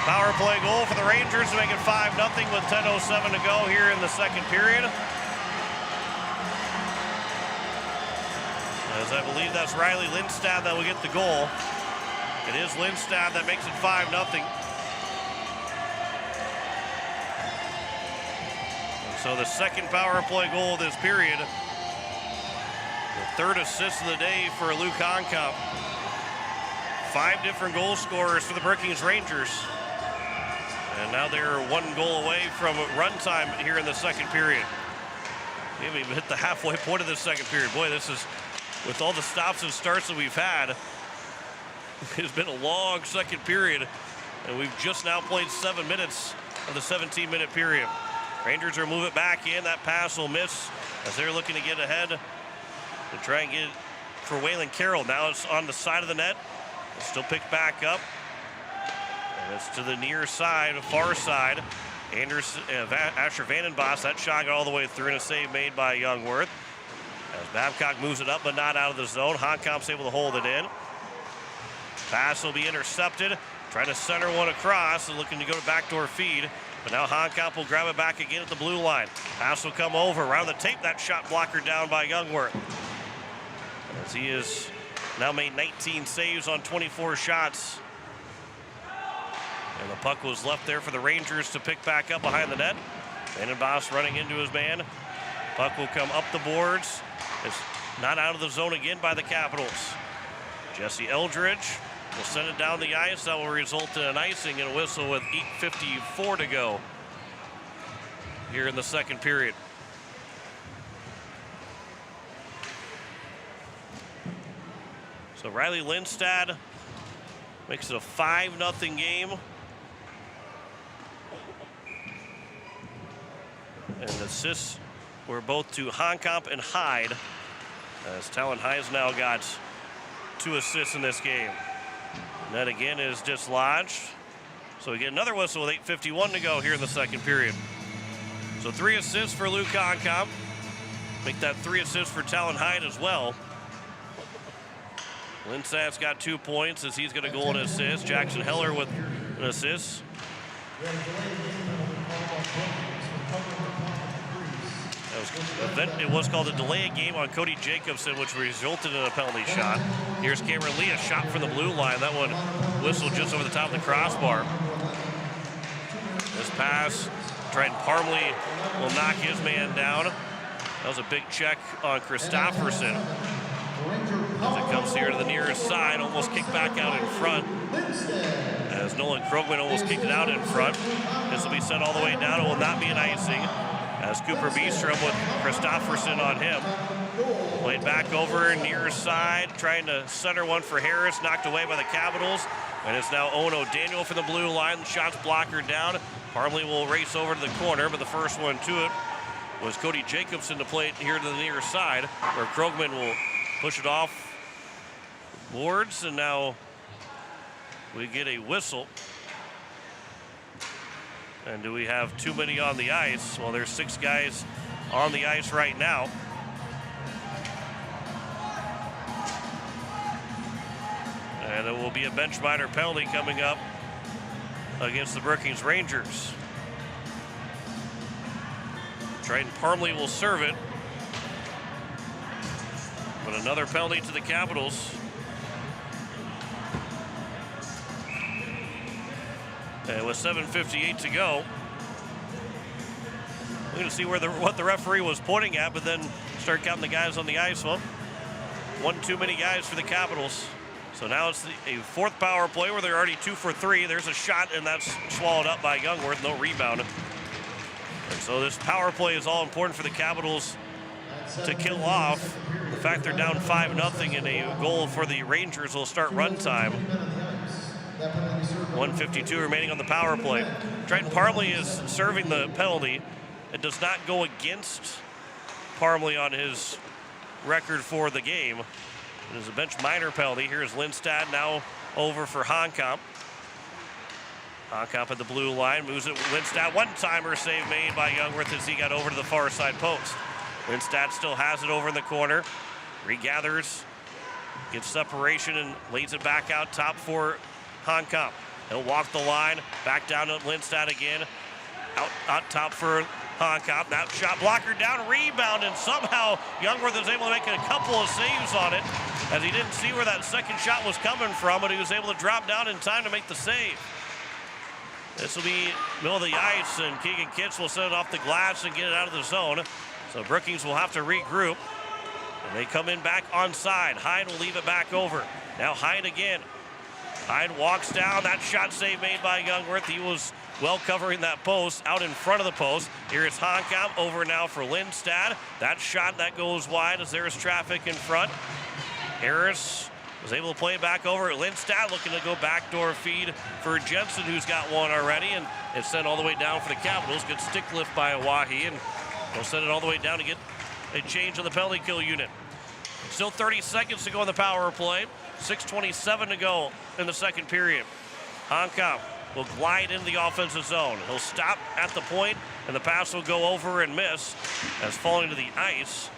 Power play goal for the Rangers to make it 5-0 with 10:07 to go here in the second period. As I believe that's Riley Lindstad that will get the goal. It is Lindstad that makes it 5-0. So the second power play goal of this period. The third assist of the day for Luke Honkamp. 5 different goal scorers for the Brookings Rangers. And now they're 1 goal away from run time here in the second period. We haven't even hit the halfway point of this second period. Boy, this is, with all the stops and starts that we've had, it's been a long second period, and we've just now played 7 minutes of the 17-minute period. Rangers are moving back in. That pass will miss as they're looking to get ahead to try and get it for Waylon Carroll. Now it's on the side of the net. It's still picked back up. And it's to the near side, far side. Asher Vandenbos, that shot got all the way through, and a save made by Youngworth. As Babcock moves it up, but not out of the zone. Honkamp's able to hold it in. Pass will be intercepted. Trying to center one across and looking to go to backdoor feed. But now Honkamp will grab it back again at the blue line. Pass will come over. Around the tape, that shot blocker down by Youngworth. As he has now made 19 saves on 24 shots. And the puck was left there for the Rangers to pick back up behind the net. Vandenbos running into his man. Puck will come up the boards. It's not out of the zone again by the Capitals. Jesse Eldridge will send it down the ice. That will result in an icing and a whistle with 8:54 to go here in the second period. So Riley Lindstad makes it a 5-0 game. And assists were both to Honkamp and Hyde, as Talon Hyde's now got 2 assists in this game. And that again is dislodged. So we get another whistle with 8:51 to go here in the second period. So 3 assists for Luke Honkamp. Make that 3 assists for Talon Hyde as well. Lindstad's got 2 points as he's got a goal and assist. Jackson Heller with an assist. It was called a delay of game on Cody Jacobson, which resulted in a penalty shot. Here's Cameron Lee, a shot from the blue line. That one whistled just over the top of the crossbar. This pass, Trenton Parmley will knock his man down. That was a big check on Christofferson. As it comes here to the near side, almost kicked back out in front. As Nolan Krogman almost kicked it out in front. This will be sent all the way down. It will not be an icing. As Cooper Beestrom with Christofferson on him. Played back over near side, trying to center one for Harris, knocked away by the Capitals. And it's now Owen O'Daniel for the blue line. The shot's blocker down. Parmley will race over to the corner, but the first one to it was Cody Jacobson to play it here to the near side, where Krogman will push it off boards, and now we get a whistle. And do we have too many on the ice? Well, there's 6 guys on the ice right now. And it will be a bench minor penalty coming up against the Brookings Rangers. Triton Parmley will serve it. But another penalty to the Capitals. And with 7:58 to go, we're going to see what the referee was pointing at, but then start counting the guys on the ice. Well, 1 too many guys for the Capitals. So now it's a 4th power play where they're already 2 for 3. There's a shot, and that's swallowed up by Youngworth. No rebound. And so this power play is all important for the Capitals to kill off. The fact they're down 5-0 and a goal for the Rangers will start run time. 1:52 remaining on the power play. Triton Parmley is serving the penalty. It does not go against Parmley on his record for the game. It is a bench minor penalty. Here's Lindstad now over for Honkamp. Honkamp at the blue line, moves it. Lindstad, one-timer save made by Youngworth as he got over to the far side post. Lindstad still has it over in the corner. Regathers, gets separation and lays it back out top for Honkamp. He'll walk the line, back down to Lindstad again. Out top for Honkamp. That shot blocker down, rebound, and somehow Youngworth is able to make a couple of saves on it as he didn't see where that second shot was coming from, but he was able to drop down in time to make the save. This will be middle of the ice, and Keegan Kitts will set it off the glass and get it out of the zone. So Brookings will have to regroup, and they come in back onside. Hyde will leave it back over. Now Hyde again. Hyde walks down. That shot save made by Youngworth. He was well covering that post, out in front of the post. Here is Honkamp over now for Lindstad. That shot that goes wide as there's traffic in front. Harris was able to play it back over. Lindstad looking to go backdoor feed for Jensen, who's got one already, and it's sent all the way down for the Capitals. Good stick lift by Oahe, and they'll send it all the way down to get a change on the penalty kill unit. Still 30 seconds to go in the power play. 6:27 to go in the second period. Honkamp will glide into the offensive zone. He'll stop at the point, and the pass will go over and miss as falling to the ice,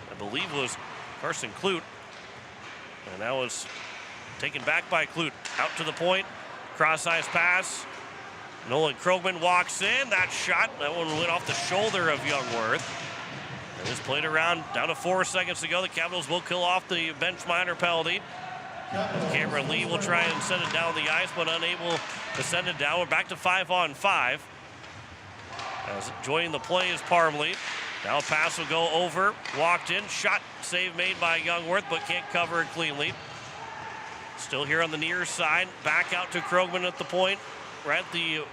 I believe, was Carson Clute. And that was taken back by Clute. Out to the point, cross-ice pass. Nolan Krogman walks in. That shot, that one went off the shoulder of Youngworth. And it's played around, down to 4 seconds to go. The Capitals will kill off the bench minor penalty. Cameron Lee will try and send it down the ice, but unable to send it down. We're back to 5-on-5. As joining the play is Parmley. Now a pass will go over, walked in, shot save made by Youngworth, but can't cover it cleanly. Still here on the near side, back out to Krogman at the point. We're at the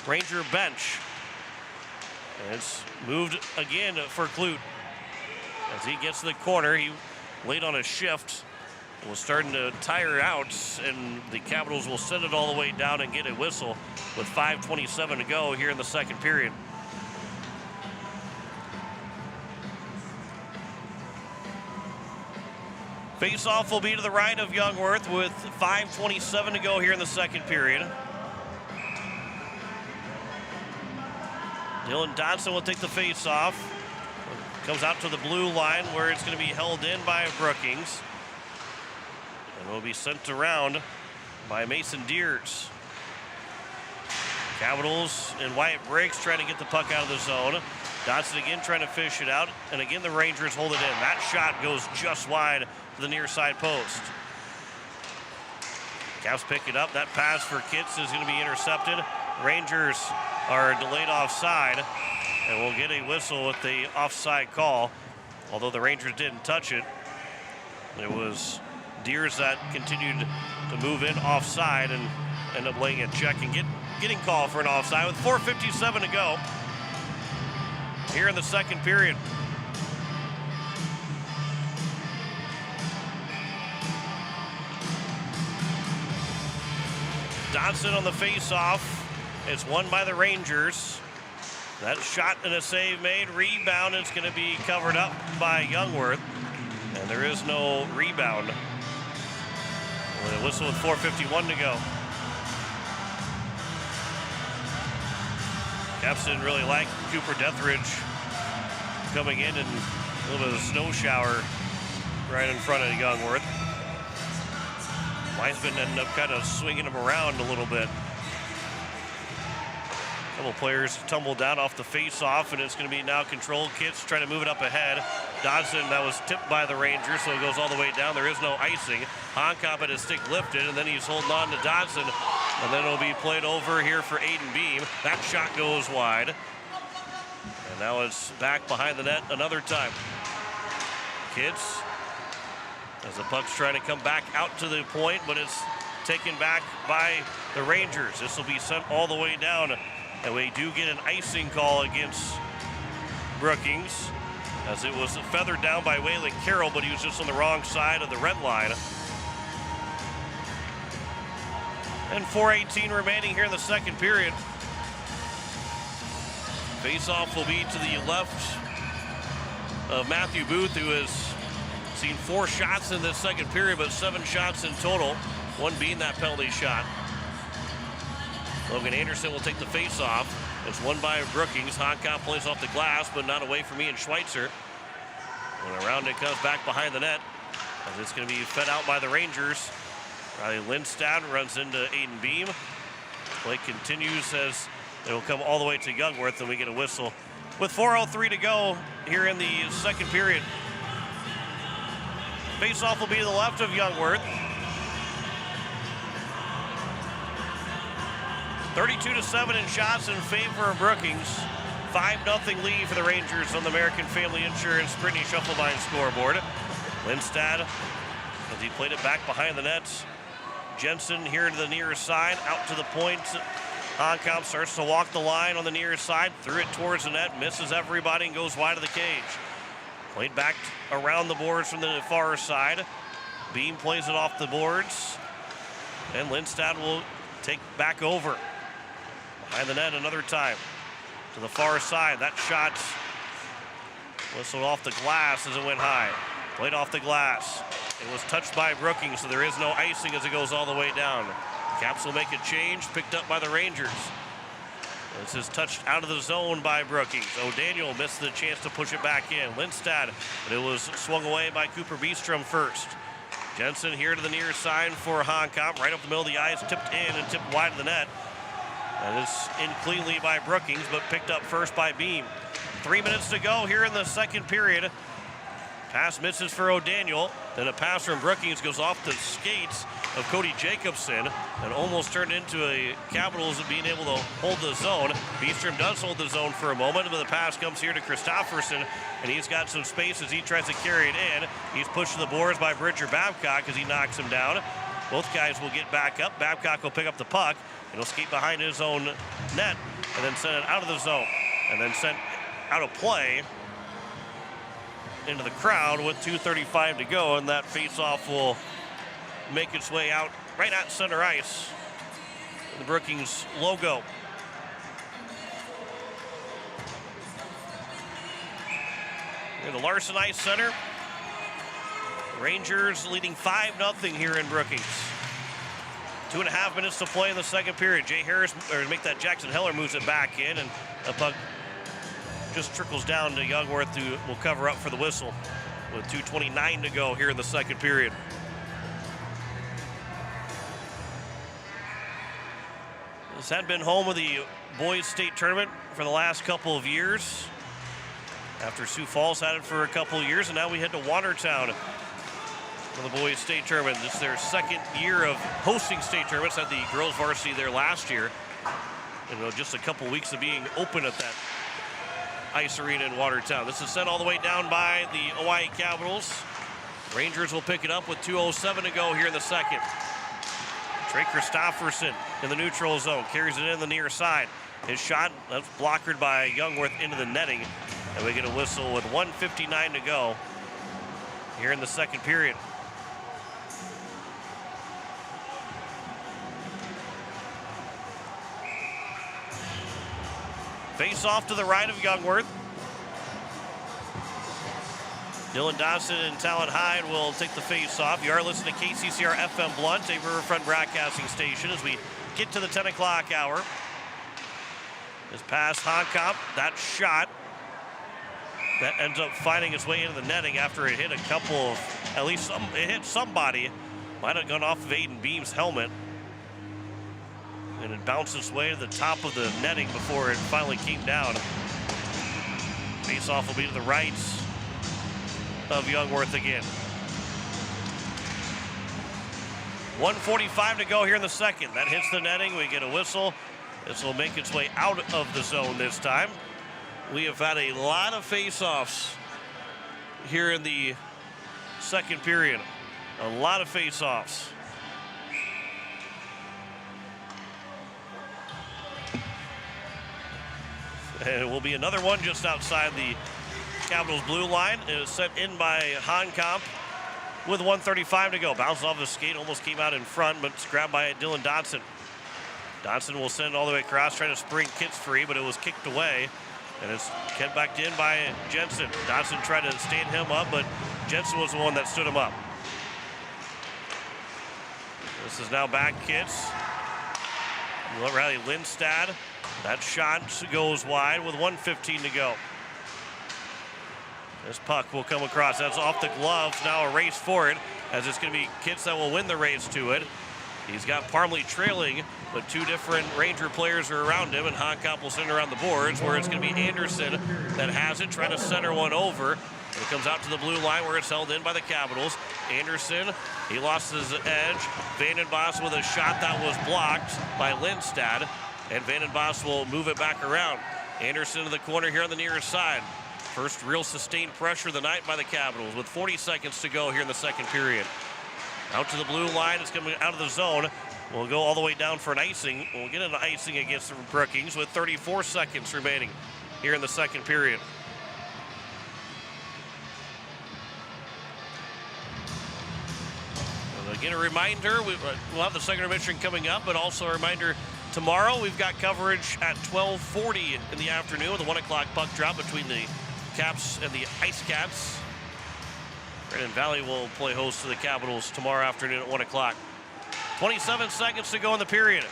Ranger bench. And it's moved again for Clute. As he gets to the corner, he laid on a shift. Was starting to tire out, and the Capitals will send it all the way down and get a whistle with 5:27 to go here in the second period. Face-off will be to the right of Youngworth with 5:27 to go here in the second period. Dylan Dodson will take the face-off. Comes out to the blue line where it's going to be held in by Brookings. And will be sent around by Mason Deers. Capitals and Wyatt Briggs trying to get the puck out of the zone. Dodson again trying to fish it out. And again, the Rangers hold it in. That shot goes just wide to the near side post. Caps pick it up. That pass for Kitts is going to be intercepted. Rangers are delayed offside. And we'll get a whistle with the offside call. Although the Rangers didn't touch it. It was Deers that continued to move in offside and end up laying a check and getting called for an offside with 4:57 to go here in the second period. Dodson on the face-off. It's won by the Rangers. That shot and a save made. Rebound is going to be covered up by Youngworth. And there is no rebound. With a whistle with 4:51 to go. Caps didn't really like Cooper Deathridge coming in and a little bit of a snow shower right in front of Youngworth. Weisman ended up kind of swinging him around a little bit. A couple players tumbled down off the face-off, and it's going to be now controlled. Kitts trying to move it up ahead. Dodson, that was tipped by the Rangers, so it goes all the way down. There is no icing. Honkamp had his stick lifted, and then he's holding on to Dodson. And then it'll be played over here for Aiden Beam. That shot goes wide. And now it's back behind the net another time. Kitts, as the puck's trying to come back out to the point, but it's taken back by the Rangers. This will be sent all the way down. And we do get an icing call against Brookings, as it was feathered down by Waylon Carroll, but he was just on the wrong side of the red line. And 4:18 remaining here in the second period. Face-off will be to the left of Matthew Booth, who has seen 4 shots in this second period, but 7 shots in total, one being that penalty shot. Logan Anderson will take the face-off. It's won by Brookings. Honkamp plays off the glass, but not away from Ian Schweitzer. And around it comes back behind the net. As it's going to be fed out by the Rangers. Riley Lindstad runs into Aiden Beam. Play continues as it will come all the way to Youngworth, and we get a whistle with 4:03 to go here in the second period. Face-off will be to the left of Youngworth. 32-7 in shots in favor of Brookings. 5-0 lead for the Rangers on the American Family Insurance Brittany Schuffelbein scoreboard. Lindstad, as he played it back behind the nets. Jensen here to the near side, out to the point. Honkamp starts to walk the line on the near side, threw it towards the net, misses everybody and goes wide of the cage. Played back around the boards from the far side. Beam plays it off the boards. And Lindstad will take back over. Behind the net another time. To the far side. That shot whistled off the glass as it went high. Played off the glass. It was touched by Brookings, so there is no icing as it goes all the way down. Caps will make a change, picked up by the Rangers. This is touched out of the zone by Brookings. O'Daniel missed the chance to push it back in. Lindstad, but it was swung away by Cooper Beestrom first. Jensen here to the near side for Honkamp. Right up the middle of the ice, tipped in and tipped wide of the net. And it's in cleanly by Brookings, but picked up first by Beam. 3 minutes to go here in the second period. Pass misses for O'Daniel. Then a pass from Brookings goes off the skates of Cody Jacobson and almost turned into a Capitals being able to hold the zone. Beestrom does hold the zone for a moment, but the pass comes here to Christofferson, and he's got some space as he tries to carry it in. He's pushed to the boards by Bridger Babcock as he knocks him down. Both guys will get back up. Babcock will pick up the puck, and he'll skate behind his own net and then send it out of the zone and then sent out of play into the crowd with 2:35 to go, and that face-off will make its way out right at center ice. The Brookings logo. Here the Larson Ice Center. Rangers leading 5-0 here in Brookings. 2.5 minutes to play in the second period. Jay Harris, or make that Jackson Heller, moves it back in, and a puck just trickles down to Youngworth, who will cover up for the whistle with 2:29 to go here in the second period. This had been home of the boys state tournament for the last couple of years. After Sioux Falls had it for a couple of years, and now we head to Watertown for the boys state tournament. This is their second year of hosting state tournaments. Had the girls varsity there last year. And just a couple weeks of being open at that ice arena in Watertown. This is sent all the way down by the Hawaii Capitals. Rangers will pick it up with 2:07 to go here in the second. Trey Christofferson in the neutral zone, carries it in the near side. His shot, that's blockered by Youngworth into the netting, and we get a whistle with 1:59 to go here in the second period. Face off to the right of Youngworth. Dylan Dawson and Talent Hyde will take the face off. You are listening to KCCR FM Blunt, a Riverfront broadcasting station, as we get to the 10 o'clock hour. This pass, Honkamp, that shot, that ends up finding its way into the netting after it hit a couple of, at least it hit somebody. Might have gone off of Aiden Beam's helmet. And it bounced its way to the top of the netting before it finally came down. Face-off will be to the right of Youngworth again. 1:45 to go here in the second. That hits the netting. We get a whistle. This will make its way out of the zone this time. We have had a lot of face-offs here in the second period. A lot of face-offs. And it will be another one just outside the Capitals blue line. It is sent in by Honkamp with 1:35 to go. Bounced off the skate, almost came out in front, but it's grabbed by Dylan Dodson. Dodson will send it all the way across, trying to spring Kitts free, but it was kicked away. And it's kept back in by Jensen. Dodson tried to stand him up, but Jensen was the one that stood him up. This is now back Kitts. Well, Riley Lindstad. That shot goes wide with 1:15 to go. This puck will come across. That's off the gloves. Now a race for it, as it's going to be Kitts that will win the race to it. He's got Parmley trailing, but two different Ranger players are around him, and Honkopp will send around the boards, where it's going to be Anderson that has it, trying to center one over. It comes out to the blue line where it's held in by the Capitals. Anderson, he lost his edge. Vandenbos with a shot that was blocked by Lindstad, and Vandenbos will move it back around. Anderson to the corner here on the near side. First real sustained pressure of the night by the Capitals with 40 seconds to go here in the second period. Out to the blue line, it's coming out of the zone. We'll go all the way down for an icing. We'll get an icing against the Brookings with 34 seconds remaining here in the second period. And again, a reminder, we'll have the second intermission coming up, but also a reminder, tomorrow we've got coverage at 12:40 in the afternoon with a 1 o'clock puck drop between the Caps and the Ice Cats. Brandon Valley will play host to the Capitals tomorrow afternoon at 1 o'clock. 27 seconds to go in the period.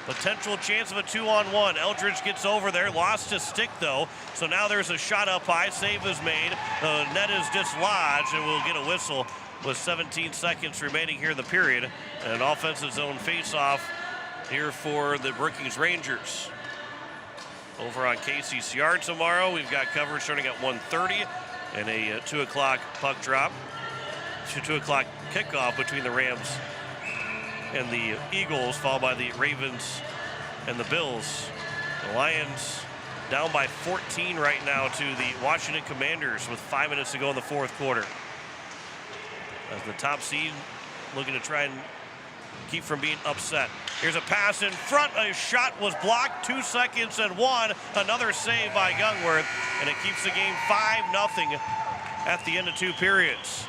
Potential chance of a 2-on-1. Eldridge gets over there, lost his stick though, so now there's a shot up high. Save is made. The net is dislodged, and we'll get a whistle with 17 seconds remaining here in the period. And an offensive zone face-off here for the Brookings Rangers. Over on KCCR tomorrow, we've got coverage starting at 1:30 and a 2 o'clock puck drop. 2 o'clock kickoff between the Rams and the Eagles, followed by the Ravens and the Bills. The Lions down by 14 right now to the Washington Commanders with 5 minutes to go in the fourth quarter. As the top seed looking to try and keep from being upset. Here's a pass in front. A shot was blocked. 2 seconds and 1. Another save by Gungworth, and it keeps the game 5-0 at the end of 2 periods.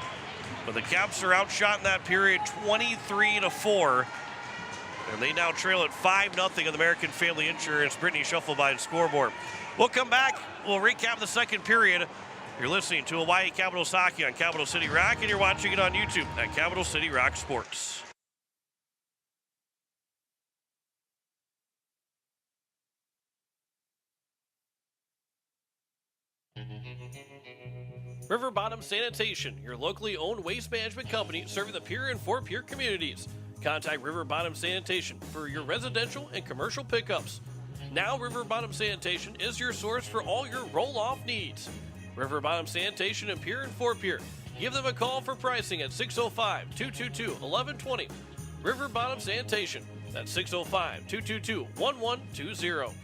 But the Caps are outshot in that period 23-4. And they now trail at 5-0 on the American Family Insurance Brittany Shufflebine scoreboard. We'll come back. We'll recap the second period. You're listening to Hawaii Capitals Hockey on Capital City Rock, and you're watching it on YouTube at Capital City Rock Sports. River Bottom Sanitation, your locally owned waste management company serving the Pier and Fort Pierre communities. Contact River Bottom Sanitation for your residential and commercial pickups. Now River Bottom Sanitation is your source for all your roll-off needs. River Bottom Sanitation in Pier and Fort Pierre. Give them a call for pricing at 605-222-1120. River Bottom Sanitation. That's 605-222-1120.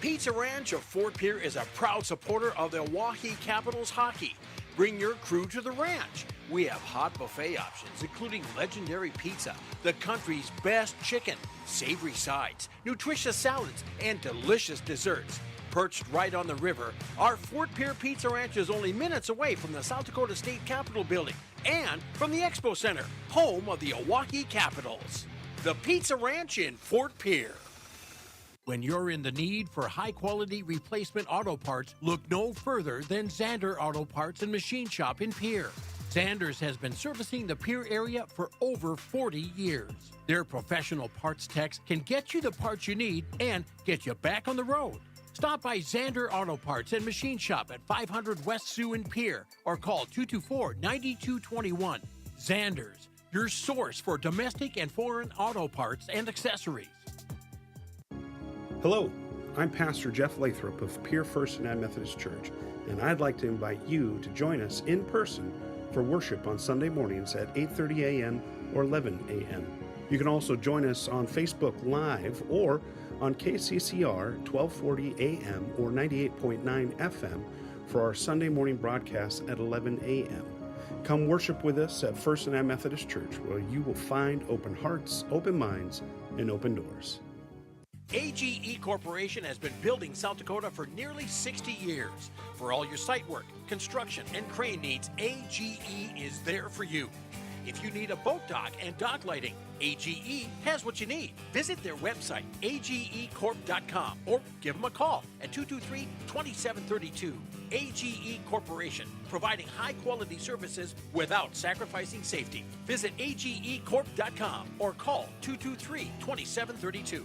Pizza Ranch of Fort Pierre is a proud supporter of the Oahe Capitals hockey. Bring your crew to the ranch. We have hot buffet options, including legendary pizza, the country's best chicken, savory sides, nutritious salads, and delicious desserts. Perched right on the river, our Fort Pierre Pizza Ranch is only minutes away from the South Dakota State Capitol building and from the Expo Center, home of the Oahe Capitals. The Pizza Ranch in Fort Pierre. When you're in the need for high-quality replacement auto parts, look no further than Zander Auto Parts and Machine Shop in Pierre. Zanders has been servicing the Pierre area for over 40 years. Their professional parts techs can get you the parts you need and get you back on the road. Stop by Zander Auto Parts and Machine Shop at 500 West Sioux in Pierre or call 224-9221. Zanders, your source for domestic and foreign auto parts and accessories. Hello, I'm Pastor Jeff Lathrop of Pierre First United Methodist Church, and I'd like to invite you to join us in person for worship on Sunday mornings at 8:30 a.m. or 11 a.m. You can also join us on Facebook Live or on KCCR 1240 a.m. or 98.9 FM for our Sunday morning broadcast at 11 a.m. Come worship with us at First United Methodist Church, where you will find open hearts, open minds, and open doors. AGE Corporation has been building South Dakota for nearly 60 years. For all your site work, construction, and crane needs, AGE is there for you. If you need a boat dock and dock lighting, AGE has what you need. Visit their website, agecorp.com, or give them a call at 223-2732. AGE Corporation, providing high-quality services without sacrificing safety. Visit agecorp.com or call 223-2732.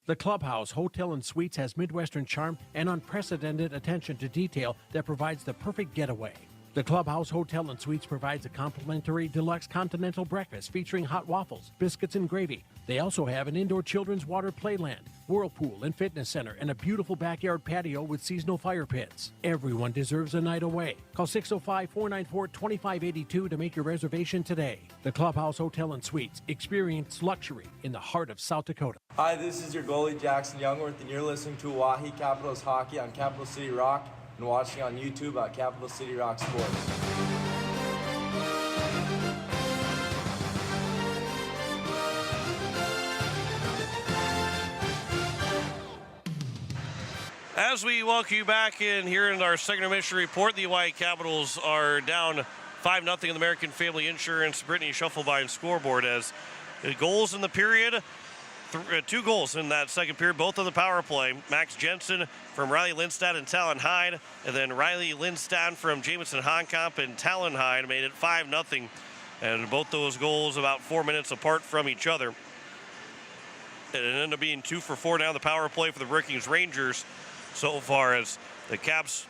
The Clubhouse Hotel and Suites has Midwestern charm and unprecedented attention to detail that provides the perfect getaway. The Clubhouse Hotel and Suites provides a complimentary deluxe continental breakfast featuring hot waffles, biscuits, and gravy. They also have an indoor children's water playland, whirlpool and fitness center, and a beautiful backyard patio with seasonal fire pits. Everyone deserves a night away. Call 605-494-2582 to make your reservation today. The Clubhouse Hotel and Suites. Experience luxury in the heart of South Dakota. Hi, this is your goalie, Jackson Youngworth, and you're listening to Oahe Capitals Hockey on Capital City Rock and watching on YouTube at Capital City Rock Sports. As we welcome you back in here in our second intermission report, the Oahe Capitals are down 5-0 in the American Family Insurance Brittany Schuffelbein scoreboard as goals in the period. 2 goals in that second period, both on the power play. Max Jensen from Riley Lindstad and Talon Hyde, and then Riley Lindstad from Jamison Honkamp and Talon Hyde made it 5-0. And both those goals about 4 minutes apart from each other. It ended up being 2 for 4 down the power play for the Brookings Rangers so far, as the Caps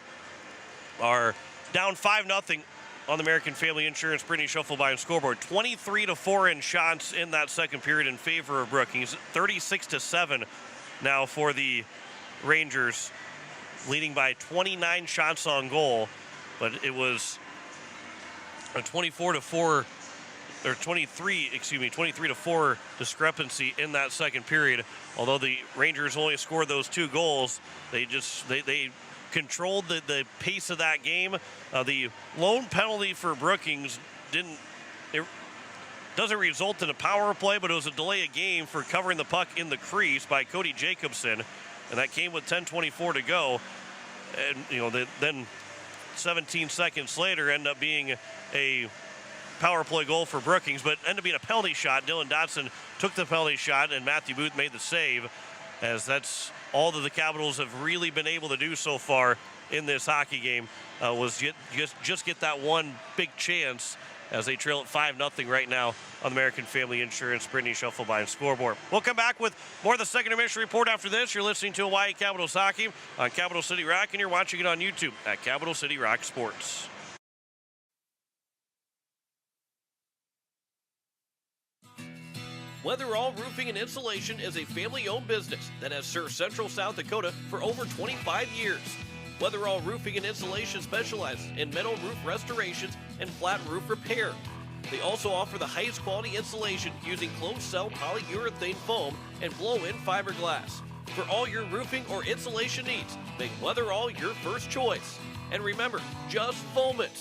are down 5-0 on the American Family Insurance Brittany Schuffelbein scoreboard. 23-4 in shots in that second period in favor of Brookings. 36-7 now for the Rangers, leading by 29 shots on goal. But it was a 23-4 discrepancy in that second period. Although the Rangers only scored those 2 goals, they controlled the pace of that game. The lone penalty for Brookings doesn't result in a power play, but it was a delay of game for covering the puck in the crease by Cody Jacobson, and that came with 10:24 to go. And then 17 seconds later, ended up being a power play goal for Brookings, but ended up being a penalty shot. Dylan Dotson took the penalty shot, and Matthew Booth made the save, as that's all that the Capitals have really been able to do so far in this hockey game, was just get that one big chance as they trail at 5-0 right now on the American Family Insurance Brittany Schuffelbein scoreboard. We'll come back with more of the second intermission report after this. You're listening to Hawaii Capitals Hockey on Capital City Rock, and you're watching it on YouTube at Capital City Rock Sports. Weatherall Roofing and Insulation is a family-owned business that has served Central South Dakota for over 25 years. Weatherall Roofing and Insulation specializes in metal roof restorations and flat roof repair. They also offer the highest quality insulation using closed-cell polyurethane foam and blow-in fiberglass. For all your roofing or insulation needs, make Weatherall your first choice. And remember, just foam it.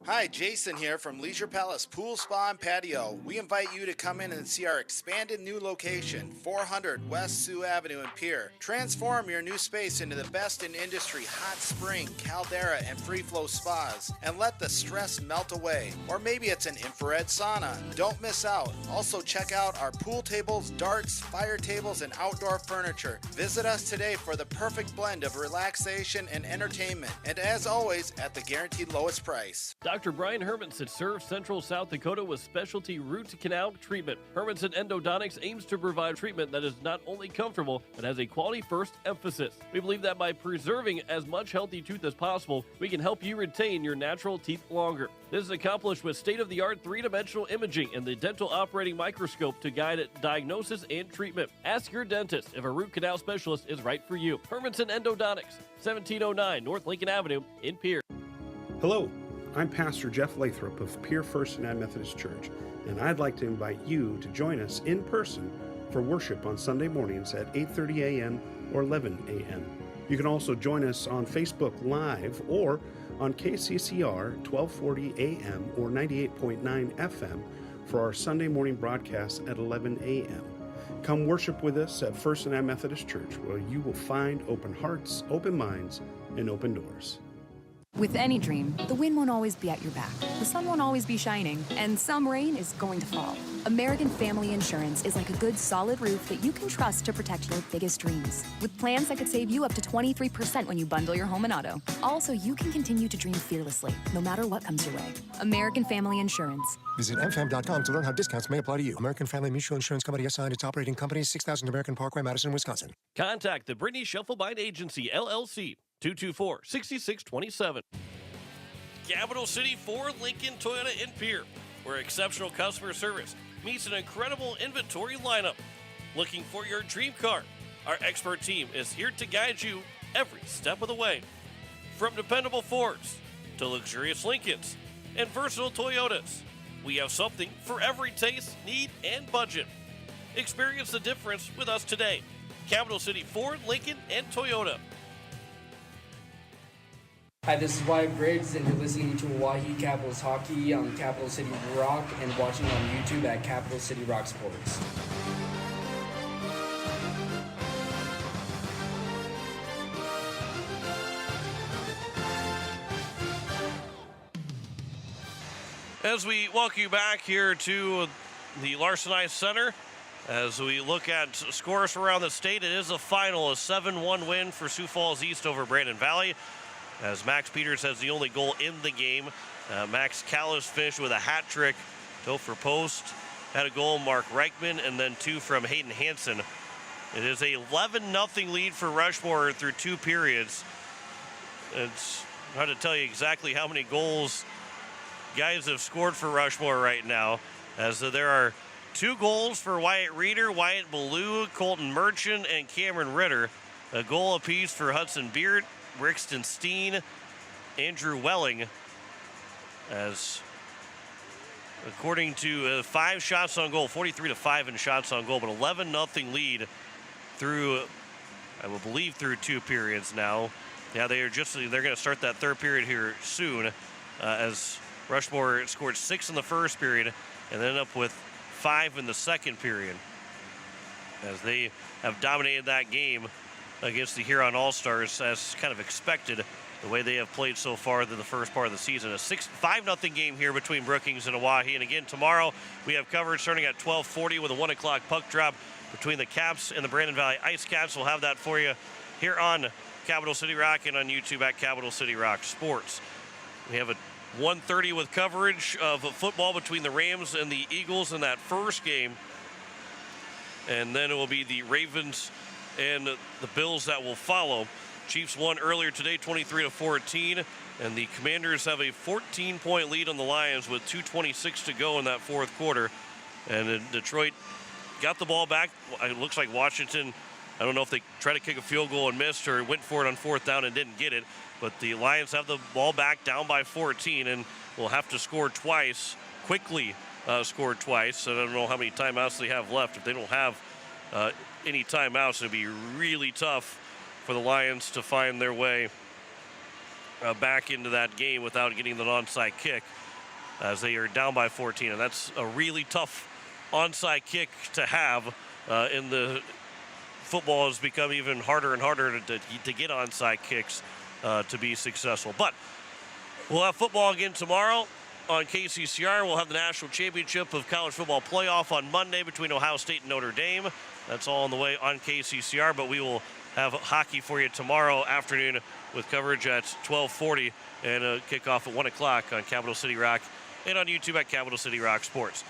Hi, Jason here from Leisure Palace Pool, Spa, and Patio. We invite you to come in and see our expanded new location, 400 West Sioux Avenue in Pierre. Transform your new space into the best in industry hot spring, caldera, and free flow spas, and let the stress melt away. Or maybe it's an infrared sauna. Don't miss out. Also check out our pool tables, darts, fire tables, and outdoor furniture. Visit us today for the perfect blend of relaxation and entertainment. And as always, at the guaranteed lowest price. Dr. Brian Hermanson serves Central South Dakota with specialty root canal treatment. Hermanson Endodontics aims to provide treatment that is not only comfortable, but has a quality-first emphasis. We believe that by preserving as much healthy tooth as possible, we can help you retain your natural teeth longer. This is accomplished with state-of-the-art three-dimensional imaging and the dental operating microscope to guide diagnosis and treatment. Ask your dentist if a root canal specialist is right for you. Hermanson Endodontics, 1709 North Lincoln Avenue in Pierre. Hello. I'm Pastor Jeff Lathrop of Pierre First and Methodist Church, and I'd like to invite you to join us in person for worship on Sunday mornings at 8:30 a.m. or 11 a.m. You can also join us on Facebook Live or on KCCR 1240 a.m. or 98.9 FM for our Sunday morning broadcast at 11 a.m. Come worship with us at First and Methodist Church, where you will find open hearts, open minds, and open doors. With any dream, the wind won't always be at your back, the sun won't always be shining, and some rain is going to fall. American Family Insurance is like a good solid roof that you can trust to protect your biggest dreams. With plans that could save you up to 23% when you bundle your home and auto. Also, you can continue to dream fearlessly, no matter what comes your way. American Family Insurance. Visit mfam.com to learn how discounts may apply to you. American Family Mutual Insurance Company assigned its operating company, 6000 American Parkway, Madison, Wisconsin. Contact the Brittany Shufflebind Agency, LLC, 224-6627. Capital City Ford, Lincoln, Toyota, and Pierre, where exceptional customer service meets an incredible inventory lineup. Looking for your dream car? Our expert team is here to guide you every step of the way. From dependable Fords to luxurious Lincolns and versatile Toyotas, we have something for every taste, need, and budget. Experience the difference with us today. Capital City Ford, Lincoln, and Toyota. Hi, this is Wyatt Briggs, and you're listening to Oahe Capitals Hockey on Capital City Rock and watching on YouTube at Capital City Rock Sports. As we welcome you back here to the Larson Ice Center, as we look at scores around the state, it is a final, a 7-1 win for Sioux Falls East over Brandon Valley, as Max Peters has the only goal in the game. Max Callis finished with a hat trick. Topher Post had a goal, Mark Reichman, and then two from Hayden Hansen. It is a 11-0 lead for Rushmore through two periods. It's hard to tell you exactly how many goals guys have scored for Rushmore right now, as there are 2 goals for Wyatt Reeder, Wyatt Ballou, Colton Merchant, and Cameron Ritter. A goal apiece for Hudson Beard, Brixton Steen, Andrew Welling, as according to 5 shots on goal, 43-5 in shots on goal, but 11-0 lead through, I will believe, through 2 periods now. Yeah, they're going to start that third period here soon, as Rushmore scored 6 in the first period and then up with 5 in the second period, as they have dominated that game against the Huron All-Stars as kind of expected, the way they have played so far in the first part of the season. A 5-0 game here between Brookings and Oahe. And again, tomorrow we have coverage starting at 12:40 with a 1 o'clock puck drop between the Caps and the Brandon Valley Ice Cats. We'll have that for you here on Capital City Rock and on YouTube at Capital City Rock Sports. We have a 1:30 with coverage of football between the Rams and the Eagles in that first game. And then it will be the Ravens and the Bills that will follow. Chiefs won earlier today, 23-14, and the Commanders have a 14-point lead on the Lions with 2:26 to go in that fourth quarter. And Detroit got the ball back. It looks like Washington, I don't know if they tried to kick a field goal and missed or went for it on 4th down and didn't get it, but the Lions have the ball back down by 14 and will have to score twice, quickly score twice. I don't know how many timeouts they have left. If they don't have any timeouts, it'll be really tough for the Lions to find their way back into that game without getting the onside kick, as they are down by 14. And that's a really tough onside kick to have. In the football has become even harder and harder to get onside kicks to be successful. But we'll have football again tomorrow on KCCR. We'll have the National Championship of College Football Playoff on Monday between Ohio State and Notre Dame. That's all on the way on KCCR, but we will have hockey for you tomorrow afternoon with coverage at 12:40 and a kickoff at 1 o'clock on Capital City Rock and on YouTube at Capital City Rock Sports.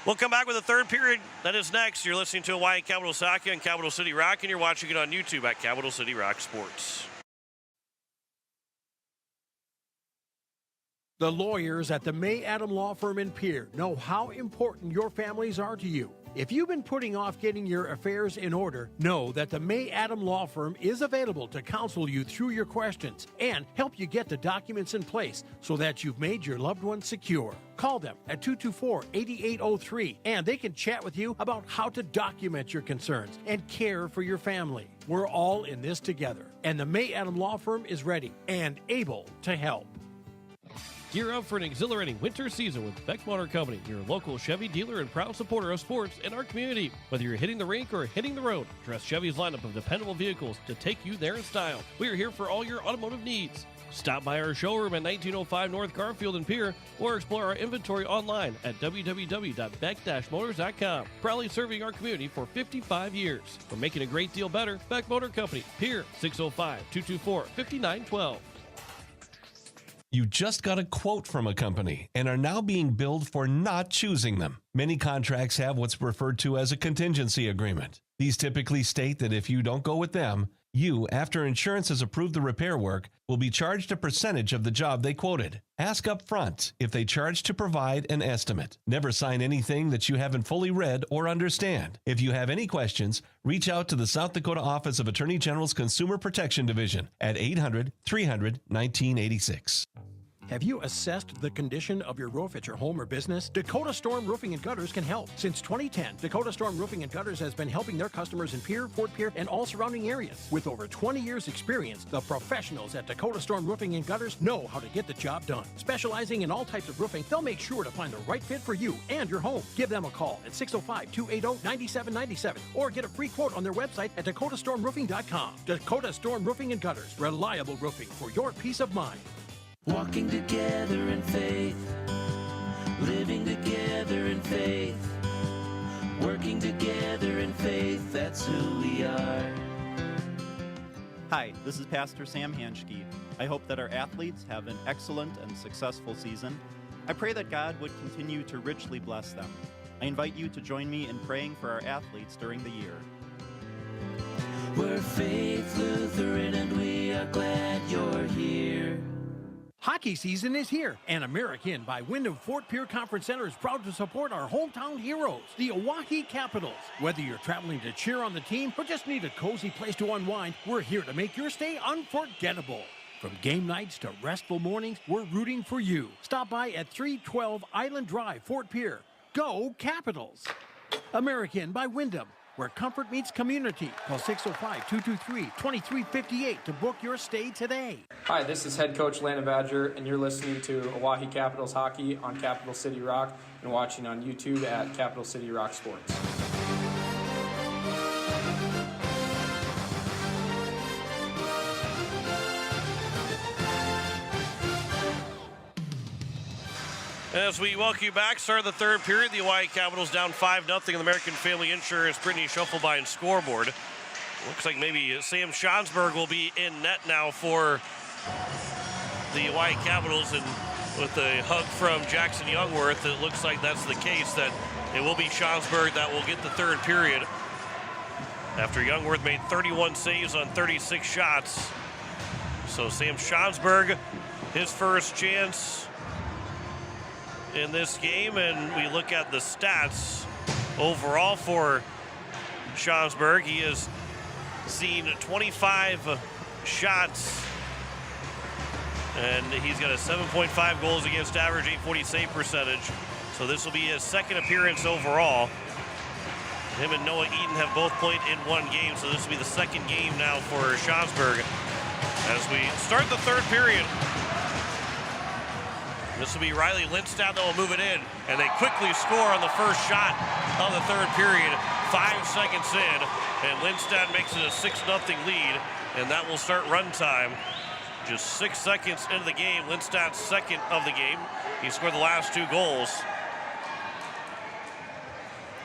We'll come back with a third period. That is next. You're listening to Hawaii Capitals Hockey on Capital City Rock, and you're watching it on YouTube at Capital City Rock Sports. The lawyers at the May Adam Law Firm in Pierre know how important your families are to you. If you've been putting off getting your affairs in order, know that the May Adam Law Firm is available to counsel you through your questions and help you get the documents in place so that you've made your loved ones secure. Call them at 224-8803 and they can chat with you about how to document your concerns and care for your family. We're all in this together, and the May Adam Law Firm is ready and able to help. Gear up for an exhilarating winter season with Beck Motor Company, your local Chevy dealer and proud supporter of sports in our community. Whether you're hitting the rink or hitting the road, trust Chevy's lineup of dependable vehicles to take you there in style. We are here for all your automotive needs. Stop by our showroom at 1905 North Garfield in Pier or explore our inventory online at www.beck-motors.com. Proudly serving our community for 55 years. We're making a great deal better. Beck Motor Company, Pier, 605-224-5912. You just got a quote from a company and are now being billed for not choosing them. Many contracts have what's referred to as a contingency agreement. These typically state that if you don't go with them, you, after insurance has approved the repair work, will be charged a percentage of the job they quoted. Ask up front if they charge to provide an estimate. Never sign anything that you haven't fully read or understand. If you have any questions, reach out to the South Dakota Office of Attorney General's Consumer Protection Division at 800-300-1986. Have you assessed the condition of your roof at your home or business? Dakota Storm Roofing and Gutters can help. Since 2010, Dakota Storm Roofing and Gutters has been helping their customers in Pier, Fort Pierre, and all surrounding areas. With over 20 years experience, the professionals at Dakota Storm Roofing and Gutters know how to get the job done. Specializing in all types of roofing, they'll make sure to find the right fit for you and your home. Give them a call at 605-280-9797 or get a free quote on their website at dakotastормroofing.com. Dakota Storm Roofing and Gutters, reliable roofing for your peace of mind. Walking together in faith, living together in faith, working together in faith, that's who we are. Hi, this is Pastor Sam Hanschke. I hope that our athletes have an excellent and successful season. I pray that God would continue to richly bless them. I invite you to join me in praying for our athletes during the year. We're Faith Lutheran and we are glad you're here. Hockey season is here, and American by Wyndham Fort Pierre Conference Center is proud to support our hometown heroes, the Oahe Capitals. Whether you're traveling to cheer on the team or just need a cozy place to unwind, we're here to make your stay unforgettable. From game nights to restful mornings, we're rooting for you. Stop by at 312 Island Drive, Fort Pierre. Go Capitals! American by Wyndham, where comfort meets community. Call 605-223-2358 to book your stay today. Hi, this is head coach Landon Badger, and you're listening to Oahe Capitals Hockey on Capital City Rock and watching on YouTube at Capital City Rock Sports. As we welcome you back, start of the third period, the Oahe Capitals down 5-0 in the American Family Insurance Brittany Schuffelbein scoreboard. Looks like maybe Sam Schonsberg will be in net now for the Oahe Capitals, and with a hug from Jackson Youngworth, it looks like that's the case, that it will be Schonsberg that will get the third period after Youngworth made 31 saves on 36 shots. So Sam Schonsberg, his first chance in this game, and we look at the stats overall for Schonsberg. He has seen 25 shots, and he's got a 7.5 goals against average, 840 save percentage. So this will be his second appearance overall. Him and Noah Eaton have both played in one game, so this will be the second game now for Schonsberg as we start the third period. This will be Riley Lindstad that will move it in, and they quickly score on the first shot of the third period, 5 seconds in, and Lindstad makes it a 6-0 lead, and that will start run time. Just 6 seconds into the game, Lindstad's second of the game. He scored the last 2 goals.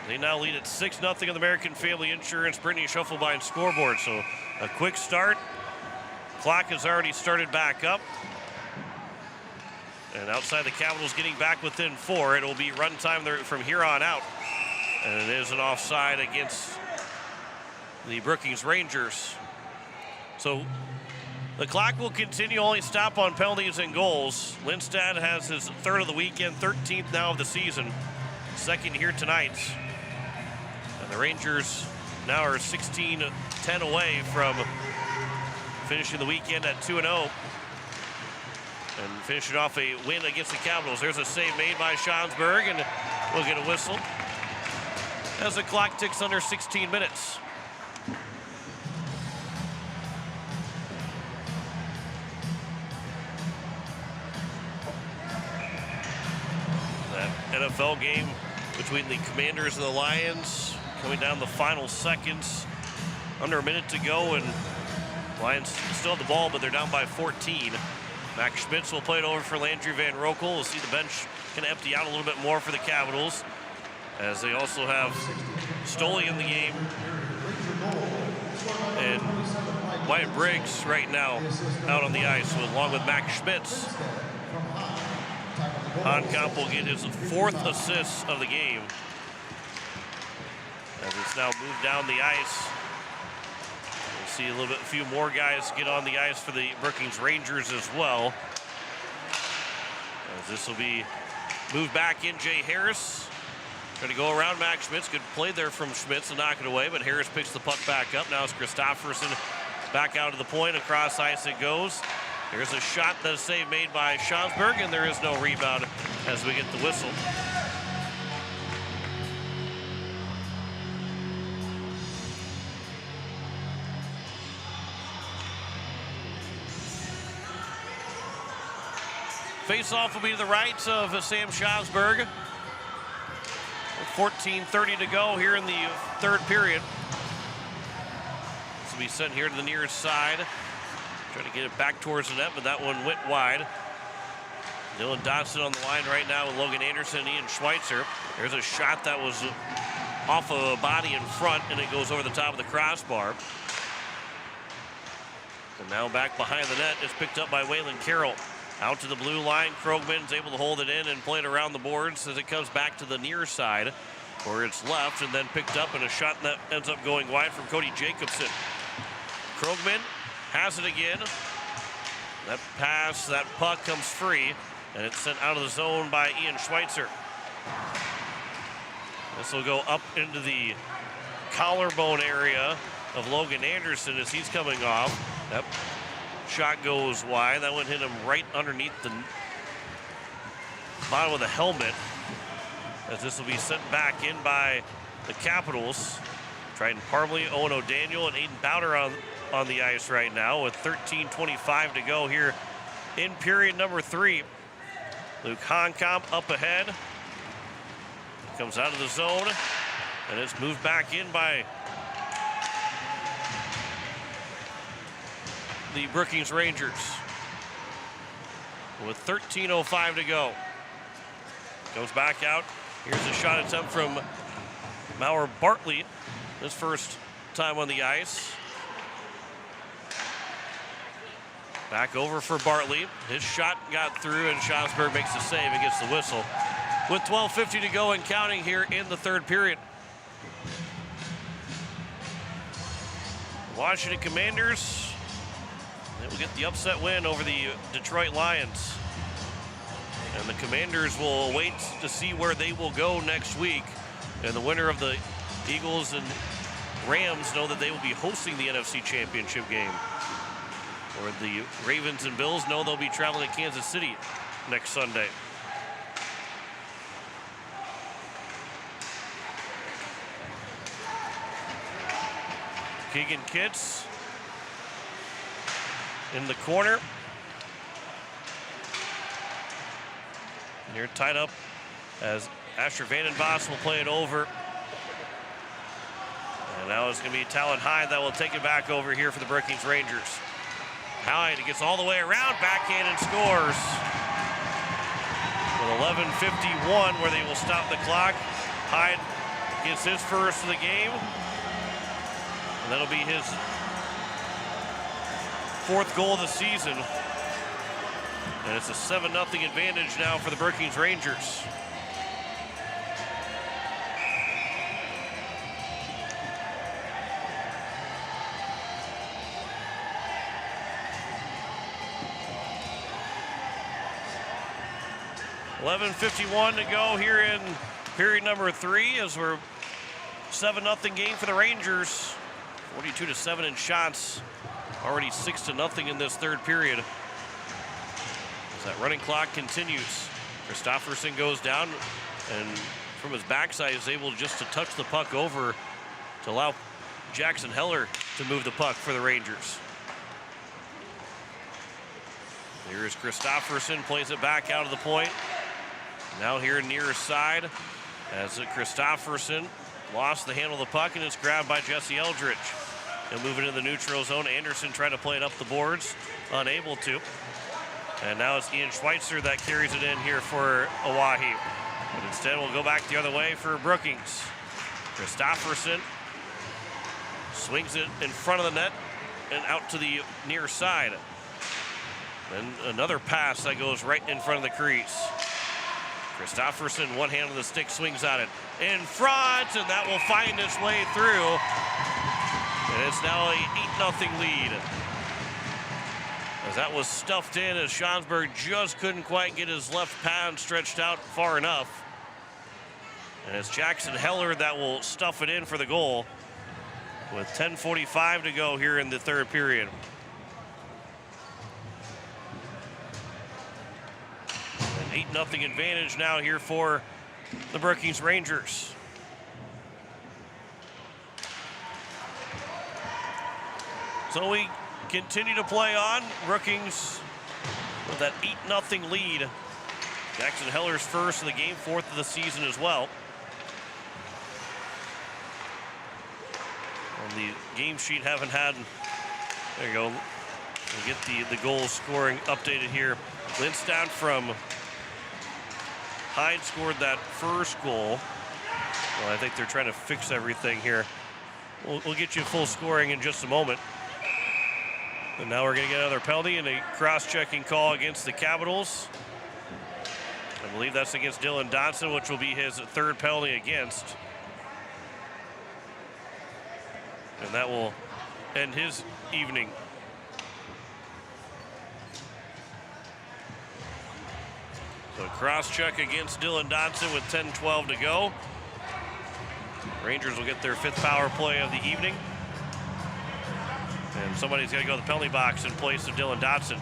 They now lead at 6-0 in the American Family Insurance Brittany Schuffelbein scoreboard, so a quick start. Clock has already started back up. And outside the Capitals getting back within 4. It will be run time there from here on out. And it is an offside against the Brookings Rangers. So the clock will continue, only stop on penalties and goals. Lindstad has his third of the weekend, 13th now of the season. Second here tonight. And the Rangers now are 16-10 away from finishing the weekend at 2-0. And finishing off a win against the Capitals. There's a save made by Schonsberg, and we'll get a whistle as the clock ticks under 16 minutes. That NFL game between the Commanders and the Lions coming down the final seconds. Under a minute to go, and Lions still have the ball, but they're down by 14. Max Schmitz will play it over for Landry Van Rokel. We'll see the bench kind of empty out a little bit more for the Capitals, as they also have Stoley in the game. And Wyatt Briggs right now out on the ice, along with Max Schmitz. Honkamp will get his 4th assist of the game, as it's now moved down the ice. We'll see a few more guys get on the ice for the Brookings Rangers as well, as this will be moved back in. Jay Harris trying to go around Max Schmitz. Good play there from Schmitz to knock it away, but Harris picks the puck back up. Now it's Christofferson back out to the point. Across ice it goes. There's a shot, that save made by Schaumsberg, and there is no rebound as we get the whistle. Face-off will be to the right of Sam Schaumsberg. 14:30 to go here in the 3rd period. This will be sent here to the near side. Trying to get it back towards the net, but that one went wide. Dylan Dodson on the line right now with Logan Anderson and Ian Schweitzer. There's a shot that was off of a body in front, and it goes over the top of the crossbar. And now back behind the net, it's picked up by Waylon Carroll. Out to the blue line, Krogman's able to hold it in and play it around the boards as it comes back to the near side, where it's left and then picked up, and a shot that ends up going wide from Cody Jacobson. Krogman has it again. That pass, that puck comes free, and it's sent out of the zone by Ian Schweitzer. This will go up into the collarbone area of Logan Anderson as he's coming off. That shot goes wide. That one hit him right underneath the bottom of the helmet, as this will be sent back in by the Capitals. Triton Parmley, Owen O'Daniel, and Aiden Bowder on the ice right now with 13:25 to go here in period number 3. Luke Honkamp up ahead. Comes out of the zone, and it's moved back in by the Brookings Rangers with 13:05 to go. Goes back out. Here's a shot attempt from Mauer Bartley, his first time on the ice. Back over for Bartley. His shot got through, and Schaumsberg makes the save and gets the whistle. With 12:50 to go and counting here in the 3rd period. Washington Commanders, they will get the upset win over the Detroit Lions. And the Commanders will wait to see where they will go next week. And the winner of the Eagles and Rams know that they will be hosting the NFC Championship game. Or the Ravens and Bills know they'll be traveling to Kansas City next Sunday. Keegan Kitts in the corner. And you're tied up as Asher Vandenbos will play it over. And now it's going to be Talon Hyde that will take it back over here for the Brookings Rangers. Hyde gets all the way around, backhand, and scores. With 11:51 where they will stop the clock. Hyde gets his first of the game. And that'll be his 4th goal of the season. And it's a 7-0 advantage now for the Brookings Rangers. .11:51 to go here in period number 3 as we're 7-0 game for the Rangers. 42-7 in shots. Already 6-0 in this 3rd period. As that running clock continues. Christofferson goes down, and from his backside is able just to touch the puck over to allow Jackson Heller to move the puck for the Rangers. Here's Christofferson, plays it back out of the point. Now here near side as Christofferson lost the handle of the puck, and it's grabbed by Jesse Eldridge. He'll move it into the neutral zone. Anderson trying to play it up the boards, unable to. And now it's Ian Schweitzer that carries it in here for Oahe. But instead, we'll go back the other way for Brookings. Christofferson swings it in front of the net and out to the near side. Then another pass that goes right in front of the crease. Christofferson, one hand on the stick, swings on it in front, and that will find its way through. And it's now a 8-0 lead. As that was stuffed in, as Schonsberg just couldn't quite get his left pad stretched out far enough. And it's Jackson Heller that will stuff it in for the goal with 10:45 to go here in the third period. An 8-0 advantage now here for the Brookings Rangers. So we continue to play on. Brookings with that 8-0 lead. Jackson Heller's first of the game, fourth of the season as well. On the game sheet, haven't had, there you go. We'll get the goal scoring updated here. Lindstad from Hyde scored that first goal. Well, I think they're trying to fix everything here. We'll get you full scoring in just a moment. And now we're going to get another penalty and a cross-checking call against the Capitals. I believe that's against Dylan Dodson, which will be his third penalty against. And that will end his evening. So cross-check against Dylan Dodson with 10:12 to go. Rangers will get their fifth power play of the evening. And somebody's got to go to the penalty box in place of Dylan Dodson.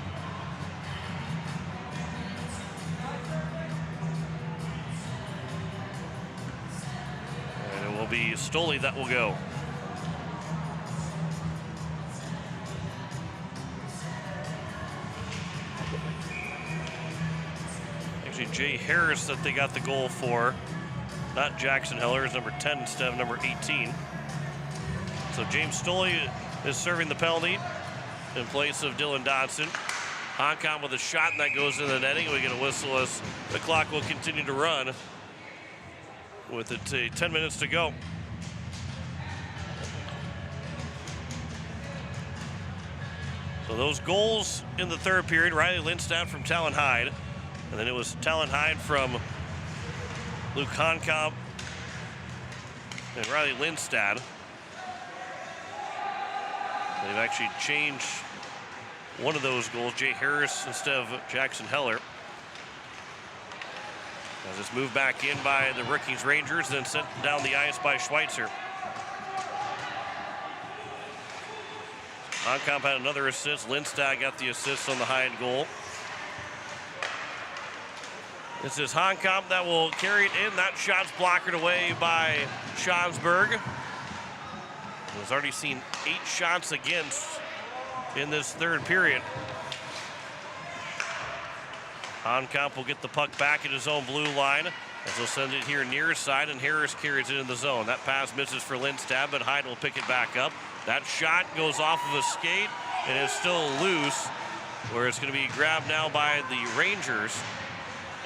And it will be Stoley that will go. Actually, Jay Harris that they got the goal for. Not Jackson Heller, is number 10 instead of number 18. So James Stoley is serving the penalty in place of Dylan Dodson. Honkamp with a shot, and that goes in the netting. We get a whistle as the clock will continue to run with it 10 minutes to go. So those goals in the third period, Riley Lindstad from Talon Hyde, and then it was Talon Hyde from Luke Honkamp and Riley Lindstad. They've actually changed one of those goals, Jay Harris instead of Jackson Heller. As it's moved back in by the Brookings Rangers, then sent down the ice by Schweitzer. Honkamp had another assist. Lindstad got the assist on the Hyde goal. This is Honkamp that will carry it in. That shot's blockered away by Schonsberg. He's already seen 8 shots against in this third period. Honkamp will get the puck back at his own blue line as he'll send it here near side, and Harris carries it in the zone. That pass misses for Lindstad, but Hyde will pick it back up. That shot goes off of a skate and is still loose, where it's going to be grabbed now by the Rangers.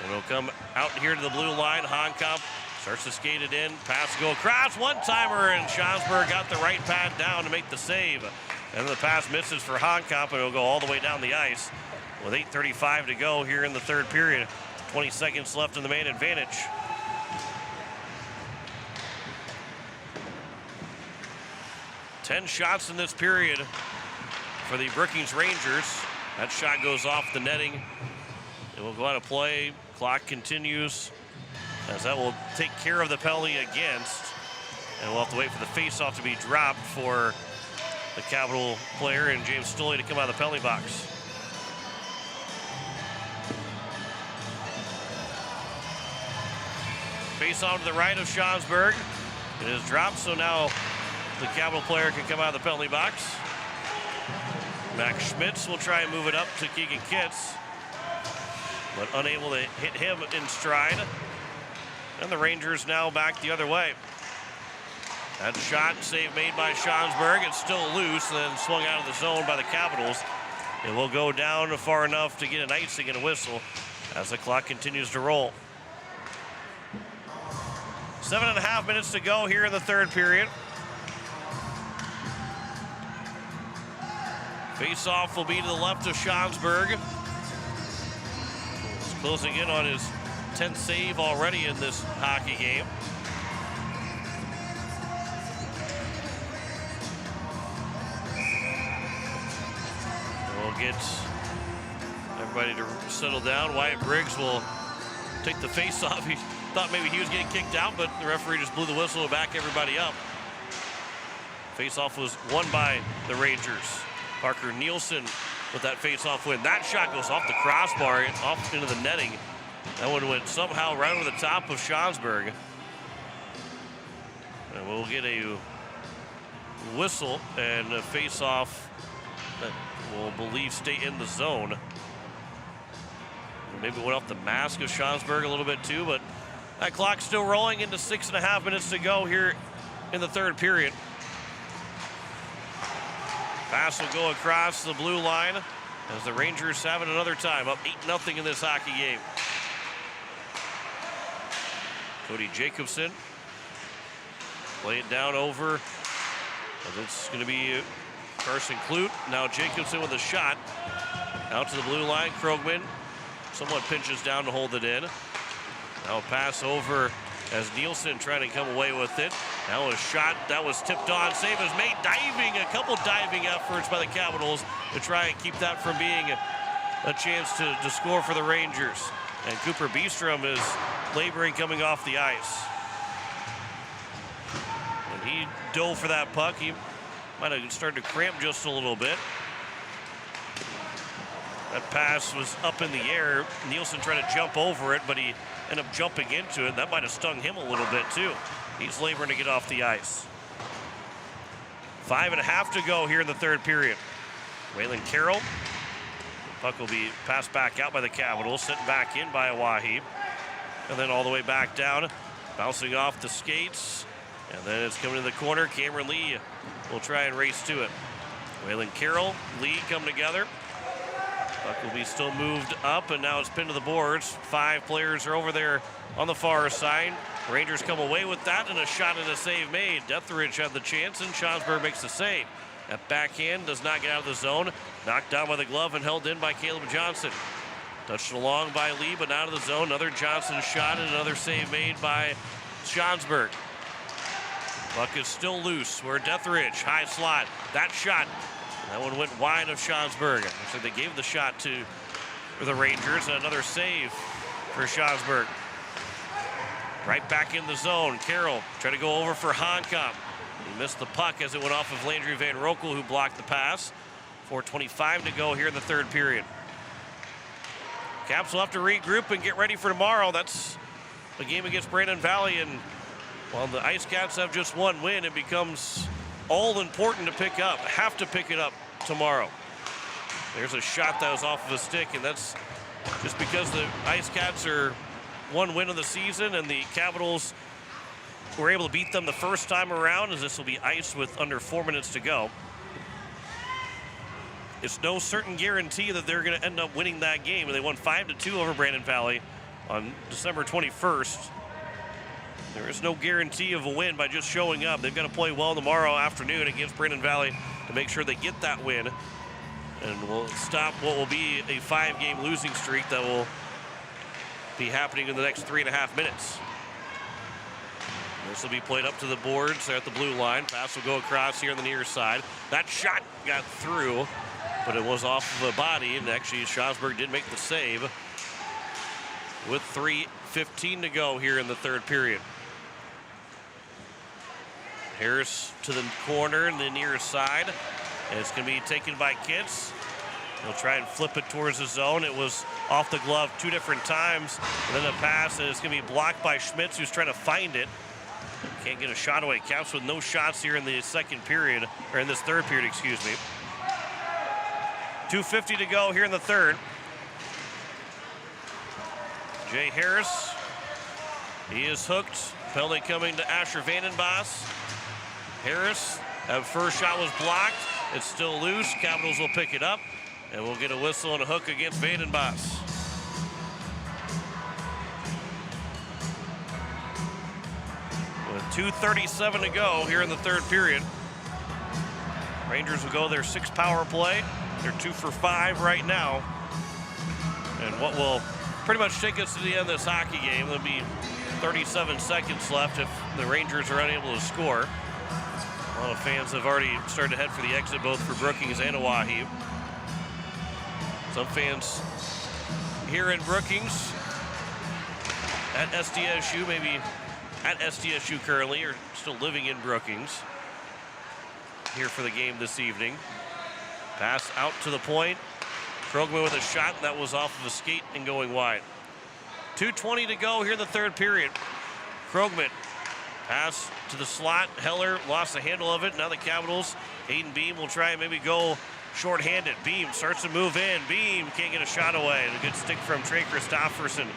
And it'll come out here to the blue line. Honkamp starts to skate it in. Pass go across. One-timer, and Schonsberg got the right pad down to make the save. And the pass misses for Honkamp, and it'll go all the way down the ice with 8:35 to go here in the third period. 20 seconds left in the main advantage. Ten shots in this period for the Brookings Rangers. That shot goes off the netting. It will go out of play. Clock continues as that will take care of the penalty against. And we'll have to wait for the face-off to be dropped for the Capital player and James Stoley to come out of the penalty box. Face-off to the right of Schonsberg. It is dropped, so now the Capital player can come out of the penalty box. Max Schmitz will try and move it up to Keegan Kitts, but unable to hit him in stride. And the Rangers now back the other way. That shot, save made by Schonsberg. It's still loose, and then swung out of the zone by the Capitals. It will go down far enough to get an icing and a whistle as the clock continues to roll. 7.5 minutes to go here in the third period. Face-off will be to the left of Schonsberg. He's closing in on his 10th save already in this hockey game. We'll get everybody to settle down. Wyatt Briggs will take the face-off. He thought maybe he was getting kicked out, but the referee just blew the whistle to back everybody up. Face-off was won by the Rangers. Parker Nielsen with that face-off win. That shot goes off the crossbar, off into the netting. That one went somehow right over the top of Schonsberg. And we'll get a whistle and a face-off that will believe stay in the zone. Maybe went off the mask of Schonsberg a little bit too, but that clock's still rolling into 6.5 minutes to go here in the third period. Pass will go across the blue line as the Rangers have it another time, up 8-0 in this hockey game. Cody Jacobson play it down over. It's going to be Carson Clute. Now Jacobson with a shot out to the blue line. Krogman somewhat pinches down to hold it in. Now a pass over as Nielsen trying to come away with it. Now a shot that was tipped on. Save is made. Diving, a couple diving efforts by the Capitals to try and keep that from being a chance to score for the Rangers. And Cooper Beestrom is laboring coming off the ice. When he dove for that puck, he might have started to cramp just a little bit. That pass was up in the air. Nielsen tried to jump over it, but he ended up jumping into it. That might have stung him a little bit too. He's laboring to get off the ice. 5.5 to go here in the third period. Waylon Carroll. Puck will be passed back out by the Capitals, sent back in by Oahe. And then all the way back down, bouncing off the skates. And then it's coming to the corner. Cameron Lee will try and race to it. Waylon Carroll, Lee come together. Puck will be still moved up, and now it's pinned to the boards. 5 players are over there on the far side. Rangers come away with that, and a shot and a save made. Deathridge had the chance, and Schonsberg makes the save. That backhand does not get out of the zone. Knocked down by the glove and held in by Caleb Johnson. Touched along by Lee, but out of the zone. Another Johnson shot and another save made by Schonsberg. Puck is still loose. We're Deathridge, high slot. That shot, that one went wide of Schonsberg. Looks like they gave the shot to the Rangers. Another save for Schonsberg. Right back in the zone. Carroll tried to go over for Honkamp. He missed the puck as it went off of Landry Van Roekel, who blocked the pass. 4:25 to go here in the third period. Caps will have to regroup and get ready for tomorrow. That's the game against Brandon Valley, and while the Ice Cats have just one win, it becomes all important to pick up. Have to pick it up tomorrow. There's a shot that was off of a stick, and that's just because the Ice Cats are one win of the season, and the Capitals were able to beat them the first time around, as this will be ice with under 4 minutes to go. It's no certain guarantee that they're going to end up winning that game. They won 5-2 over Brandon Valley on December 21st. There is no guarantee of a win by just showing up. They've got to play well tomorrow afternoon against Brandon Valley to make sure they get that win. And we'll stop what will be a 5-game losing streak that will be happening in the next 3.5 minutes. This will be played up to the boards there at the blue line. Pass will go across here on the near side. That shot got through, but it was off of a body, and actually Schonsberg did make the save with 3:15 to go here in the third period. Harris to the corner in the near side, and it's going to be taken by Kitts. He'll try and flip it towards the zone. It was off the glove 2 different times, and then a pass, and it's going to be blocked by Schmitz, who's trying to find it. Can't get a shot away. Caps with no shots here in the second period, or in this third period, excuse me. 2:50 to go here in the third. Jay Harris, he is hooked. Penalty coming to Asher Vandenbos. Harris, that first shot was blocked. It's still loose. Capitals will pick it up, And we'll get a whistle and a hook against Vandenbos. With 2:37 to go here in the third period. Rangers will go their 6th power play. They're 2 for 5 right now. And what will pretty much take us to the end of this hockey game. There'll be 37 seconds left if the Rangers are unable to score. A lot of fans have already started to head for the exit, both for Brookings and Oahe. Some fans here in Brookings at SDSU, maybe at SDSU currently, or still living in Brookings, here for the game this evening. Pass out to the point. Krogman with a shot that was off of a skate and going wide. 2:20 to go here in the third period. Krogman, pass to the slot. Heller lost the handle of it. Now the Capitals, Aiden Beam will try and maybe go shorthanded. Beam starts to move in. Beam can't get a shot away. And a good stick from Trey Christofferson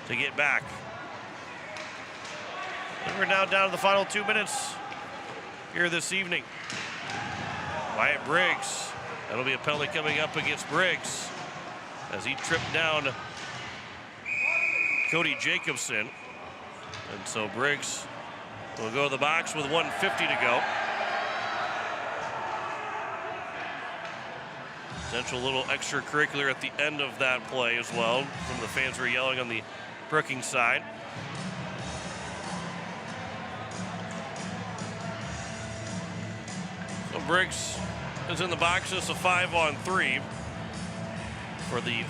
to get back. And we're now down to the final 2 minutes here this evening. Wyatt Briggs. That'll be a penalty coming up against Briggs as he tripped down Cody Jacobson. And so Briggs will go to the box with 1:50 to go. Potential little extracurricular at the end of that play as well. Some of the fans were yelling on the Brookings side. So Briggs is in the box. It's a 5-on-3 for the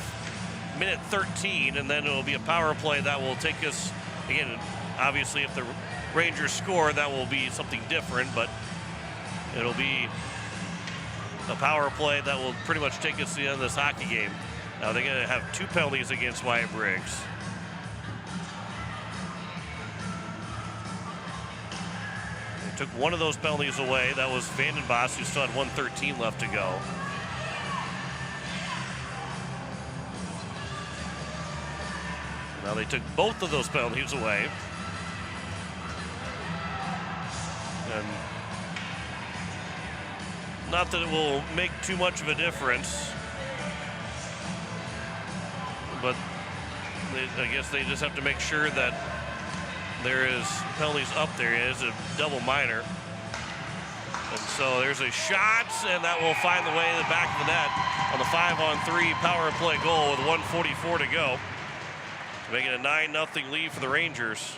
minute 13, and then it'll be a power play that will take us, again, obviously if the Rangers score, that will be something different, but it'll be a power play that will pretty much take us to the end of this hockey game. Now they're going to have 2 penalties against Wyatt Briggs. They took one of those penalties away. That was Vandenbos, who still had 1:13 left to go. Now they took both of those penalties away. And not that it will make too much of a difference, but I guess they just have to make sure that there is penalties up there. It is a double minor. And so there's a shot, and that will find the way to the back of the net on the 5-on-3 power play goal with 1:44 to go. Making a 9-0 lead for the Rangers.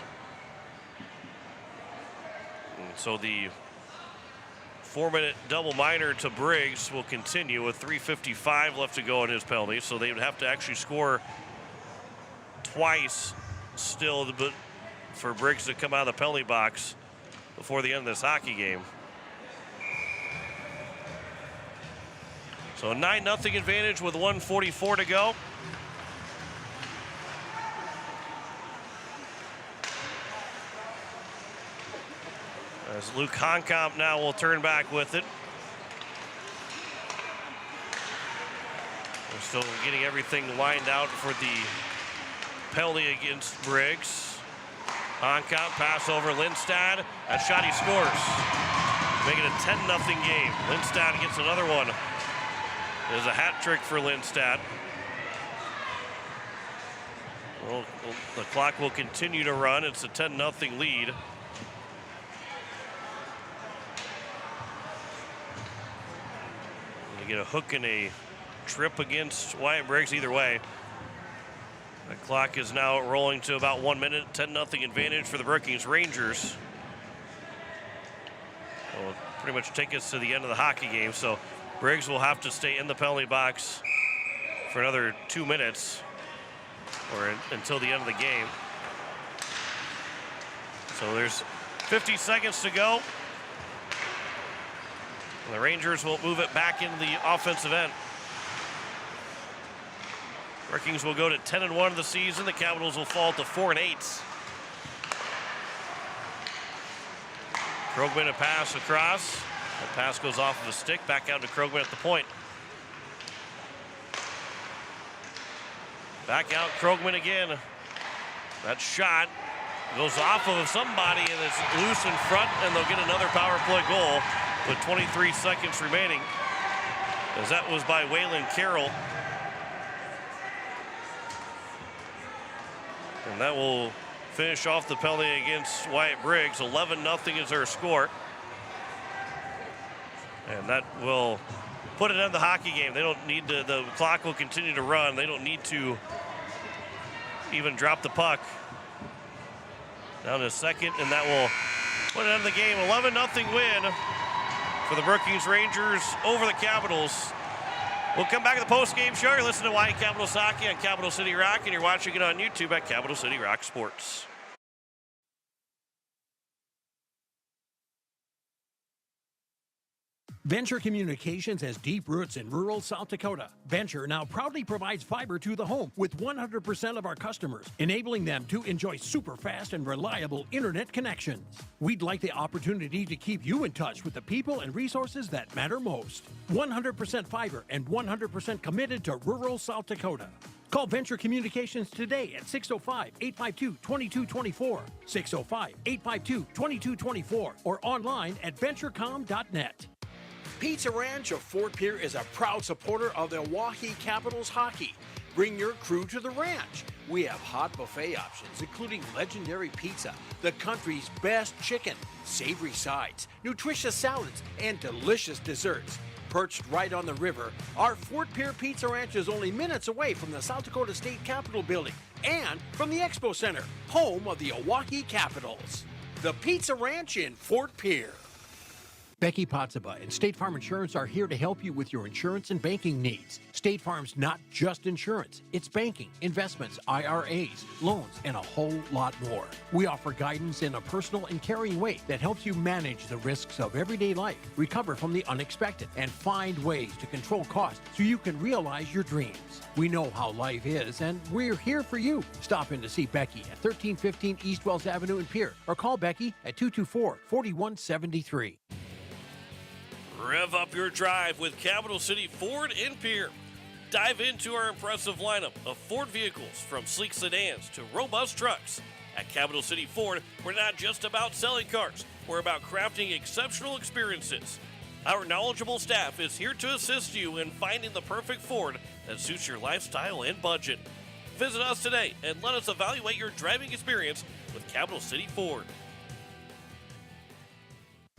And so the 4-minute double minor to Briggs will continue with 3:55 left to go in his penalty. So they would have to actually score twice still for Briggs to come out of the penalty box before the end of this hockey game. So a 9-0 advantage with 1:44 to go. As Luke Honkamp now will turn back with it. We're still getting everything lined out for the penalty against Briggs. Honkamp pass over Lindstad. That shot, he scores. Making it a 10-0 game. Lindstad gets another one. There's a hat trick for Lindstad. Well, the clock will continue to run. It's a 10-0 lead. Get a hook and a trip against Wyatt Briggs. Either way, the clock is now rolling to about 1 minute. 10-0 advantage for the Brookings Rangers. Will pretty much take us to the end of the hockey game. So Briggs will have to stay in the penalty box for another 2 minutes, or until the end of the game. So there's 50 seconds to go. The Rangers will move it back into the offensive end. Brookings will go to 10-1 of the season. The Capitals will fall to 4-8. Krogman a pass across. The pass goes off of a stick. Back out to Krogman at the point. Back out Krogman again. That shot goes off of somebody and it's loose in front, and they'll get another power play goal with 23 seconds remaining. as that was by Waylon Carroll. And that will finish off the penalty against Wyatt Briggs. 11-0 is their score. And that will put it in the hockey game. They don't need to, the clock will continue to run. They don't need to even drop the puck. Down to second, and that will put it in the game. 11-0 win for the Brookings Rangers over the Capitals. We'll come back to the post-game show. You're listening to Hawaii Capitals Hockey on Capital City Rock, and you're watching it on YouTube at Capital City Rock Sports. Venture Communications has deep roots in rural South Dakota. Venture now proudly provides fiber to the home with 100% of our customers, enabling them to enjoy super fast and reliable internet connections. We'd like the opportunity to keep you in touch with the people and resources that matter most. 100% fiber and 100% committed to rural South Dakota. Call Venture Communications today at 605-852-2224, 605-852-2224, or online at venturecom.net. Pizza Ranch of Fort Pierre is a proud supporter of the Oahe Capitals hockey. Bring your crew to the ranch. We have hot buffet options, including legendary pizza, the country's best chicken, savory sides, nutritious salads, and delicious desserts. Perched right on the river, our Fort Pierre Pizza Ranch is only minutes away from the South Dakota State Capitol building and from the Expo Center, home of the Oahe Capitals. The Pizza Ranch in Fort Pierre. Becky Potsaba and State Farm Insurance are here to help you with your insurance and banking needs. State Farm's not just insurance, it's banking, investments, IRAs, loans, and a whole lot more. We offer guidance in a personal and caring way that helps you manage the risks of everyday life, recover from the unexpected, and find ways to control costs so you can realize your dreams. We know how life is, and we're here for you. Stop in to see Becky at 1315 East Wells Avenue in Pierre, or call Becky at 224-4173. Rev up your drive with Capital City Ford in Pierre. Dive into our impressive lineup of Ford vehicles, from sleek sedans to robust trucks. At Capital City Ford, we're not just about selling cars, we're about crafting exceptional experiences. Our knowledgeable staff is here to assist you in finding the perfect Ford that suits your lifestyle and budget. Visit us today and let us evaluate your driving experience with Capital City Ford.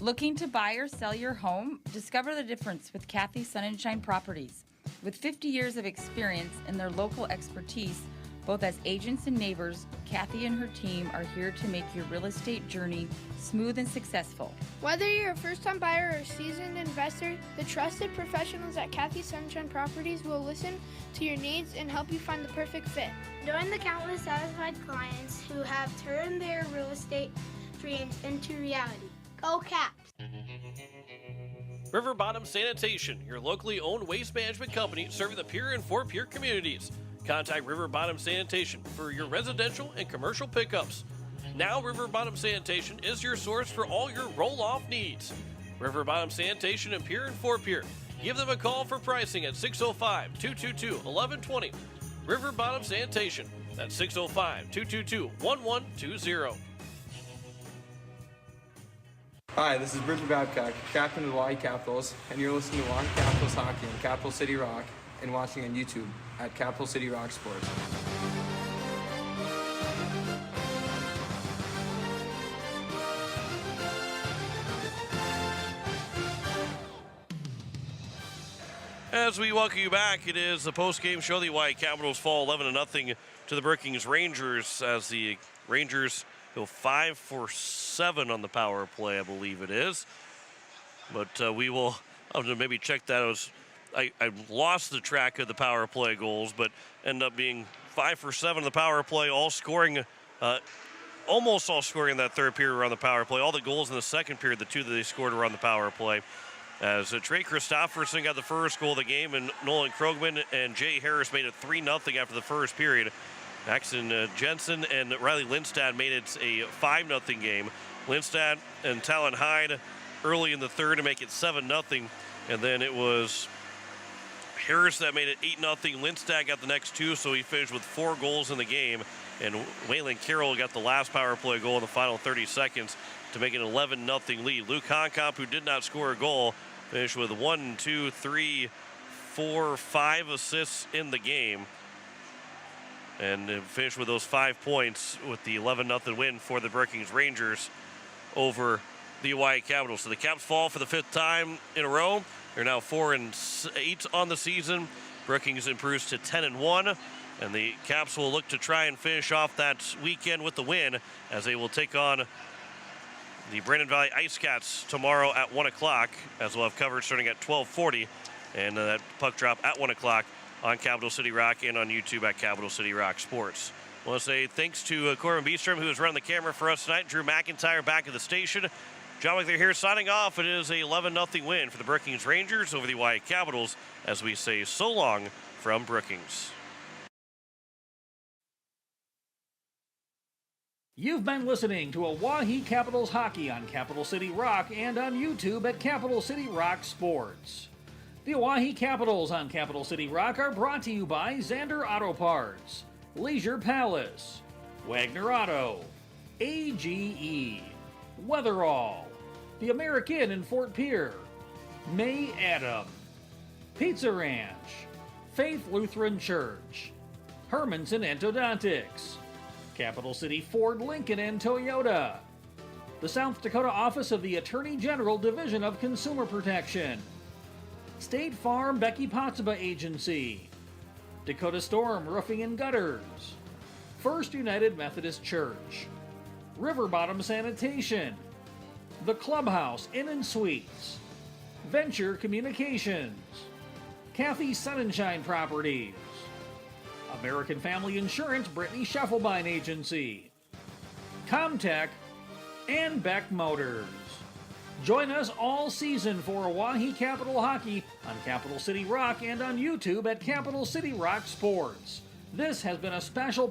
Looking to buy or sell your home? Discover the difference with Kathy Sunshine Properties. With 50 years of experience and their local expertise, both as agents and neighbors, Kathy and her team are here to make your real estate journey smooth and successful. Whether you're a first-time buyer or a seasoned investor, the trusted professionals at Kathy Sunshine Properties will listen to your needs and help you find the perfect fit. Join the countless satisfied clients who have turned their real estate dreams into reality. Go Caps! River Bottom Sanitation, your locally owned waste management company serving the Pierre and Fort Pierre communities. Contact River Bottom Sanitation for your residential and commercial pickups. Now River Bottom Sanitation is your source for all your roll-off needs. River Bottom Sanitation in Pierre and Fort Pierre. Give them a call for pricing at 605-222-1120. River Bottom Sanitation. That's 605-222-1120. Hi, this is Bridger Babcock, captain of the Hawaii Capitals, and you're listening to Hawaii Capitals Hockey on Capital City Rock and watching on YouTube at Capital City Rock Sports. As we welcome you back, it is the post-game show. The Hawaii Capitals fall 11-0 to the Brookings Rangers as the Rangers go 5 for 7 on the power play, I believe it is. But we will maybe check that. I lost the track of the power play goals, but end up being 5 for 7 on the power play, all scoring, almost all scoring in that third period were on the power play. All the goals in the second period, the two that they scored, were on the power play. As Trey Christofferson got the first goal of the game, and Nolan Krogman and Jay Harris made it 3-0 after the first period. Maxon Jensen and Riley Lindstad made it a 5-0 game. Lindstad and Talon Hyde early in the third to make it 7-0. And then it was Harris that made it 8-0. Lindstad got the next two, so he finished with 4 goals in the game. And Waylon Carroll got the last power play goal in the final 30 seconds to make it an 11-0 lead. Luke Honkamp, who did not score a goal, finished with 1, 2, 3, 4 or 5 assists in the game. And finished with those 5 points with the 11-0 win for the Brookings Rangers over the Hawaii Capitals. So the Caps fall for the 5th time in a row. They're now 4-8 on the season. Brookings improves to 10-1. And the Caps will look to try and finish off that weekend with the win as they will take on the Brandon Valley Ice Cats tomorrow at 1 o'clock, as we'll have coverage starting at 12:40. And that puck drop at 1 o'clock on Capital City Rock and on YouTube at Capital City Rock Sports. I want to say thanks to Corbin Beestrom, who has run the camera for us tonight. Drew McIntyre back at the station. John McClure here signing off. It is a 11-0 win for the Brookings Rangers over the Hawaii Capitals as we say so long from Brookings. You've been listening to Oahe Capitals Hockey on Capital City Rock and on YouTube at Capital City Rock Sports. The Oahe Capitals on Capital City Rock are brought to you by Zander Auto Parts, Leisure Palace, Wagner Auto, AGE, Weatherall, The American in Fort Pierre, May Adam, Pizza Ranch, Faith Lutheran Church, Hermanson Endodontics, Capital City Ford, Lincoln, and Toyota, the South Dakota Office of the Attorney General Division of Consumer Protection, State Farm Becky Pottsba Agency, Dakota Storm Roofing and Gutters, First United Methodist Church, River Bottom Sanitation, The Clubhouse Inn and Suites, Venture Communications, Kathy Sunshine Properties, American Family Insurance Brittany Scheffelbein Agency, Comtech, and Beck Motors. Join us all season for Oahe Capital Hockey on Capital City Rock and on YouTube at Capital City Rock Sports. This has been a special